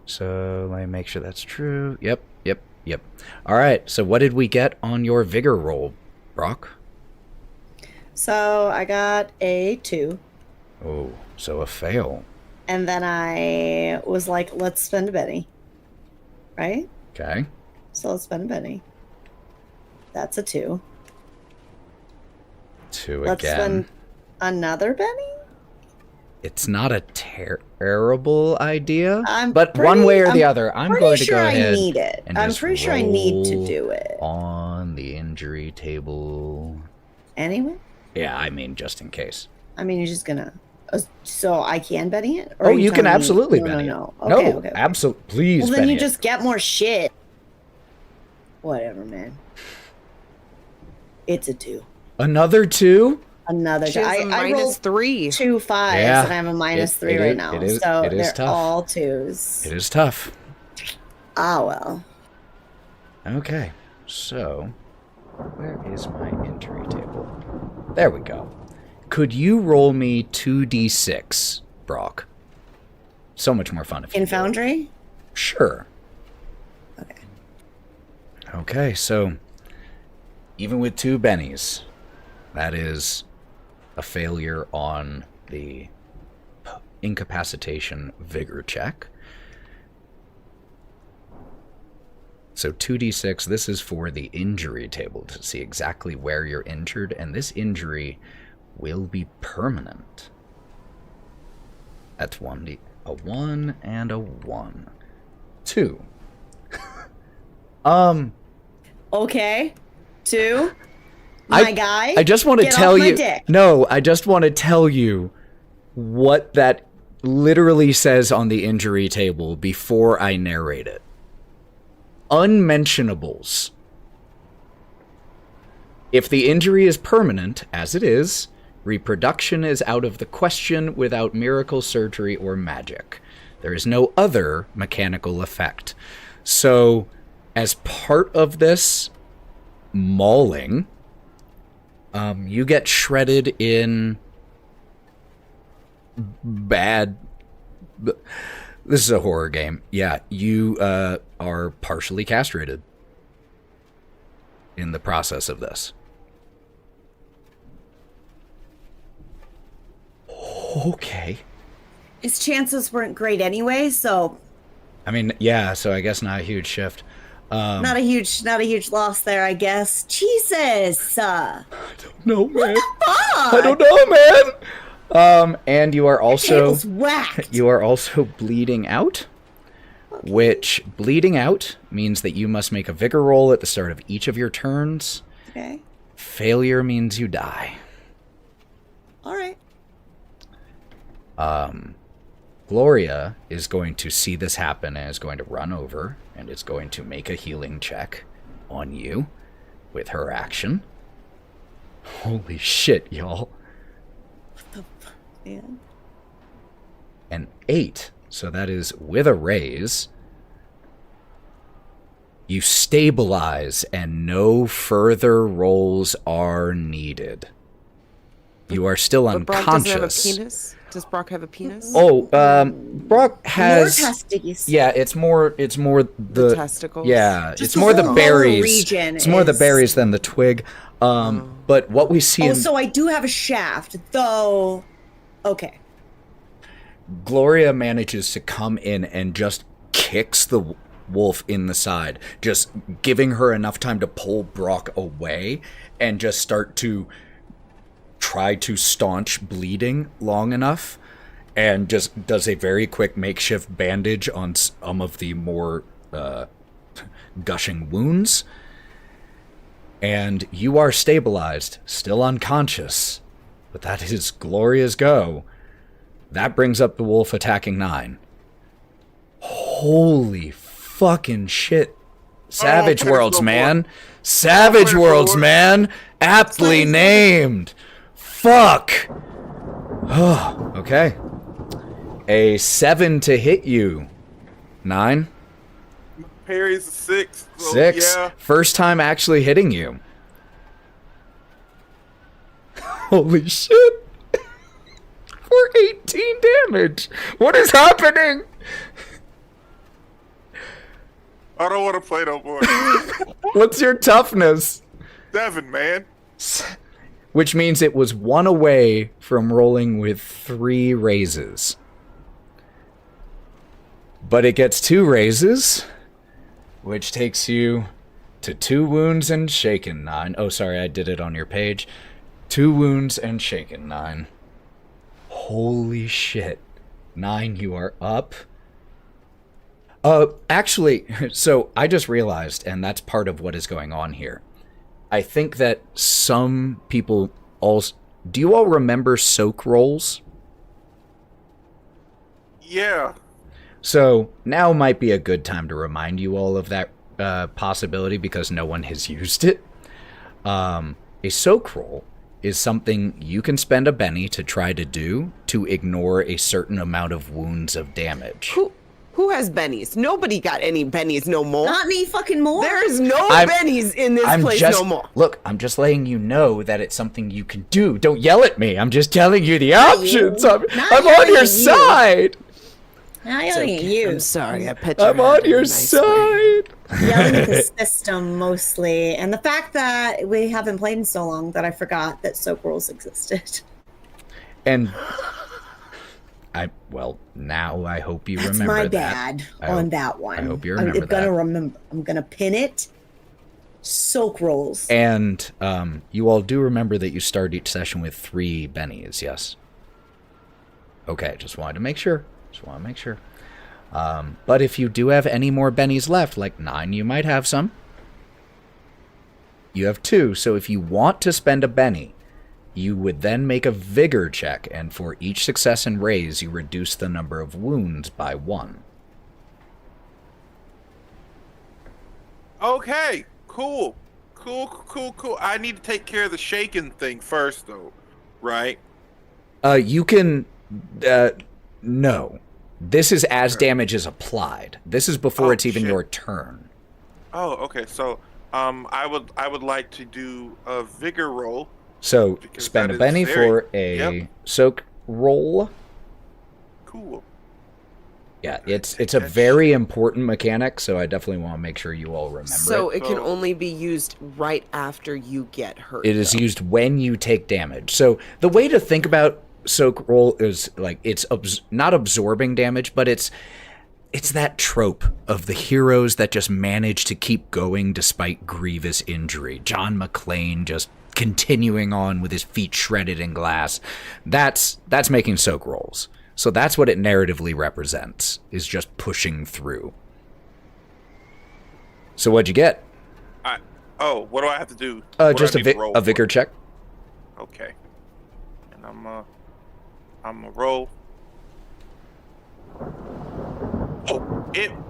So, let me make sure that's true. Yep. Alright, so what did we get on your vigor roll, Brawk? So I got a 2. Oh, so a fail. And then I was like, let's spend a Benny. Right? Okay. So let's spend a Benny. That's a 2. 2 Let's again. spend another Benny? It's not a terrible idea, I'm but pretty- one way or the I'm other, I'm pretty going to sure go I ahead need it. and I'm just pretty sure I need to roll do it. on the injury table. Anyway? Yeah, I mean, just in case. I mean, you're just gonna... so I can Benny it? Or Oh, are you can telling me- absolutely no, Benny no, it. no. Okay. Absolutely. Please, Well, then Benny you it. just get more shit. Whatever, man. It's a 2. Another 2? Another She has a I minus rolled 3. 2 5s Yeah. and I have a minus It- 3 it right is- now. it is- so it is they're tough. all 2s. It is tough. Ah, well. Okay, so where is my injury table? There we go. Could you roll me 2d6, Brawk? So much more fun if you In do it. Foundry? Sure. Okay. Okay, so even with 2 bennies, that is a failure on the incapacitation vigor check. So 2d6, this is for the injury table to see exactly where you're injured, and this injury will be permanent. That's 1d, a 1 and a 1. 2. Okay. 2. My guy. I just want to get tell off my you. dick. No, I just want to tell you what that literally says on the injury table before I narrate it. Unmentionables. If the injury is permanent, as it is, reproduction is out of the question without miracle surgery or magic. There is no other mechanical effect. So, as part of this mauling, you get shredded in bad... This is a horror game. Yeah, you are partially castrated in the process of this. Okay. His chances weren't great anyway, so I mean, yeah, so I guess not a huge shift. not a huge loss there, I guess. Jesus. No, man. Fuck. I don't know, man. And you are also Tail's whacked. you are also bleeding out, which bleeding out means that you must make a vigor roll at the start of each of your turns. Okay. Failure means you die. All right. Gloria is going to see this happen and is going to run over and is going to make a healing check on you with her action. Holy shit, y'all. Yeah. An 8. So that is with a raise. You stabilize and no further rolls are needed. You are still But Brawk doesn't have a unconscious. penis. Does Brawk have a penis? Oh, Brawk has More testes. Yeah, it's more the testicles? Yeah, Just it's the more the whole berries. region It's more the is- berries than the twig. But what we see Oh, in so I do have a shaft, though. Okay. Gloria manages to come in and just kicks the wolf in the side, just giving her enough time to pull Brawk away and just start to try to staunch bleeding long enough, and just does a very quick makeshift bandage on some of the more gushing wounds. and you are stabilized, still unconscious. But that is Gloria's go. That brings up the wolf attacking Nyne. Holy fucking shit. Savage Worlds, man. Savage Worlds, man. Aptly named. Fuck. Oh, okay. A 7 to hit you. Nyne? Parry's a 6. So 6. Yeah. First time actually hitting you. Holy shit. For 18 damage. What is happening? I don't want to play no more. What's your toughness? 7, man. Which means it was 1 away from rolling with 3 raises. But it gets 2 raises, which takes you to 2 wounds and shaken, Nyne. Oh, sorry, I did it on your page. 2 wounds and shaken, Nyne. Holy shit. Nyne, you are up. Actually, so I just realized, and that's part of what is going on here. I think that some people also... Do you all remember soak rolls? Yeah. So now might be a good time to remind you all of that possibility because no one has used it. A soak roll is something you can spend a Benny to try to do to ignore a certain amount of wounds of damage. Who has bennies? Nobody got any bennies no more. Not any fucking more. There is no bennies in this place no more. Look, I'm just letting you know that it's something you can do. Don't yell at me. I'm just telling you the options. I'm on your side. Not yelling at you. I'm sorry. I pet you. I'm on your side. Yelling at the system mostly, and the fact that we haven't played in so long that I forgot that soap rolls existed. And now I hope you remember that. That's my bad on that one. I hope you remember that. I'm gonna pin it. Soak rolls. And you all do remember that you start each session with 3 bennies, yes? Okay, just wanted to make sure. But if you do have any more bennies left, like Nyne, you might have some. You have 2, so if you want to spend a benny, you would then make a vigor check, and for each success and raise, you reduce the number of wounds by 1. Okay. Cool. I need to take care of the shaken thing first, though. Right? You can... no. This is as damage is applied. This is before it's even your turn. Oh, okay. So, I would like to do a vigor roll. So spend a Benny for a soak roll. Cool. Yeah, it's a very important mechanic, so I definitely want to make sure you all remember So it. it can only be used right after you get hurt. It is used when you take damage. So the way to think about soak roll is like it's not absorbing damage, but it's that trope of the heroes that just manage to keep going despite grievous injury. John McClane just continuing on with his feet shredded in glass. That's making soak rolls. So that's what it narratively represents, is just pushing through. So what'd you get? What do I have to do? Just a vigor check. Okay. And I'm a roll. Oh,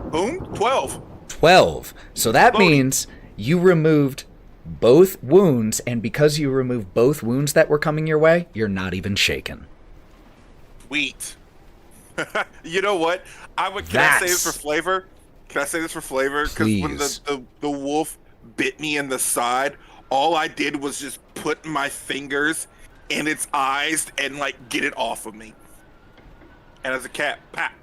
boom, 12. 12. So that means you removed both wounds, and because you removed both wounds that were coming your way, you're not even shaken. Sweet. You know what? Can I say this for flavor? Because when the wolf bit me in the side, all I did was just put my fingers in its eyes and like get it off of me. And as a cat, pap.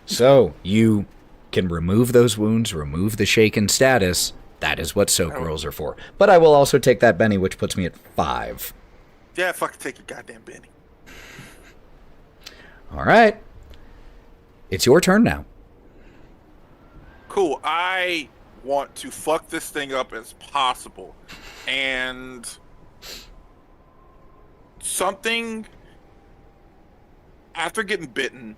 So you can remove those wounds, remove the shaken status. That is what soak rolls are for. But I will also take that Benny, which puts me at 5. Yeah, fucking take your goddamn Benny. All right. It's your turn now. Cool. I want to fuck this thing up as possible. And something after getting bitten,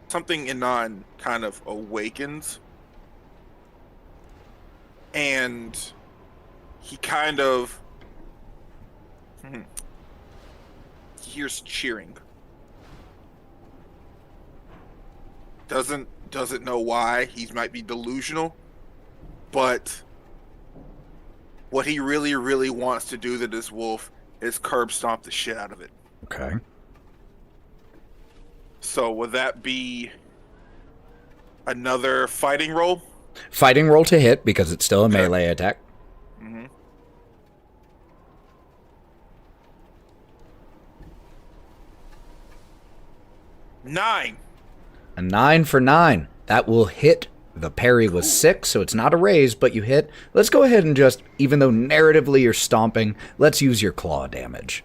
something in Nyne kind of awakens. And he kind of hears cheering. Doesn't know why. He might be delusional, but what he really, really wants to do to this wolf is curb stomp the shit out of it. Okay. So would that be another fighting roll? Fighting roll to hit because it's still a melee attack. Mm-hmm. Nine. A 9 for 9. That will hit. The parry was 6, so it's not a raise, but you hit. Let's go ahead and just, even though narratively you're stomping, let's use your claw damage.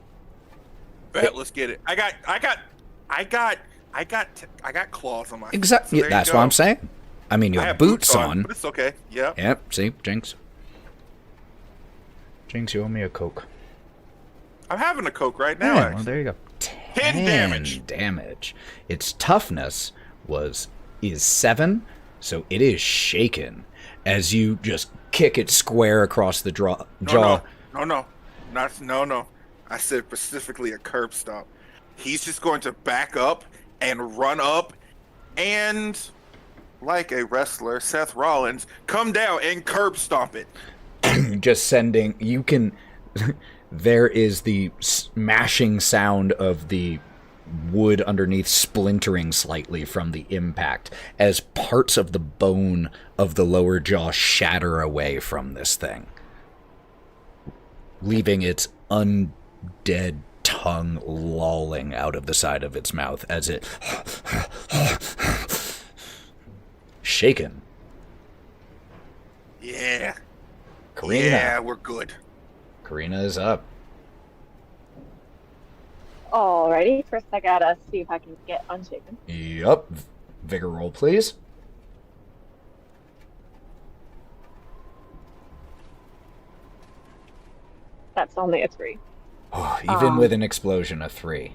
Bet, let's get it. I got claws on my feet. Exactly. So That's what I'm saying. I mean, you I have boots on. but it's okay. Yeah. Yep. See, Jinx. Jinx, you owe me a Coke. I'm having a Coke right now. Yeah, actually. well, there you go. 10 damage. Damage. Its toughness is 7, so it is shaken as you just kick it square across the jaw. No. I said specifically a curb stomp. He's just going to back up and run up and, like a wrestler, Seth Rollins, come down and curb stomp it. Just sending, you can, there is the smashing sound of the wood underneath splintering slightly from the impact as parts of the bone of the lower jaw shatter away from this thing, leaving its undead tongue lolling out of the side of its mouth as it shaken. Yeah. Karina. Yeah, we're good. Karina is up. Alrighty, first I gotta see if I can get unshaken. Yup. Vigor roll, please. That's only a 3. Oh, even with an explosion, a 3.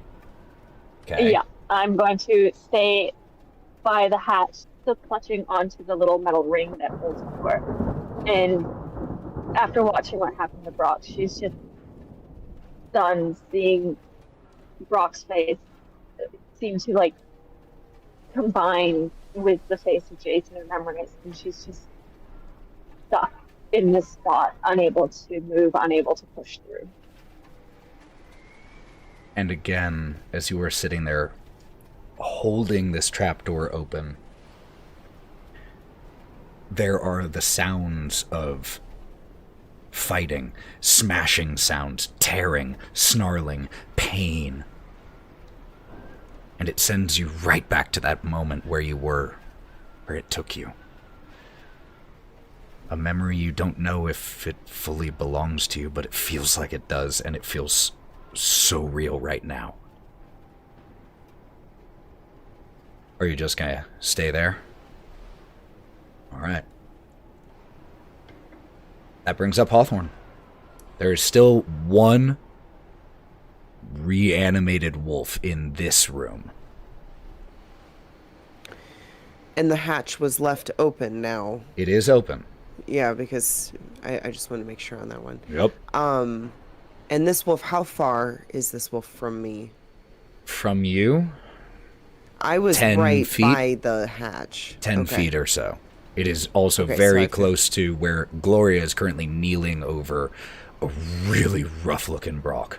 Okay. Yeah, I'm going to stay by the hatch, still clutching onto the little metal ring that holds the door. And after watching what happened to Brawk, she's just done seeing Brock's face seem to like combine with the face of Jason and memories, and she's just stuck in this spot, unable to move, unable to push through. And again, as you were sitting there holding this trapdoor open, there are the sounds of fighting, smashing sounds, tearing, snarling, pain. And it sends you right back to that moment where you were, where it took you. A memory you don't know if it fully belongs to you, but it feels like it does, and it feels so real right now. Or are you just gonna stay there? Alright. That brings up Hawthorne. There is still one reanimated wolf in this room. And the hatch was left open now. It is open. Yeah, because I just want to make sure on that one. Yep. And this wolf, how far is this wolf from me? From you? I was 10 right feet? by the hatch. 10 feet or so. It is also Okay, very so I close to where Gloria is currently kneeling over a really rough-looking Brawk.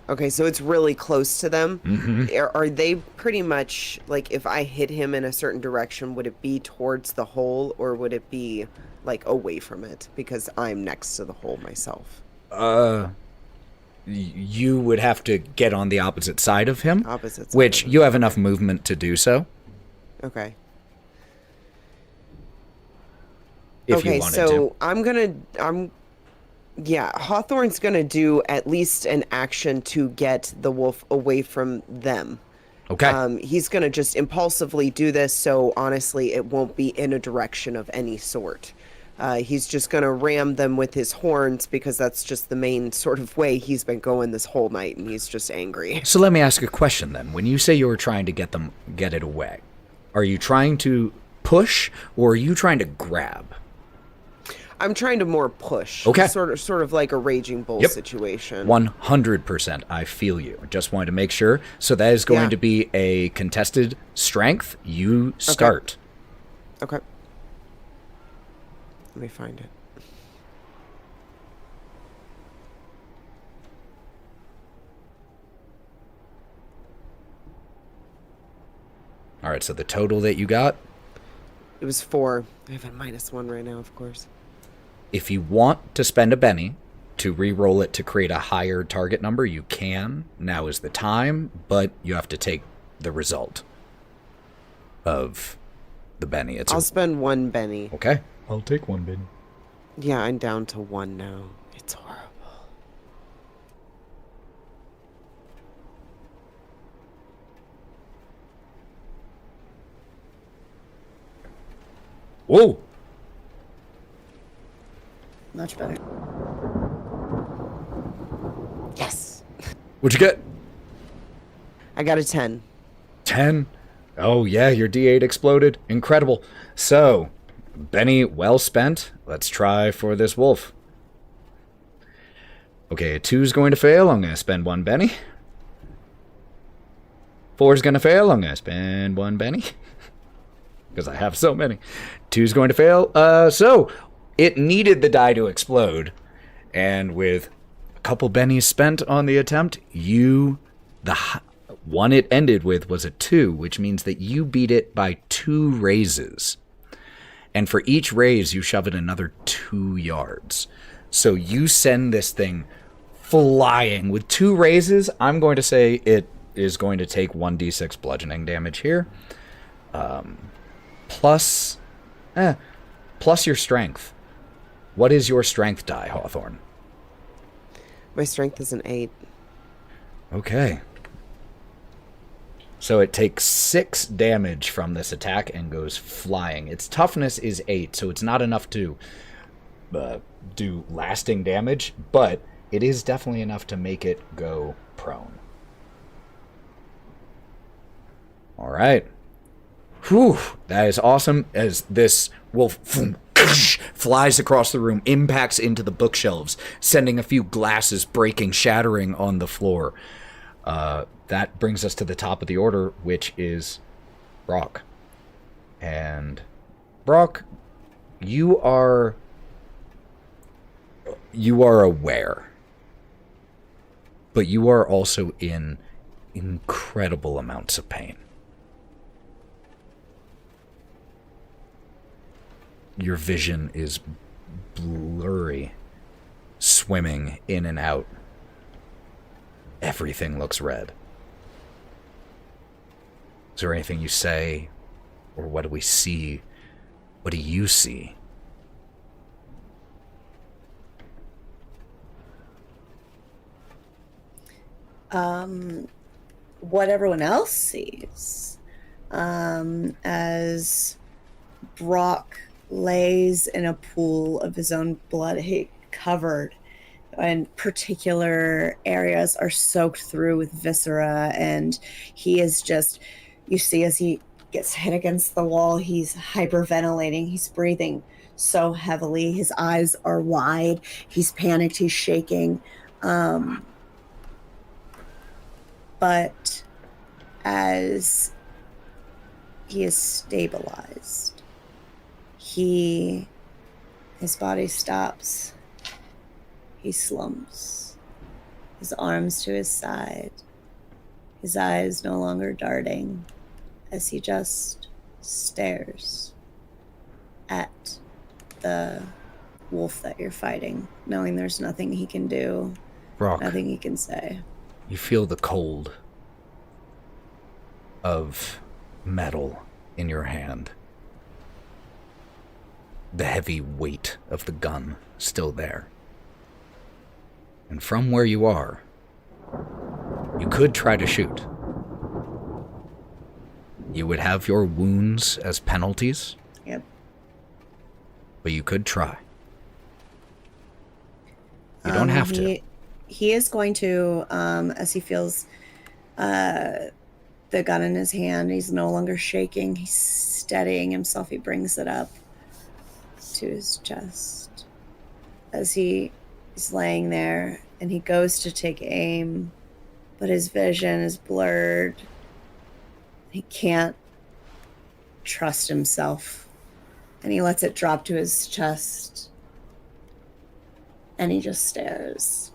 Okay, so it's really close to them. Mm-hmm. Are they pretty much, like, if I hit him in a certain direction, would it be towards the hole, or would it be, like, away from it? Because I'm next to the hole myself. You would have to get on the opposite side of him. Opposite side which of him. you have enough movement to do so. Okay. If you wanted to. Yeah, Hawthorne's gonna do at least an action to get the wolf away from them. Okay. He's gonna just impulsively do this, so honestly, it won't be in a direction of any sort. He's just gonna ram them with his horns because that's just the main sort of way he's been going this whole night, and he's just angry. So let me ask a question then. When you say you were trying to get it away, are you trying to push or are you trying to grab? I'm trying to more push. Okay. Sort of like a raging bull situation. 100%. I feel you. Just wanted to make sure. So that is going to be a contested strength. You start. Okay. Let me find it. All right, so the total that you got? It was 4. I have a -1 right now, of course. If you want to spend a Benny to re-roll it to create a higher target number, you can. Now is the time, but you have to take the result of the Benny. I'll spend 1 Benny. Okay. I'll take 1 Benny. Yeah, I'm down to 1 now. It's horrible. Whoa! Much better. Yes! What'd you get? I got a 10. 10? Oh, yeah, your D8 exploded. Incredible. So, Benny, well spent. Let's try for this wolf. Okay, a 2's going to fail. I'm going to spend 1 Benny. 4's going to fail. I'm going to spend 1 Benny. Because I have so many. 2's going to fail. So, it needed the die to explode. And with a couple bennies spent on the attempt, the one it ended with was a 2, which means that you beat it by 2 raises. And for each raise, you shove it another 2 yards. So you send this thing flying. With 2 raises, I'm going to say it is going to take 1d6 bludgeoning damage here. Plus your strength. What is your strength die, Hawthorne? My strength is an 8. Okay. So it takes 6 damage from this attack and goes flying. Its toughness is 8, so it's not enough to do lasting damage, but it is definitely enough to make it go prone. All right. Whew, that is awesome. As this wolf flies across the room, impacts into the bookshelves, sending a few glasses breaking, shattering on the floor. That brings us to the top of the order, which is Brawk. And Brawk, you are aware, but you are also in incredible amounts of pain. Your vision is blurry, swimming in and out. Everything looks red. Is there anything you say, or what do we see? What do you see? What everyone else sees, as Brawk lays in a pool of his own blood, covered, and particular areas are soaked through with viscera, and he is just, you see as he gets hit against the wall, he's hyperventilating, he's breathing so heavily, his eyes are wide, he's panicked, he's shaking, but as he is stabilized, his body stops. He slumps, his arms to his side, his eyes no longer darting, as he just stares at the wolf that you're fighting, knowing there's nothing he can do, Brawk, nothing he can say. You feel the cold of metal in your hand. The heavy weight of the gun still there. And from where you are, you could try to shoot. You would have your wounds as penalties. Yep. But you could try. You don't have to. He is going to, as he feels the gun in his hand, he's no longer shaking. He's steadying himself. He brings it up to his chest. as he's laying there and he goes to take aim, but his vision is blurred. He can't trust himself, and he lets it drop to his chest, and he just stares.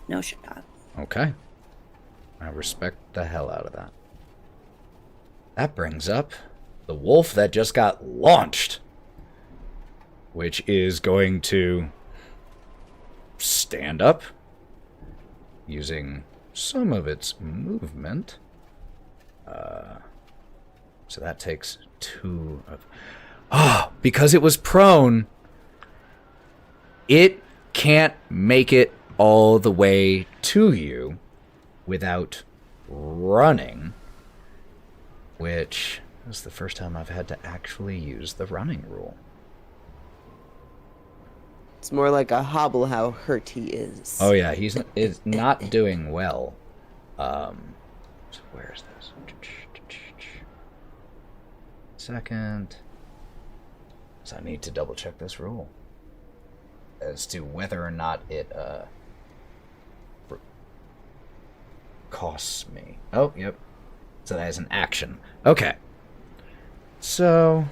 No shot. Okay. I respect the hell out of that. That brings up the wolf that just got launched, which is going to stand up using some of its movement. So that takes 2 of... because it was prone, it can't make it all the way to you without running, which is the first time I've had to actually use the running rule. It's more like a hobble how hurt he is. Oh yeah, he's not doing well. So where's this? Second. So I need to double check this rule as to whether or not it costs me. Oh, yep. So that is an action. Okay. So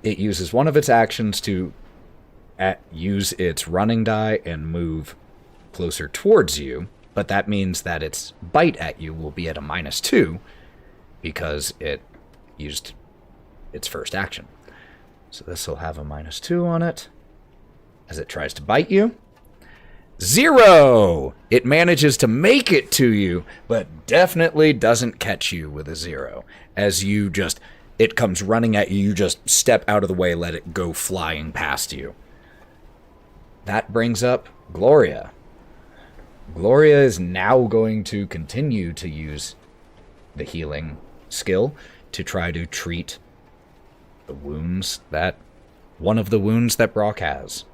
it uses one of its actions to use its running die and move closer towards you, but that means that its bite at you will be at a -2 because it used its first action. So this will have a -2 on it as it tries to bite you. 0! It manages to make it to you, but definitely doesn't catch you with a 0. As you just... it comes running at you, you just step out of the way, let it go flying past you. That brings up Gloria. Gloria is now going to continue to use the healing skill to try to treat the wounds that... one of the wounds that Brawk has.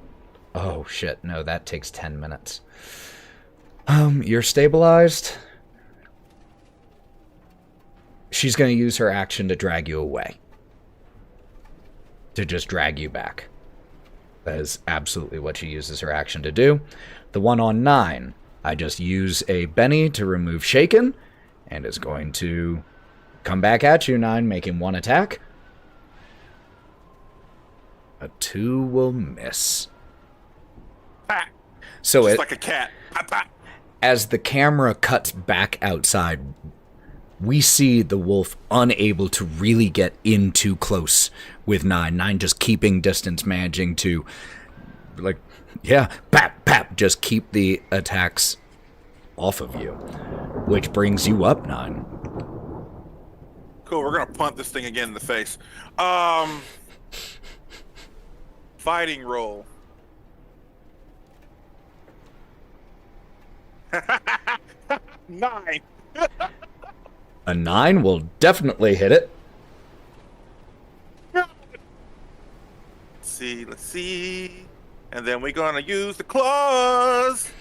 Oh, shit. No, that takes 10 minutes. You're stabilized. She's going to use her action to drag you away. To just drag you back. That is absolutely what she uses her action to do. The one on Nyne, I just use a Benny to remove Shaken, and is going to come back at you, Nyne, making 1 attack. A 2 will miss. Ah, so just it, like a cat. Ah, ah. As the camera cuts back outside, we see the wolf unable to really get in too close with Nyne. Nyne just keeping distance, managing to, like, yeah, pap, pap, just keep the attacks off of you. Which brings you up, Nyne. Cool, we're gonna punt this thing again in the face. Fighting roll. 9. A 9 will definitely hit it. Let's see. And then we're gonna use the claws.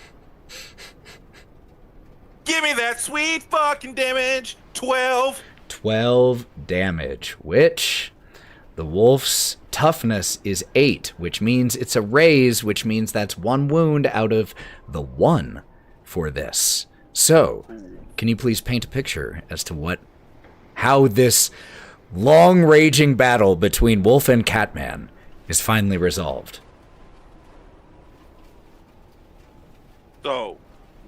Give me that sweet fucking damage. 12. 12 damage, which the wolf's toughness is 8, which means it's a raise, which means that's 1 wound out of the 1 for this. So, can you please paint a picture as to how this long raging battle between wolf and catman is finally resolved? So,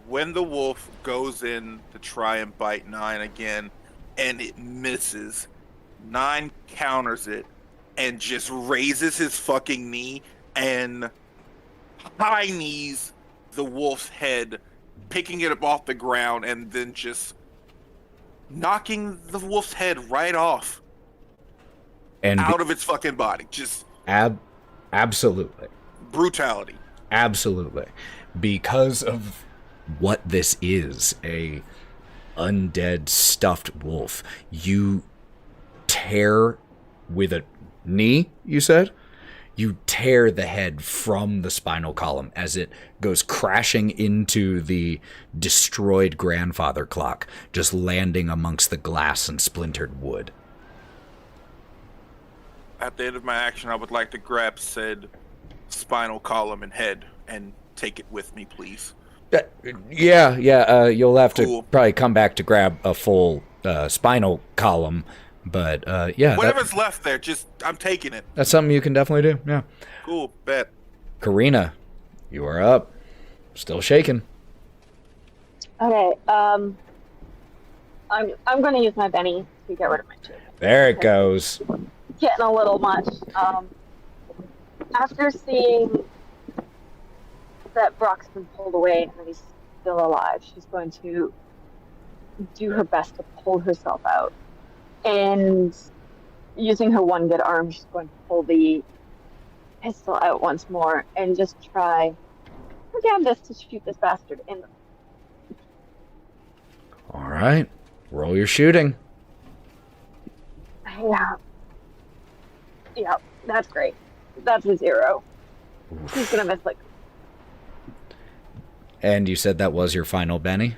when the wolf goes in to try and bite Nyne again, and it misses, Nyne counters it and just raises his fucking knee and high knees the wolf's head, picking it up off the ground and then just knocking the wolf's head right off And out of its fucking body. Just absolutely. Brutality. Absolutely. Because of what this is, a undead stuffed wolf, you tear with a knee, you said? You tear the head from the spinal column as it goes crashing into the destroyed grandfather clock, just landing amongst the glass and splintered wood. at the end of my action, I would like to grab said spinal column and head and take it with me, please. Yeah. You'll have to Cool. probably come back to grab a full spinal column, but yeah. Whatever's left there, I'm taking it. That's something you can definitely do, yeah. Cool, bet. Karina, you are up. Still shaking. Okay, I'm going to use my Benny to get rid of my chick. There it goes. Getting a little much. After seeing that Brawk's been pulled away and that he's still alive, she's going to do her best to pull herself out. And using her one good arm, she's going to pull the pistol out once more and just try her damnedest to shoot this bastard in the... All right. Roll your shooting. Yeah, that's great. That's a 0. He's gonna miss like... And you said that was your final Benny?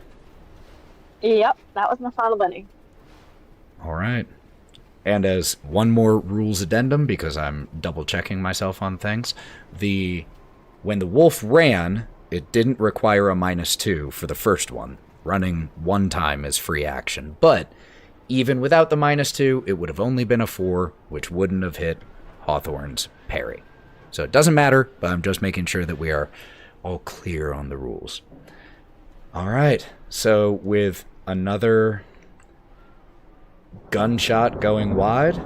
Yep, that was my final Benny. All right. And as one more rules addendum, because I'm double checking myself on things, when the wolf ran, it didn't require a -2 for the first one. Running one time is free action. But even without the -2, it would have only been a 4, which wouldn't have hit Hawthorne's parry. So it doesn't matter, but I'm just making sure that we are all clear on the rules. All right. So with another gunshot going wide,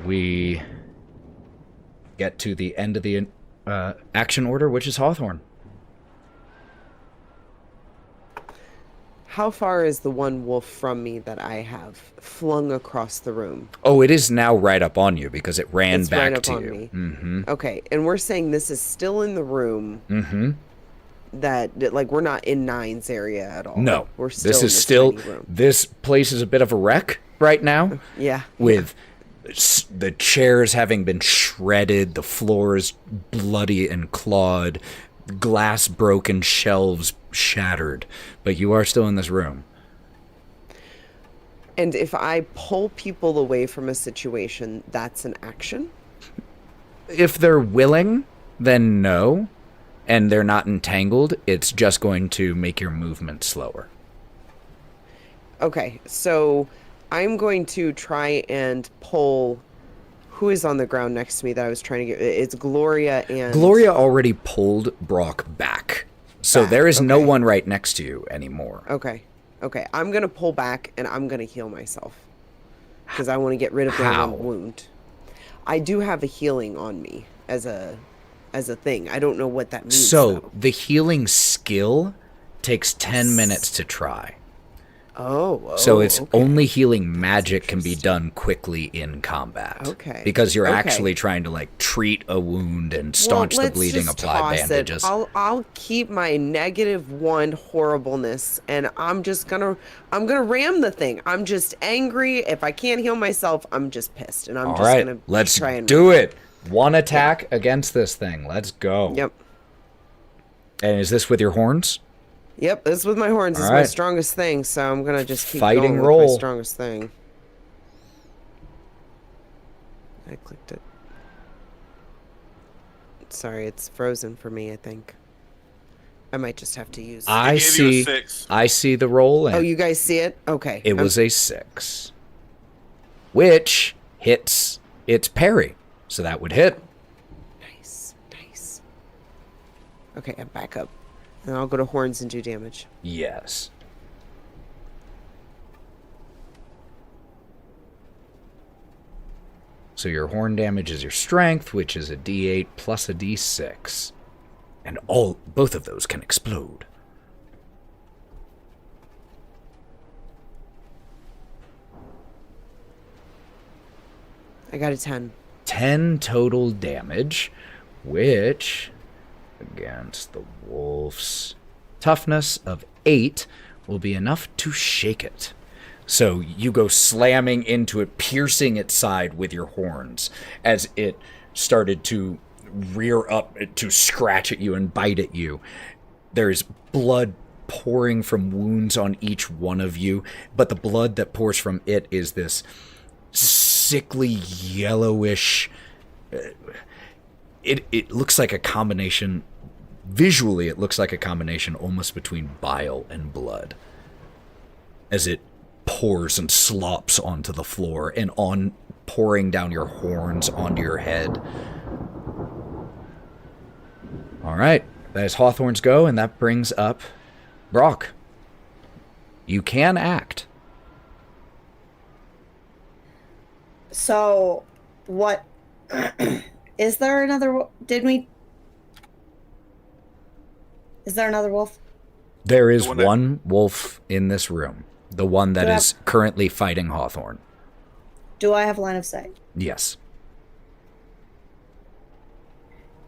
we get to the end of the action order, which is Hawthorne. How far is the one wolf from me that I have flung across the room? Oh, it is now right up on you because it ran It's back right up to on you. me. Mm-hmm. Okay, and we're saying this is still in the room. Mm-hmm. That like we're not in Nyne's area at all. No, we're still this in is still. tiny room. This place is a bit of a wreck right now. Yeah. With the chairs having been shredded, the floor is bloody and clawed, glass broken, shelves shattered, but you are still in this room. And if I pull people away from a situation, that's an action? If they're willing, then no. And they're not entangled, it's just going to make your movement slower. Okay, so I'm going to try and pull... Who is on the ground next to me that I was trying to get... It's Gloria and... Gloria already pulled Brawk back. So Back, there is no okay. one right next to you anymore. Okay, I'm going to pull back and I'm going to heal myself. Because I want to get rid of How? my one wound. I do have a healing on me as a thing. I don't know what that means. So though. the healing skill takes 10 minutes to try. So it's okay. only healing magic can be done quickly in combat. Okay. Because you're Okay. actually trying to like treat a wound and staunch the bleeding, apply bandages. I'll keep my -1 horribleness, and I'm gonna ram the thing. I'm just angry. If I can't heal myself, I'm just pissed, and I'm All just right, gonna let's try and do it. One attack against this thing. Let's go. Yep. And is this with your horns? Yep, this with my horns is All my right. strongest thing, so I'm gonna just keep Fighting going with roll. my strongest thing. I clicked it. Sorry, it's frozen for me, I think. I might just have to use... I gave you a see. 6. I see the roll. And Oh, you guys see it? Okay. it was a 6, which hits its parry. So that would hit. Nice. Okay, I'm back up. And I'll go to horns and do damage. Yes. So your horn damage is your strength, which is a D8 plus a D6. And both of those can explode. I got a 10. 10 total damage, which, against the wolf's toughness of 8, will be enough to shake it. So you go slamming into it, piercing its side with your horns as it started to rear up to scratch at you and bite at you. There's blood pouring from wounds on each one of you, but the blood that pours from it is this sickly yellowish. It looks like a combination. Visually, it looks like a combination almost between bile and blood, as it pours and slops onto the floor and pouring down your horns onto your head. All right, that is Hawthorne's go, and that brings up Brawk. You can act. So, what... Is there another... Is there another wolf? There is one wolf in this room. The one that is currently fighting Hawthorne. Do I have line of sight? Yes.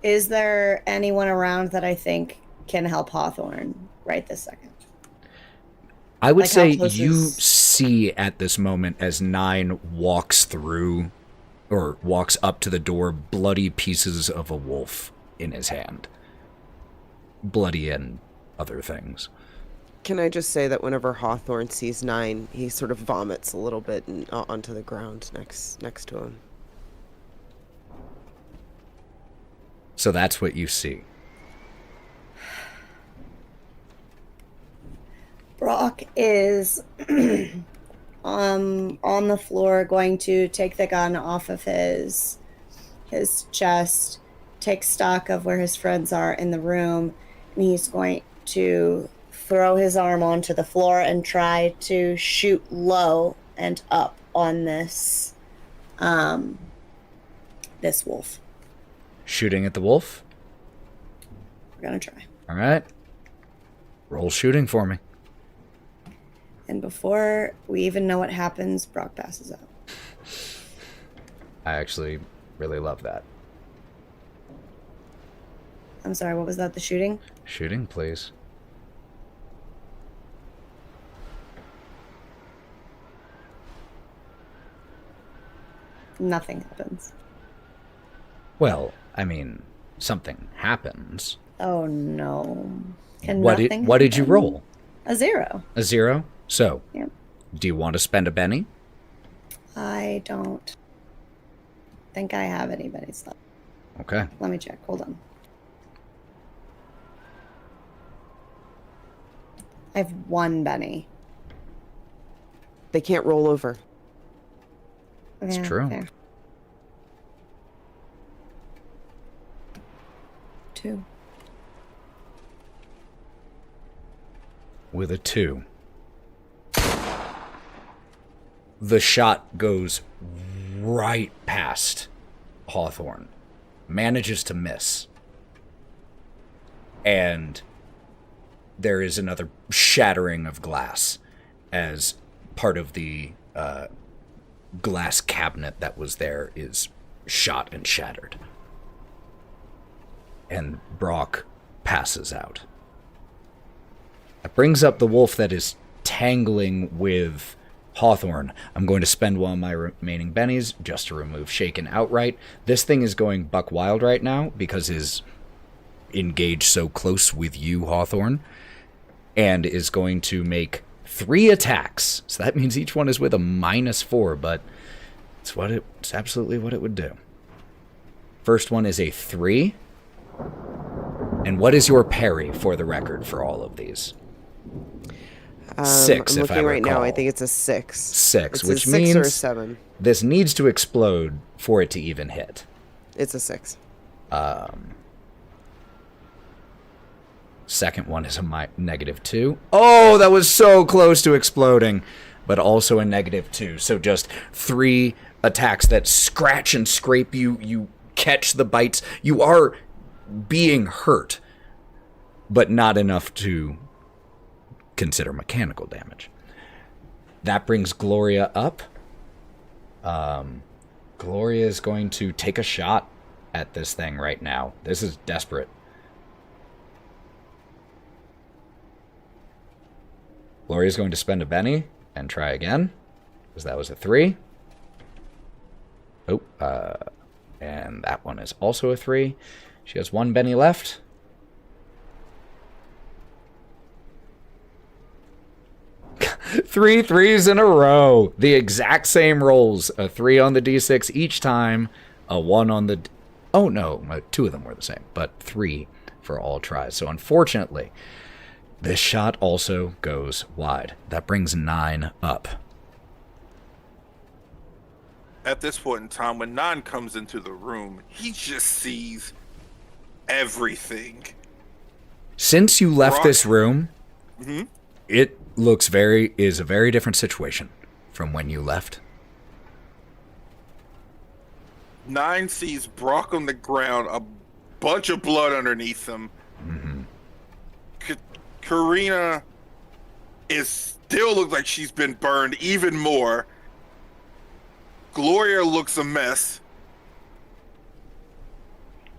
Is there anyone around that I think can help Hawthorne right this second? I would say you see at this moment as Nyne walks through, or walks up to the door, bloody pieces of a wolf in his hand. Bloody and other things. Can I just say that whenever Hawthorne sees Nyne, he sort of vomits a little bit onto the ground next to him. So that's what you see. Brawk is on the floor, going to take the gun off of his chest, take stock of where his friends are in the room, and he's going to throw his arm onto the floor and try to shoot low and up on this this wolf. Shooting at the wolf? We're gonna try. All right. Roll shooting for me. And before we even know what happens, Brawk passes out. I actually really love that. I'm sorry, what was that? The shooting? Shooting, please. Nothing happens. Well, I mean, something happens. Oh no. What did you roll? A 0. A 0? So, Yep. Do you want to spend a penny? I don't think I have anybody's left. Okay. Let me check. Hold on. I have 1 Benny. They can't roll over. It's true. Fair. 2. With a 2. The shot goes right past Hawthorne. Manages to miss. And there is another shattering of glass as part of the glass cabinet that was there is shot and shattered. And Brawk passes out. That brings up the wolf that is tangling with Hawthorne. I'm going to spend one of my remaining bennies just to remove Shaken outright. This thing is going buck wild right now because is engaged so close with you, Hawthorne, and is going to make 3 attacks. So that means each one is with a -4, but it's absolutely what it would do. First one is a 3. And what is your parry, for the record, for all of these? 6, I'm if I looking right recall. now. I think it's a 6. 6, It's which a 6 means or a 7. this needs to explode for it to even hit. It's a 6. Second one is a -2. Oh, that was so close to exploding, but also a -2. So just 3 attacks that scratch and scrape you. You catch the bites. You are being hurt, but not enough to consider mechanical damage. That brings Gloria up. Gloria is going to take a shot at this thing right now. This is desperate. Gloria's going to spend a Benny and try again, because that was a 3. Oh, and that one is also a 3. She has 1 Benny left. 3 threes in a row. The exact same rolls. A 3 on the d6 each time. A 1 on the... Oh, no. 2 of them were the same. But 3 for all tries. So unfortunately, this shot also goes wide. That brings Nyne up. At this point in time, when Nyne comes into the room, he just sees everything. Since you left Brawk. this room, Mm-hmm. it is a very different situation from when you left. Nyne sees Brawk on the ground, a bunch of blood underneath him. Mm-hmm. Karina still looks like she's been burned even more. Gloria looks a mess.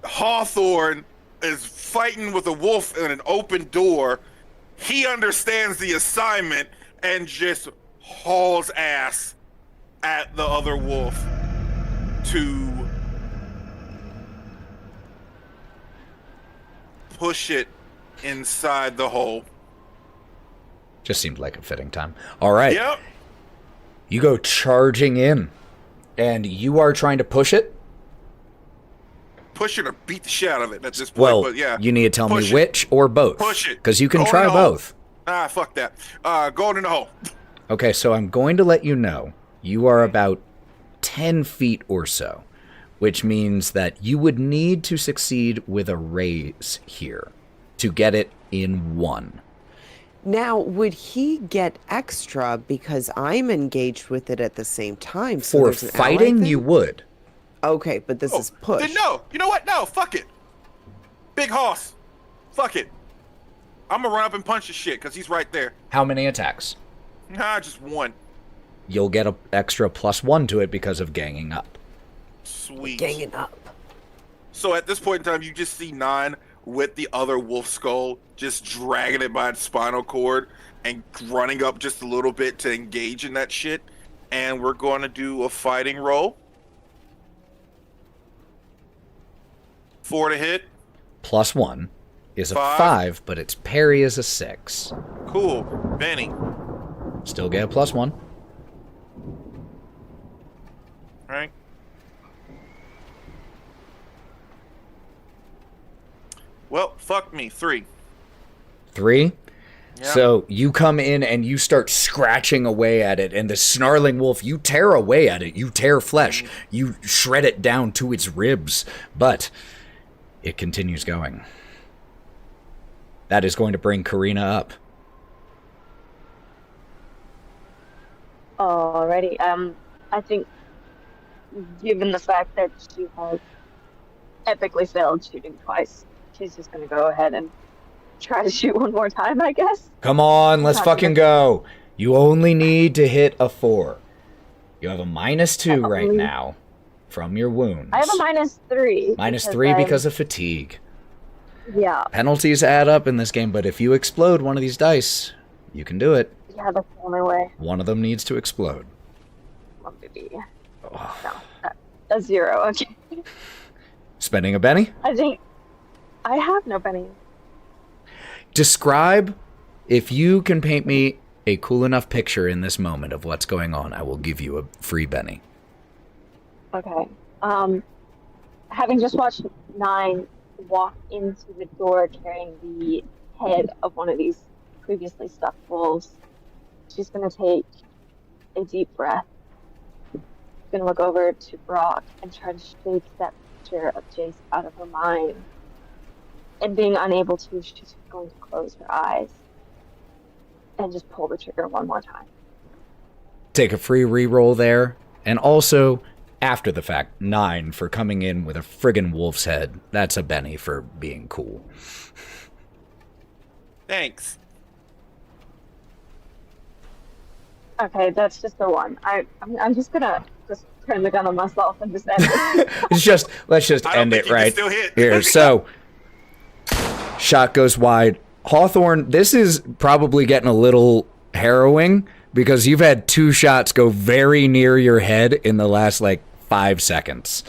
Hawthorne is fighting with a wolf in an open door. He understands the assignment and just hauls ass at the other wolf to push it inside the hole. Just seemed like a fitting time. All right. Yep. You go charging in, and you are trying to push it? Push it or beat the shit out of it at this point. Well, but yeah, you need to tell Push me it. which or both. Push it. Because you can Go in try the hole. both. Ah, fuck that. Going in the hole. Okay, so I'm going to let you know you are about 10 feet or so, which means that you would need to succeed with a raise here to get it in 1. Now, would he get extra because I'm engaged with it at the same time? So For there's an ally fighting, thing? you would. Okay, but this is push. Then no. You know what? No, fuck it. Big hoss. Fuck it. I'm gonna run up and punch his shit because he's right there. How many attacks? Nah, just 1. You'll get an extra +1 to it because of ganging up. Sweet. Ganging up. So at this point in time, you just see Nyne with the other wolf skull, just dragging it by its spinal cord and running up just a little bit to engage in that shit. And we're going to do a fighting roll. 4 to hit. +1 is a 5. 5, but its parry is a 6. Cool. Benny. Still get a +1. Right. Well, fuck me. 3. 3. Yeah. So you come in and you start scratching away at it, and the snarling wolf, you tear away at it. You tear flesh. You shred it down to its ribs, but it continues going. That is going to bring Karina up. Alrighty. I think, given the fact that she has epically failed shooting twice, she's just gonna go ahead and try to shoot one more time, I guess. Come on, let's fucking go. You only need to hit a 4. You have a -2 right now from your wounds. I have a -3. -3 because of fatigue. Yeah. Penalties add up in this game, but if you explode one of these dice, you can do it. Yeah, that's the only way. One of them needs to explode. One maybe. No, a 0. Okay. Spending a Benny? I think I have no penny. Describe, if you can paint me a cool enough picture in this moment of what's going on, I will give you a free Benny. Okay. Having just watched Nyne walk into the door carrying the head of one of these previously stuffed wolves, she's going to take a deep breath. She's going to look over to Brawk and try to shake that picture of Jace out of her mind. And being unable to, she's going to close her eyes and just pull the trigger one more time. Take a free reroll there, and also, after the fact, 9 for coming in with a friggin' wolf's head. That's a Benny for being cool. Thanks. Okay, that's just the one. I'm just gonna turn the gun on myself and just end it. Let's just I don't end think it you can right still hit. here. So, shot goes wide. Hawthorne, this is probably getting a little harrowing because you've had 2 shots go very near your head in the last 5 seconds.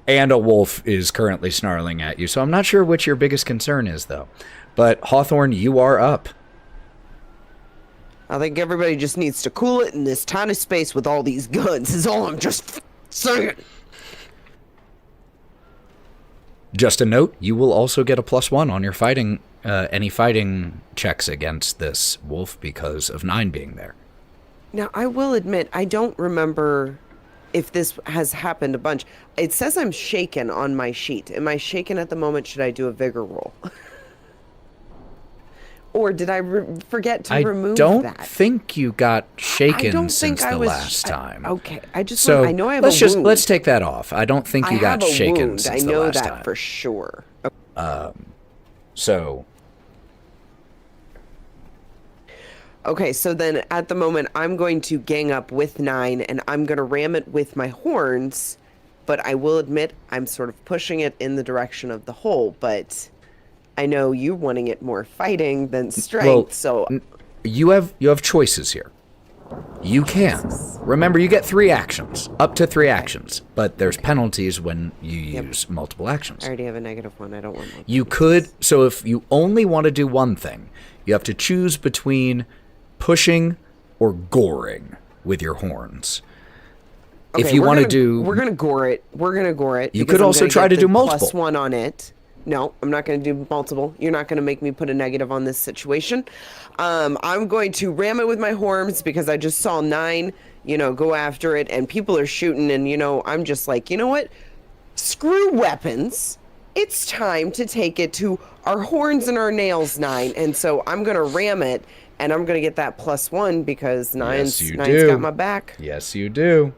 And a wolf is currently snarling at you. So I'm not sure which your biggest concern is, though. But Hawthorne, you are up. I think everybody just needs to cool it in this tiny space with all these guns, is all I'm just saying. Just a note, you will also get a +1 on your fighting, any fighting checks against this wolf because of Nyne being there. Now, I will admit, I don't remember if this has happened a bunch. It says I'm shaken on my sheet. Am I shaken at the moment? Should I do a vigor roll? Or did I forget to remove that? I don't think you got shaken since the last time. Okay, I just so I know I have a wound. Let's take that off. I don't think you got shaken wound. since I the know last that time. for sure. So okay, so then at the moment I'm going to gang up with Nyne and I'm going to ram it with my horns, but I will admit I'm sort of pushing it in the direction of the hole, but I know you wanting it more fighting than strength, so you have choices here. You can. Remember, you get 3 actions, up to 3 actions, but there's penalties when you use multiple actions. I already have a -1. I don't want one. You could, so if you only want to do one thing, you have to choose between pushing or goring with your horns. Okay, if you want to do... We're going to gore it. We're going to gore it. You could also try to do multiple. +1 on it. No, I'm not going to do multiple. You're not going to make me put a negative on this situation. I'm going to ram it with my horns because I just saw Nyne, go after it, and people are shooting, and, I'm just like, you know what? Screw weapons. It's time to take it to our horns and our nails, Nyne. And so I'm going to ram it, and I'm going to get that +1 because Nyne's got my back. Yes, you do.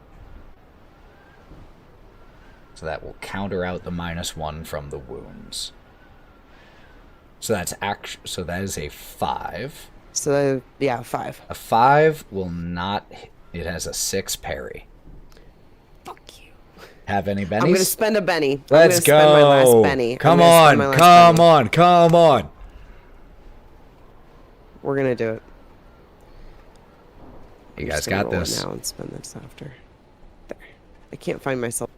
So that will counter out the -1 from the wounds. So that's so that is a 5. So yeah, 5. A 5 will not. It has a 6 parry. Fuck you. Have any bennies? I'm gonna spend a benny. Let's go. Spend my last benny. Come on. We're gonna do it. You guys got this. Now and spend this after. There. I can't find myself.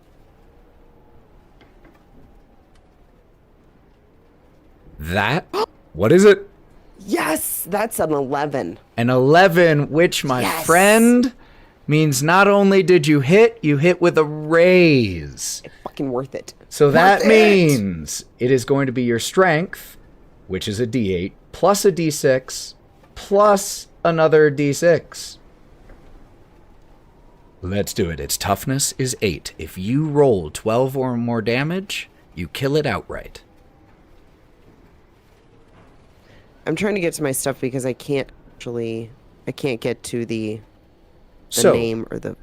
That? What is it? Yes, that's an 11. An 11, which, my friend, means not only did you hit with a raise. It's fucking worth it. So that means it is going to be your strength, which is a D8, plus a D6, plus another D6. Let's do it. Its toughness is 8. If you roll 12 or more damage, you kill it outright. I'm trying to get to my stuff because I can't get to the name or the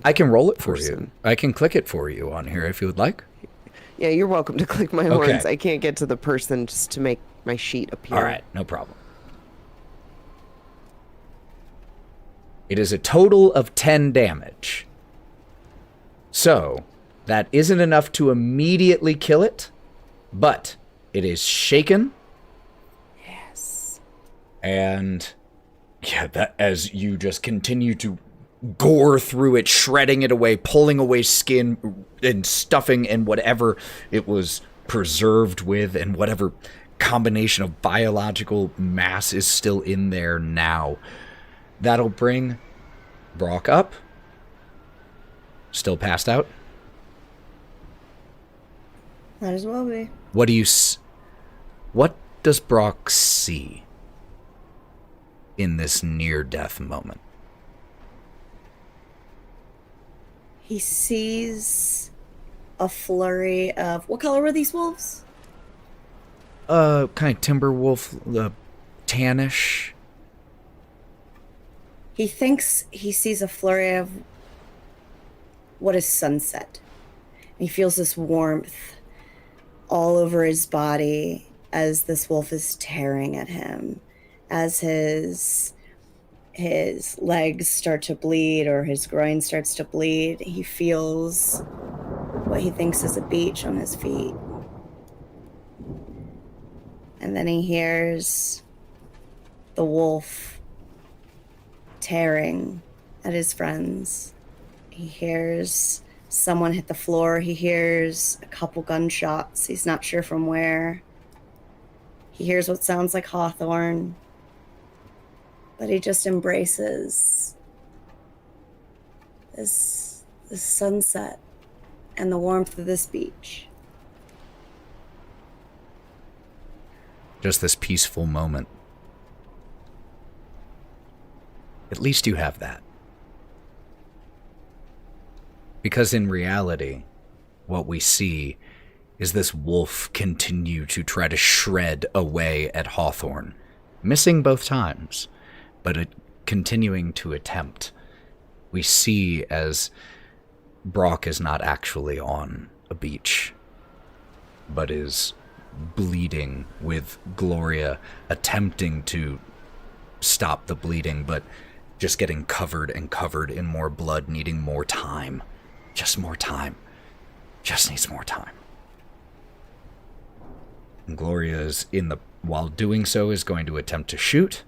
I can roll it for person. you. I can click it for you on here if you would like. Yeah, you're welcome to click my horns. I can't get to the person just to make my sheet appear. All right, no problem. It is a total of 10 damage. So, that isn't enough to immediately kill it, but it is shaken. And yeah, that as you just continue to gore through it, shredding it away, pulling away skin and stuffing and whatever it was preserved with and whatever combination of biological mass is still in there now. That'll bring Brawk up. Still passed out. Might as well be. What does Brawk see in this near-death moment? He sees a flurry of... What color were these wolves? Kind of timber wolf, tannish. He thinks he sees a flurry of what is sunset. He feels this warmth all over his body as this wolf is tearing at him. As his legs start to bleed or his groin starts to bleed, he feels what he thinks is a beach on his feet. And then he hears the wolf tearing at his friends. He hears someone hit the floor. He hears a couple gunshots. He's not sure from where. He hears what sounds like Hawthorne. but he just embraces this sunset and the warmth of this beach. Just this peaceful moment. At least you have that. Because in reality, what we see is this wolf continue to try to shred away at Hawthorne, missing both times, but continuing to attempt. We see as Brawk is not actually on a beach, but is bleeding, with Gloria attempting to stop the bleeding, but just getting covered and covered in more blood, needing more time. Just more time. Just needs more time. And Gloria is while doing so, is going to attempt to shoot.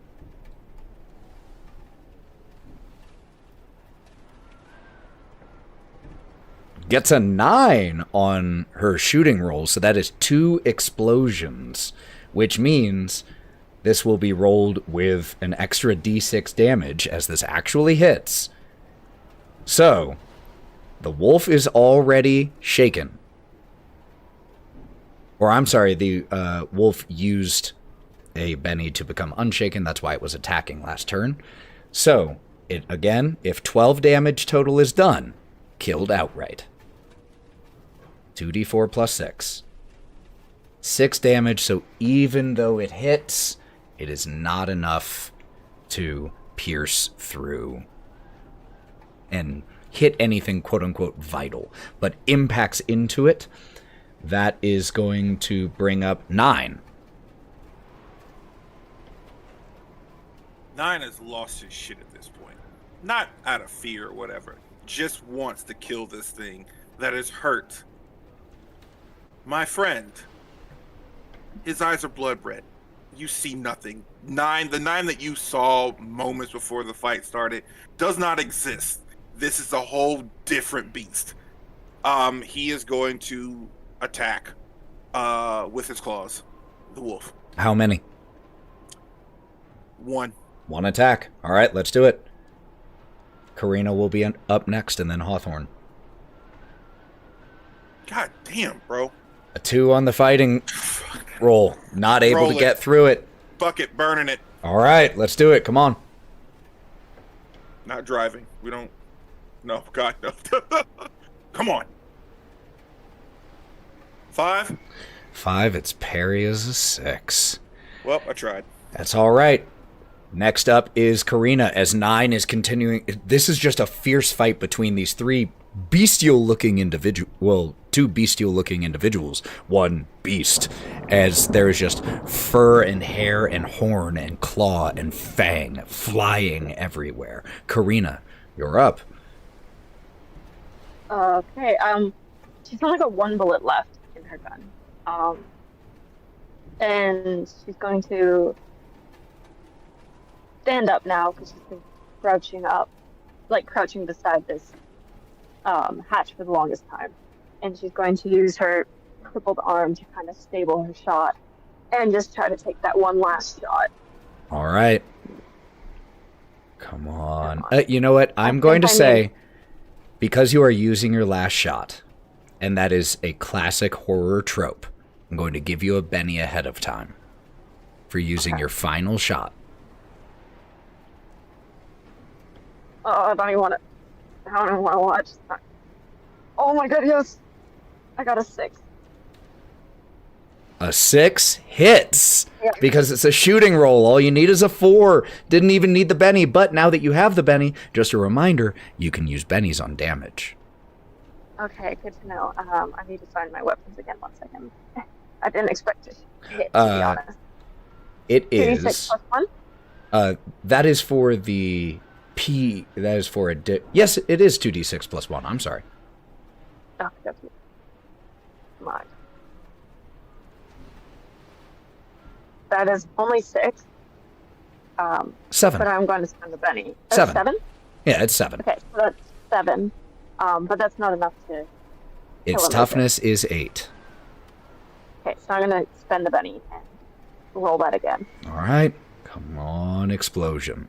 Gets a 9 on her shooting roll, so that is 2 explosions, which means this will be rolled with an extra d6 damage as this actually hits. So, the wolf is already shaken. Or I'm sorry, the wolf used a Benny to become unshaken. That's why it was attacking last turn. So, it again, if 12 damage total is done, killed outright. 2d4 plus 6. 6 damage, so even though it hits, it is not enough to pierce through and hit anything quote-unquote vital, but impacts into it. That is going to bring up Nyne. Nyne has lost his shit at this point. Not out of fear or whatever. Just wants to kill this thing that is hurt. My friend, his eyes are blood red. You see nothing. The Nyne that you saw moments before the fight started does not exist. This is a whole different beast. He is going to attack with his claws, the wolf. How many? 1. 1 attack. All right, let's do it. Karina will be up next, and then Hawthorne. God damn, bro. A 2 on the fighting roll. Not able to get through it. Bucket burning it. All right, let's do it. Come on. Not driving. We don't. No, God, no. Come on. 5. 5. Its parry is a 6. Well, I tried. That's all right. Next up is Karina, as Nyne is continuing. This is just a fierce fight between these 3 bestial-looking individuals. Well, 2 bestial-looking individuals. 1 beast, as there is just fur and hair and horn and claw and fang flying everywhere. Karina, you're up. Okay. She's only got 1 bullet left in her gun. And she's going to stand up now because she's been crouching beside this hatch for the longest time. And she's going to use her crippled arm to kind of stable her shot and just try to take that one last shot. All right. Come on. You know what? I'm going to say, because you are using your last shot, and that is a classic horror trope, I'm going to give you a Benny ahead of time for using your final shot. Oh, I don't even want to watch. Oh my god, yes! I got a 6. A 6 hits, because it's a shooting roll. All you need is a 4. Didn't even need the Benny, but now that you have the Benny, just a reminder, you can use Bennies on damage. Okay, good to know. I need to find my weapons again 1 second. I didn't expect to hit, to be honest. It is... 2d6 plus 1? That is for the P... That is for a... Yes, it is 2d6 plus 1. I'm sorry. Oh, that's my. That is only 6. 7. But I'm going to spend the Benny. 7. 7? Yeah, it's 7. Okay, so that's 7. But that's not enough to... Its toughness is 8. Okay, so I'm going to spend the Benny and roll that again. All right. Come on, explosion.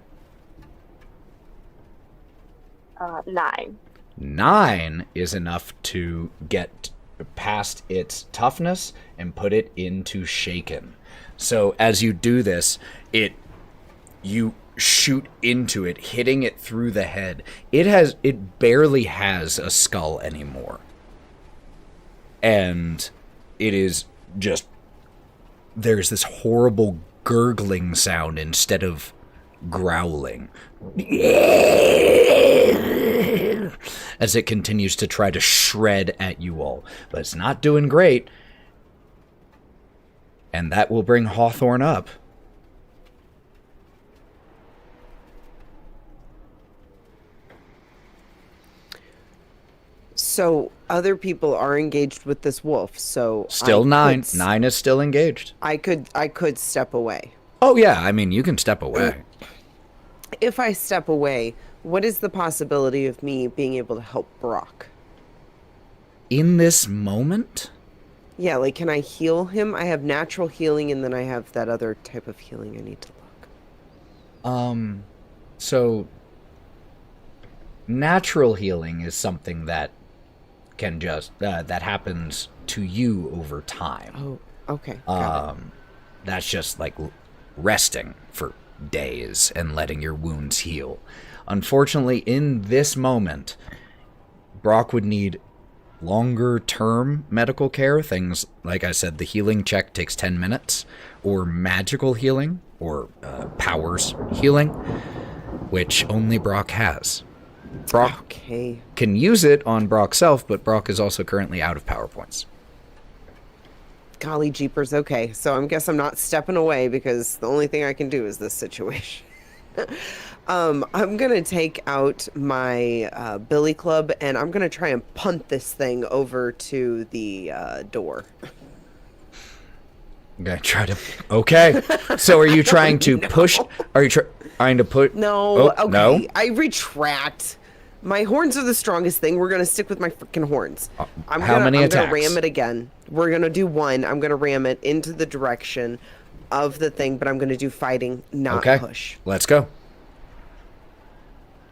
9. 9 is enough to get past its toughness and put it into shaken. So as you do this, you shoot into it, hitting it through the head. It barely has a skull anymore. And it is just, there's this horrible gurgling sound instead of growling as it continues to try to shred at you all. But it's not doing great. And that will bring Hawthorne up. So other people are engaged with this wolf. So Still 9. 9 is still engaged. I could step away. Oh yeah, I mean you can step away. If I step away, what is the possibility of me being able to help Brawk? In this moment? Yeah, like can I heal him? I have natural healing and then I have that other type of healing I need to look. So natural healing is something that can just that happens to you over time. Oh, okay. Got it. That's just like resting for days and letting your wounds heal. Unfortunately, in this moment, Brawk would need longer term medical care. Things like I said, the healing check takes 10 minutes, or magical healing, or powers healing, which only Brawk has. Brawk can use it on Brawk's self, but Brawk is also currently out of power points. Golly jeepers. Okay, so I guess I'm not stepping away because the only thing I can do is this situation. I'm gonna take out my billy club and I'm gonna try and punt this thing over to the door. I'm gonna try to. Okay, so are you trying to push? Are you trying to put? No. Oh, okay, no? I retract. My horns are the strongest thing. We're gonna stick with my freaking horns. I'm many attacks? I'm gonna ram it again. We're gonna do 1. I'm gonna ram it into the direction of the thing, but I'm gonna do fighting, not push. Let's go.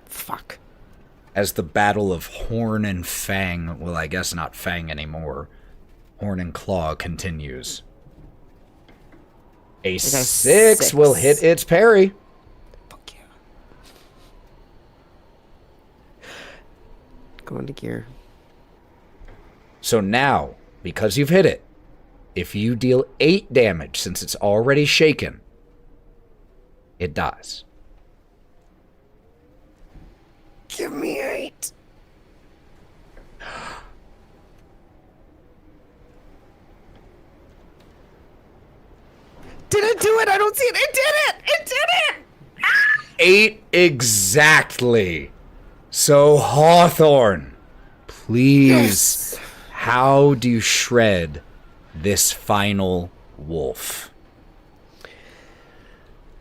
Fuck. As the battle of horn and fang, well, I guess not fang anymore, horn and claw continues. A 6 will hit its parry. Fuck yeah. Go into gear. So now, because you've hit it, if you deal 8 damage, since it's already shaken, it dies. Give me 8. Did it do it? I don't see it. It did it! It did it! 8 exactly. So Hawthorne, please, how do you shred this final wolf?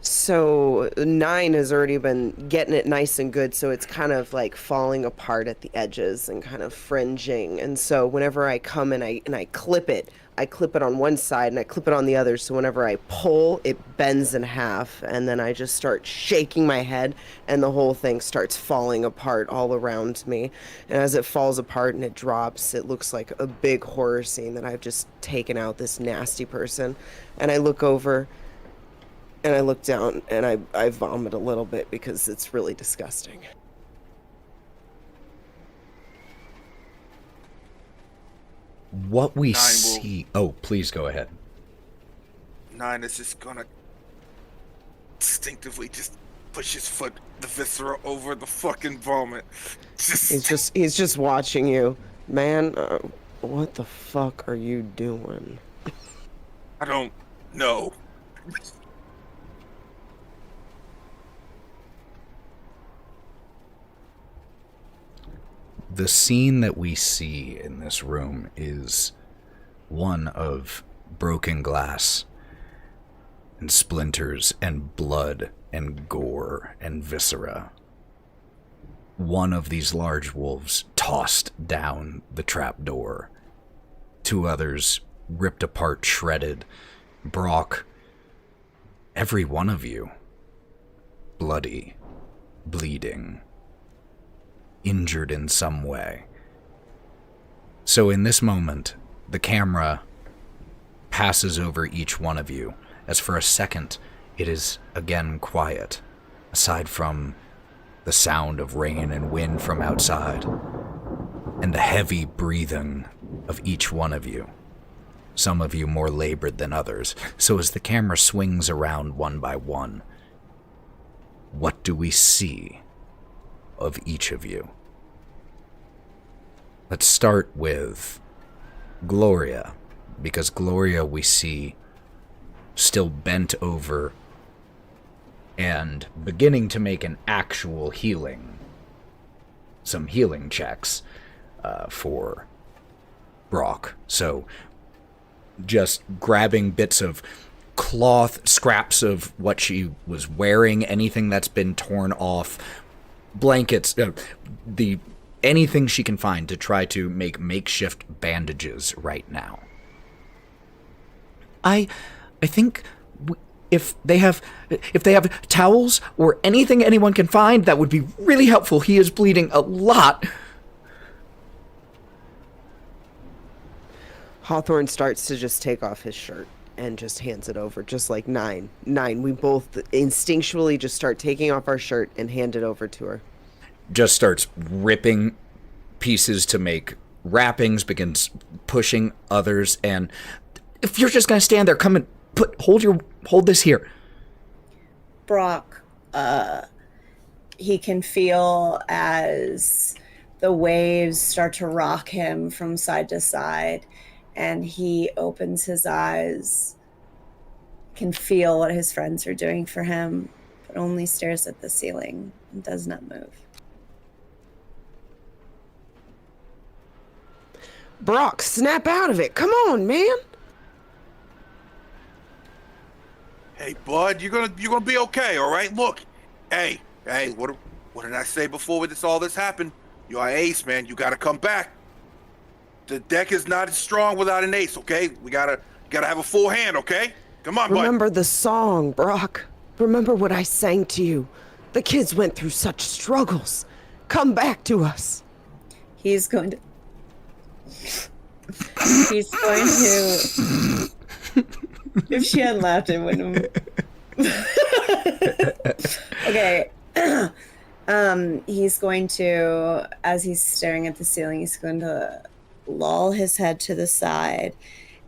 So Nyne has already been getting it nice and good, so it's kind of like falling apart at the edges and kind of fringing. And so whenever I come and I clip it on one side and I clip it on the other. So whenever I pull, it bends in half, and then I just start shaking my head, and the whole thing starts falling apart all around me. And as it falls apart and it drops, it looks like a big horror scene that I've just taken out this nasty person. And I look over. And I look down and I vomit a little bit because it's really disgusting. What we see... Oh, please go ahead. Nyne is just gonna instinctively just push his foot, the viscera, over the fucking vomit. He's just watching you. Man, what the fuck are you doing? I don't know. The scene that we see in this room is one of broken glass and splinters and blood and gore and viscera. One of these large wolves tossed down the trapdoor. 2 others ripped apart, shredded. Brawk, every one of you, bloody, bleeding. injured in some way. So in this moment, the camera passes over each one of you, as for a second, it is again quiet, aside from the sound of rain and wind from outside, and the heavy breathing of each one of you. Some of you more labored than others. So as the camera swings around one by one, what do we see of each of you? Let's start with Gloria, because Gloria we see still bent over and beginning to make an actual some healing checks for Brawk. So just grabbing bits of cloth, scraps of what she was wearing, anything that's been torn off, blankets, anything she can find to try to make makeshift bandages right now. I think if they have towels or anything anyone can find, that would be really helpful. He is bleeding a lot. Hawthorne starts to just take off his shirt and just hands it over, just like Nyne. Nyne, we both instinctually just start taking off our shirt and hand it over to her. Just starts ripping pieces to make wrappings, begins pushing others, and if you're just gonna stand there, come and hold this here. Brawk, he can feel as the waves start to rock him from side to side, and he opens his eyes, can feel what his friends are doing for him, but only stares at the ceiling and does not move. Brawk, snap out of it. Come on, man. Hey, bud, you're gonna be okay, all right? Look, hey, what did I say before all this happened? You're an ace, man. You gotta come back. The deck is not as strong without an ace, okay? We gotta have a full hand, okay? Come on, bud. Remember the song, Brawk. Remember what I sang to you. The kids went through such struggles. Come back to us. He's going to... If she hadn't laughed, it wouldn't have... Okay. He's going to, as he's staring at the ceiling, he's going to loll his head to the side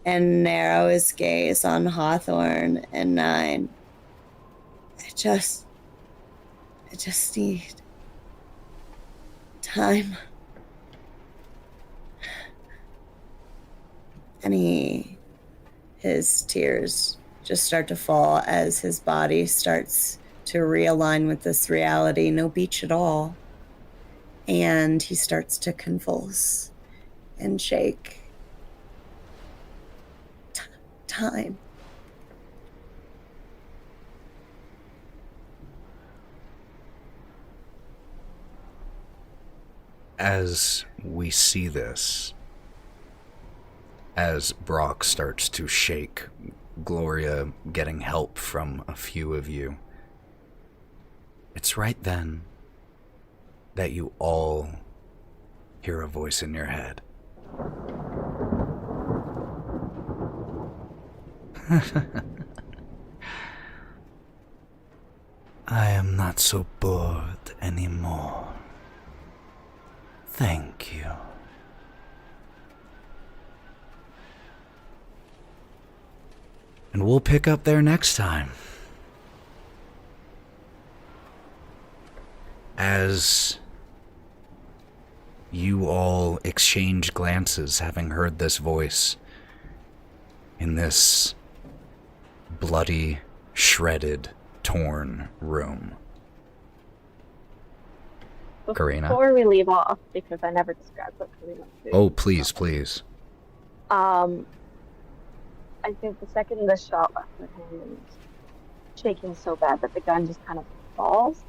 and narrow his gaze on Hawthorne and Nyne. I just need time. And his tears just start to fall as his body starts to realign with this reality. No beach at all. And he starts to convulse and shake. Time. As we see this, as Brawk starts to shake, Gloria getting help from a few of you, it's right then that you all hear a voice in your head. I am not so bored anymore. Thank you. And we'll pick up there next time. As you all exchange glances, having heard this voice in this bloody, shredded, torn room. Karina? Before we leave off, because I never described what Karina did. Oh, please, please. I think the second the shot left her hand is shaking so bad that the gun just kind of falls.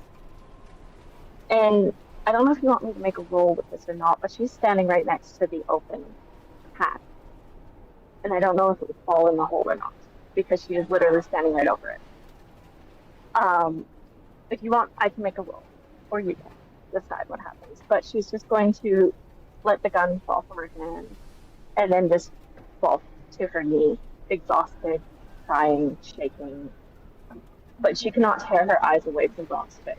And I don't know if you want me to make a roll with this or not, but she's standing right next to the open hatch. And I don't know if it would fall in the hole or not, because she is literally standing right over it. If you want, I can make a roll. Or you can. decide what happens. But she's just going to let the gun fall from her hand and then just fall to her knee, exhausted, crying, shaking. But she cannot tear her eyes away from Brawk's face.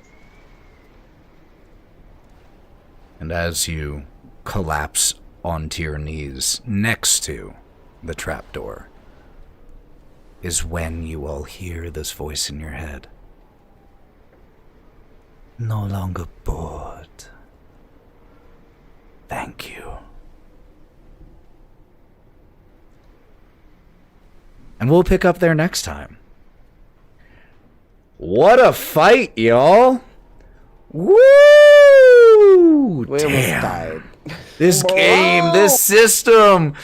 And as you collapse onto your knees next to the trapdoor, is when you all hear this voice in your head. No longer bored. Thank you. And we'll pick up there next time. What a fight, y'all! Woo! We almost Damn. died. This game, this system,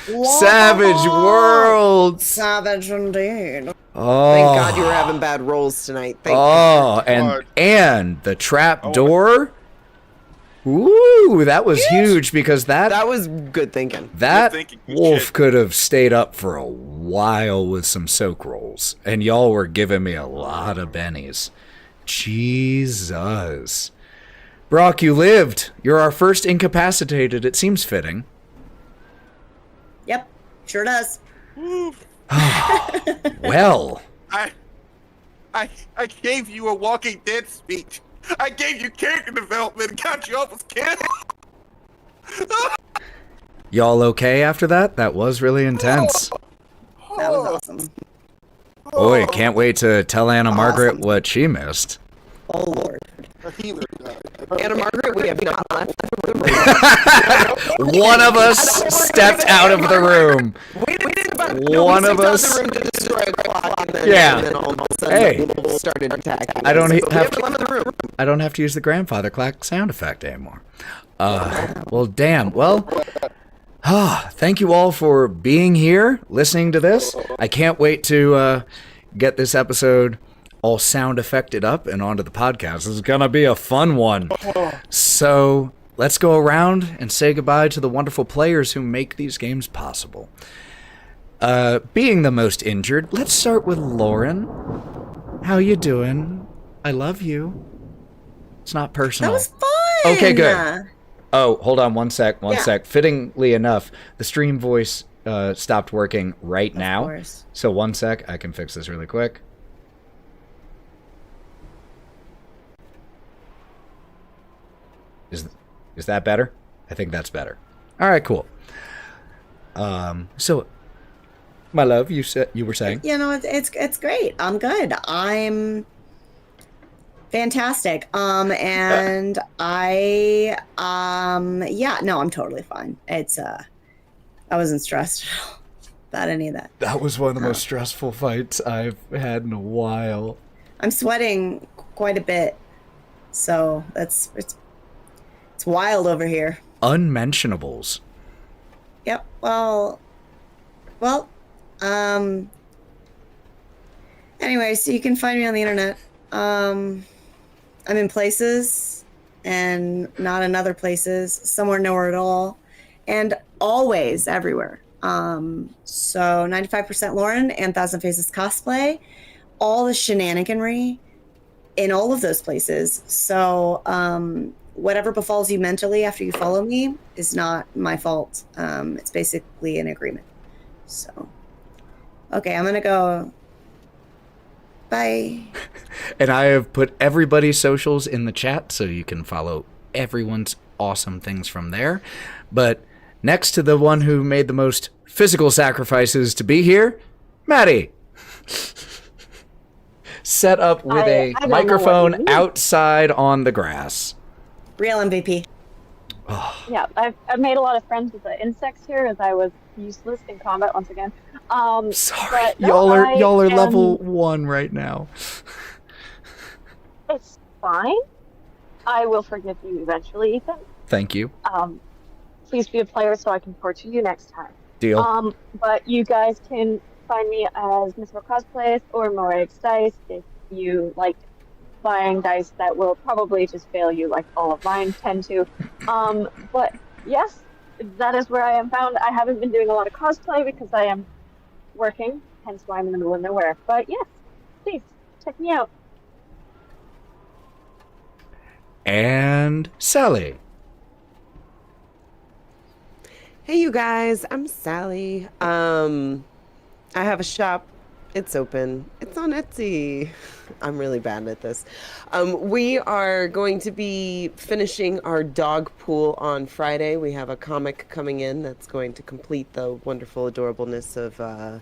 Savage Worlds. Savage indeed. Oh, Thank God you were having bad rolls tonight. Thank oh, and the trap door. Ooh, that was huge because God. That was good thinking. that Good thinking, good wolf shit. could have stayed up for a while with some soak rolls, and y'all were giving me a lot of bennies. Jesus. Brawk, you lived. You're our first incapacitated. It seems fitting. Yep, sure does. Well, I gave you a Walking Dead speech. I gave you character development and got you up as kid. y'all okay after that? That was really intense. That was awesome. Boy, can't wait to tell Anna Margaret what she missed. Oh Lord. Anna Margaret, we have not left the room. One of us stepped out of the room. We One of stepped out us- the room to destroy a clock, and then, Yeah. and then all of a sudden Hey. the wolves started attacking. I don't us. e- But have we haven't left the room. I don't have to use the grandfather clock sound effect anymore. Well, damn. Well, thank you all for being here, listening to this. I can't wait to get this episode all sound effected up and onto the podcast. This is gonna be a fun one. So let's go around and say goodbye to the wonderful players who make these games possible. Being the most injured, let's start with Lauren. How you doing? I love you. It's not personal. That was fun. Okay, good. Oh, hold on one sec. Yeah. Fittingly enough, the stream voice stopped working right now. course. So one sec. I can fix this really quick. Is that better? I think that's better. All right, cool. So, my love, you were saying? You know, it's great. I'm good. I'm fantastic. And I I'm totally fine. It's I wasn't stressed about any of that. That was one of the most stressful fights I've had in a while. I'm sweating quite a bit. So it's wild over here. Unmentionables. Yep. Well, anyway, so you can find me on the internet. I'm in places and not in other places, somewhere, nowhere at all, and always everywhere. So 95% Lauren and Thousand Faces Cosplay, all the shenaniganry in all of those places. So, whatever befalls you mentally after you follow me is not my fault. It's basically an agreement. So, okay, I'm gonna go. Bye. And I have put everybody's socials in the chat so you can follow everyone's awesome things from there. But next to the one who made the most physical sacrifices to be here, Matty. Set up with I don't know what microphone you mean. outside on the grass. Real MVP. Yeah, I've made a lot of friends with the insects here as I was useless in combat once again. Sorry, but no, y'all are I am- level 1 right now. It's fine. I will forgive you eventually, Ethan. Thank you. Please be a player so I can torture you next time. Deal. But you guys can find me as Miss More Cosplays or Morex Dice if you like buying dice that will probably just fail you like all of mine tend to. But yes, that is where I am found. I haven't been doing a lot of cosplay because I am working, hence why I'm in the middle of nowhere. But yes, please check me out. and Sally. Hey, you guys, I'm Sally. I have a shop. It's open. It's on Etsy. I'm really bad at this. We are going to be finishing our dog pool on Friday. We have a comic coming in that's going to complete the wonderful adorableness of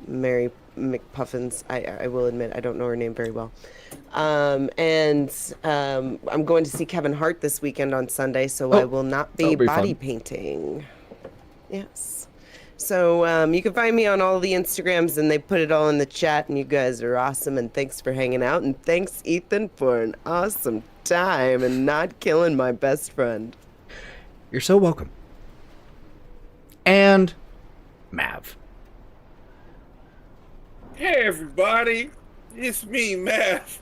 Mary McPuffins. I will admit I don't know her name very well. I'm going to see Kevin Hart this weekend on Sunday, so I will not be body painting. Yes. So you can find me on all the Instagrams, and they put it all in the chat, and you guys are awesome, and thanks for hanging out, and thanks, Ethan, for an awesome time and not killing my best friend. You're so welcome. And Mav. Hey everybody, it's me, Mav.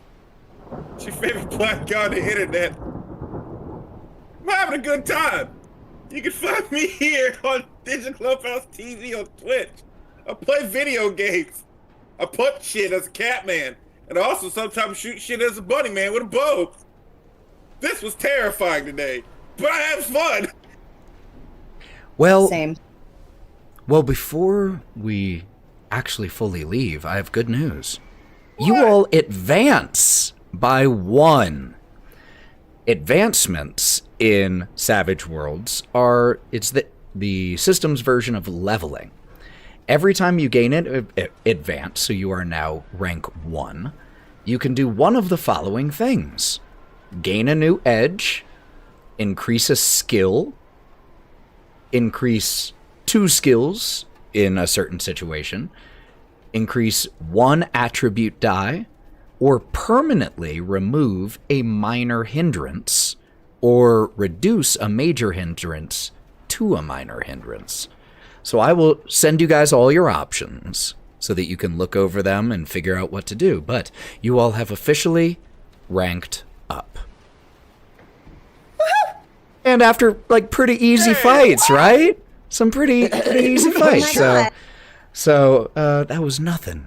It's your favorite black guy on the internet. I'm having a good time. You can find me here on DigitalClubhouseTV on Twitch. I play video games. I punch shit as a Catman, and I also sometimes shoot shit as a Bunny Man with a bow. This was terrifying today, but I had fun. Well, Same. Well, before we actually fully leave, I have good news. You all advance by 1. Advancements in Savage Worlds it's the system's version of leveling. Every time you gain advance, so you are now rank 1, you can do one of the following things. Gain a new edge, increase a skill, increase 2 skills in a certain situation, increase 1 attribute die, or permanently remove a minor hindrance, or reduce a major hindrance to a minor hindrance. So I will send you guys all your options so that you can look over them and figure out what to do. But you all have officially ranked up. And after, like, pretty easy fights, right? Some pretty easy fights. So that was nothing.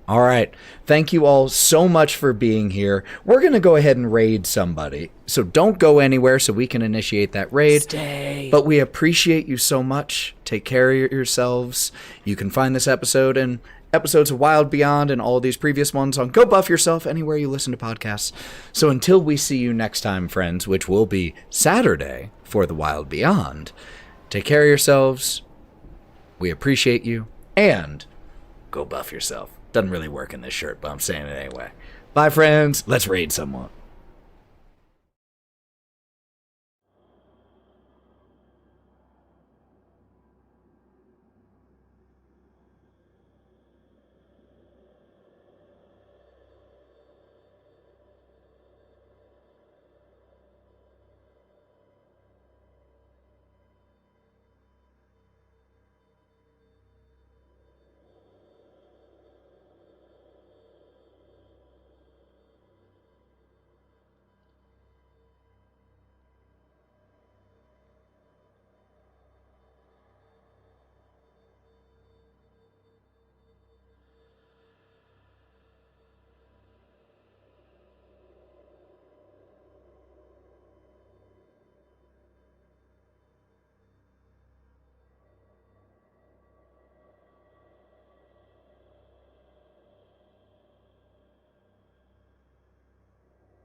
All right. Thank you all so much for being here. We're going to go ahead and raid somebody. So don't go anywhere so we can initiate that raid. Stay. But we appreciate you so much. Take care of yourselves. You can find this episode and episodes of Wild Beyond and all these previous ones on Go Buff Yourself anywhere you listen to podcasts. So until we see you next time, friends, which will be Saturday for the Wild Beyond, take care of yourselves. We appreciate you. And go buff yourself. Doesn't really work in this shirt, but I'm saying it anyway. Bye, friends. Let's raid someone.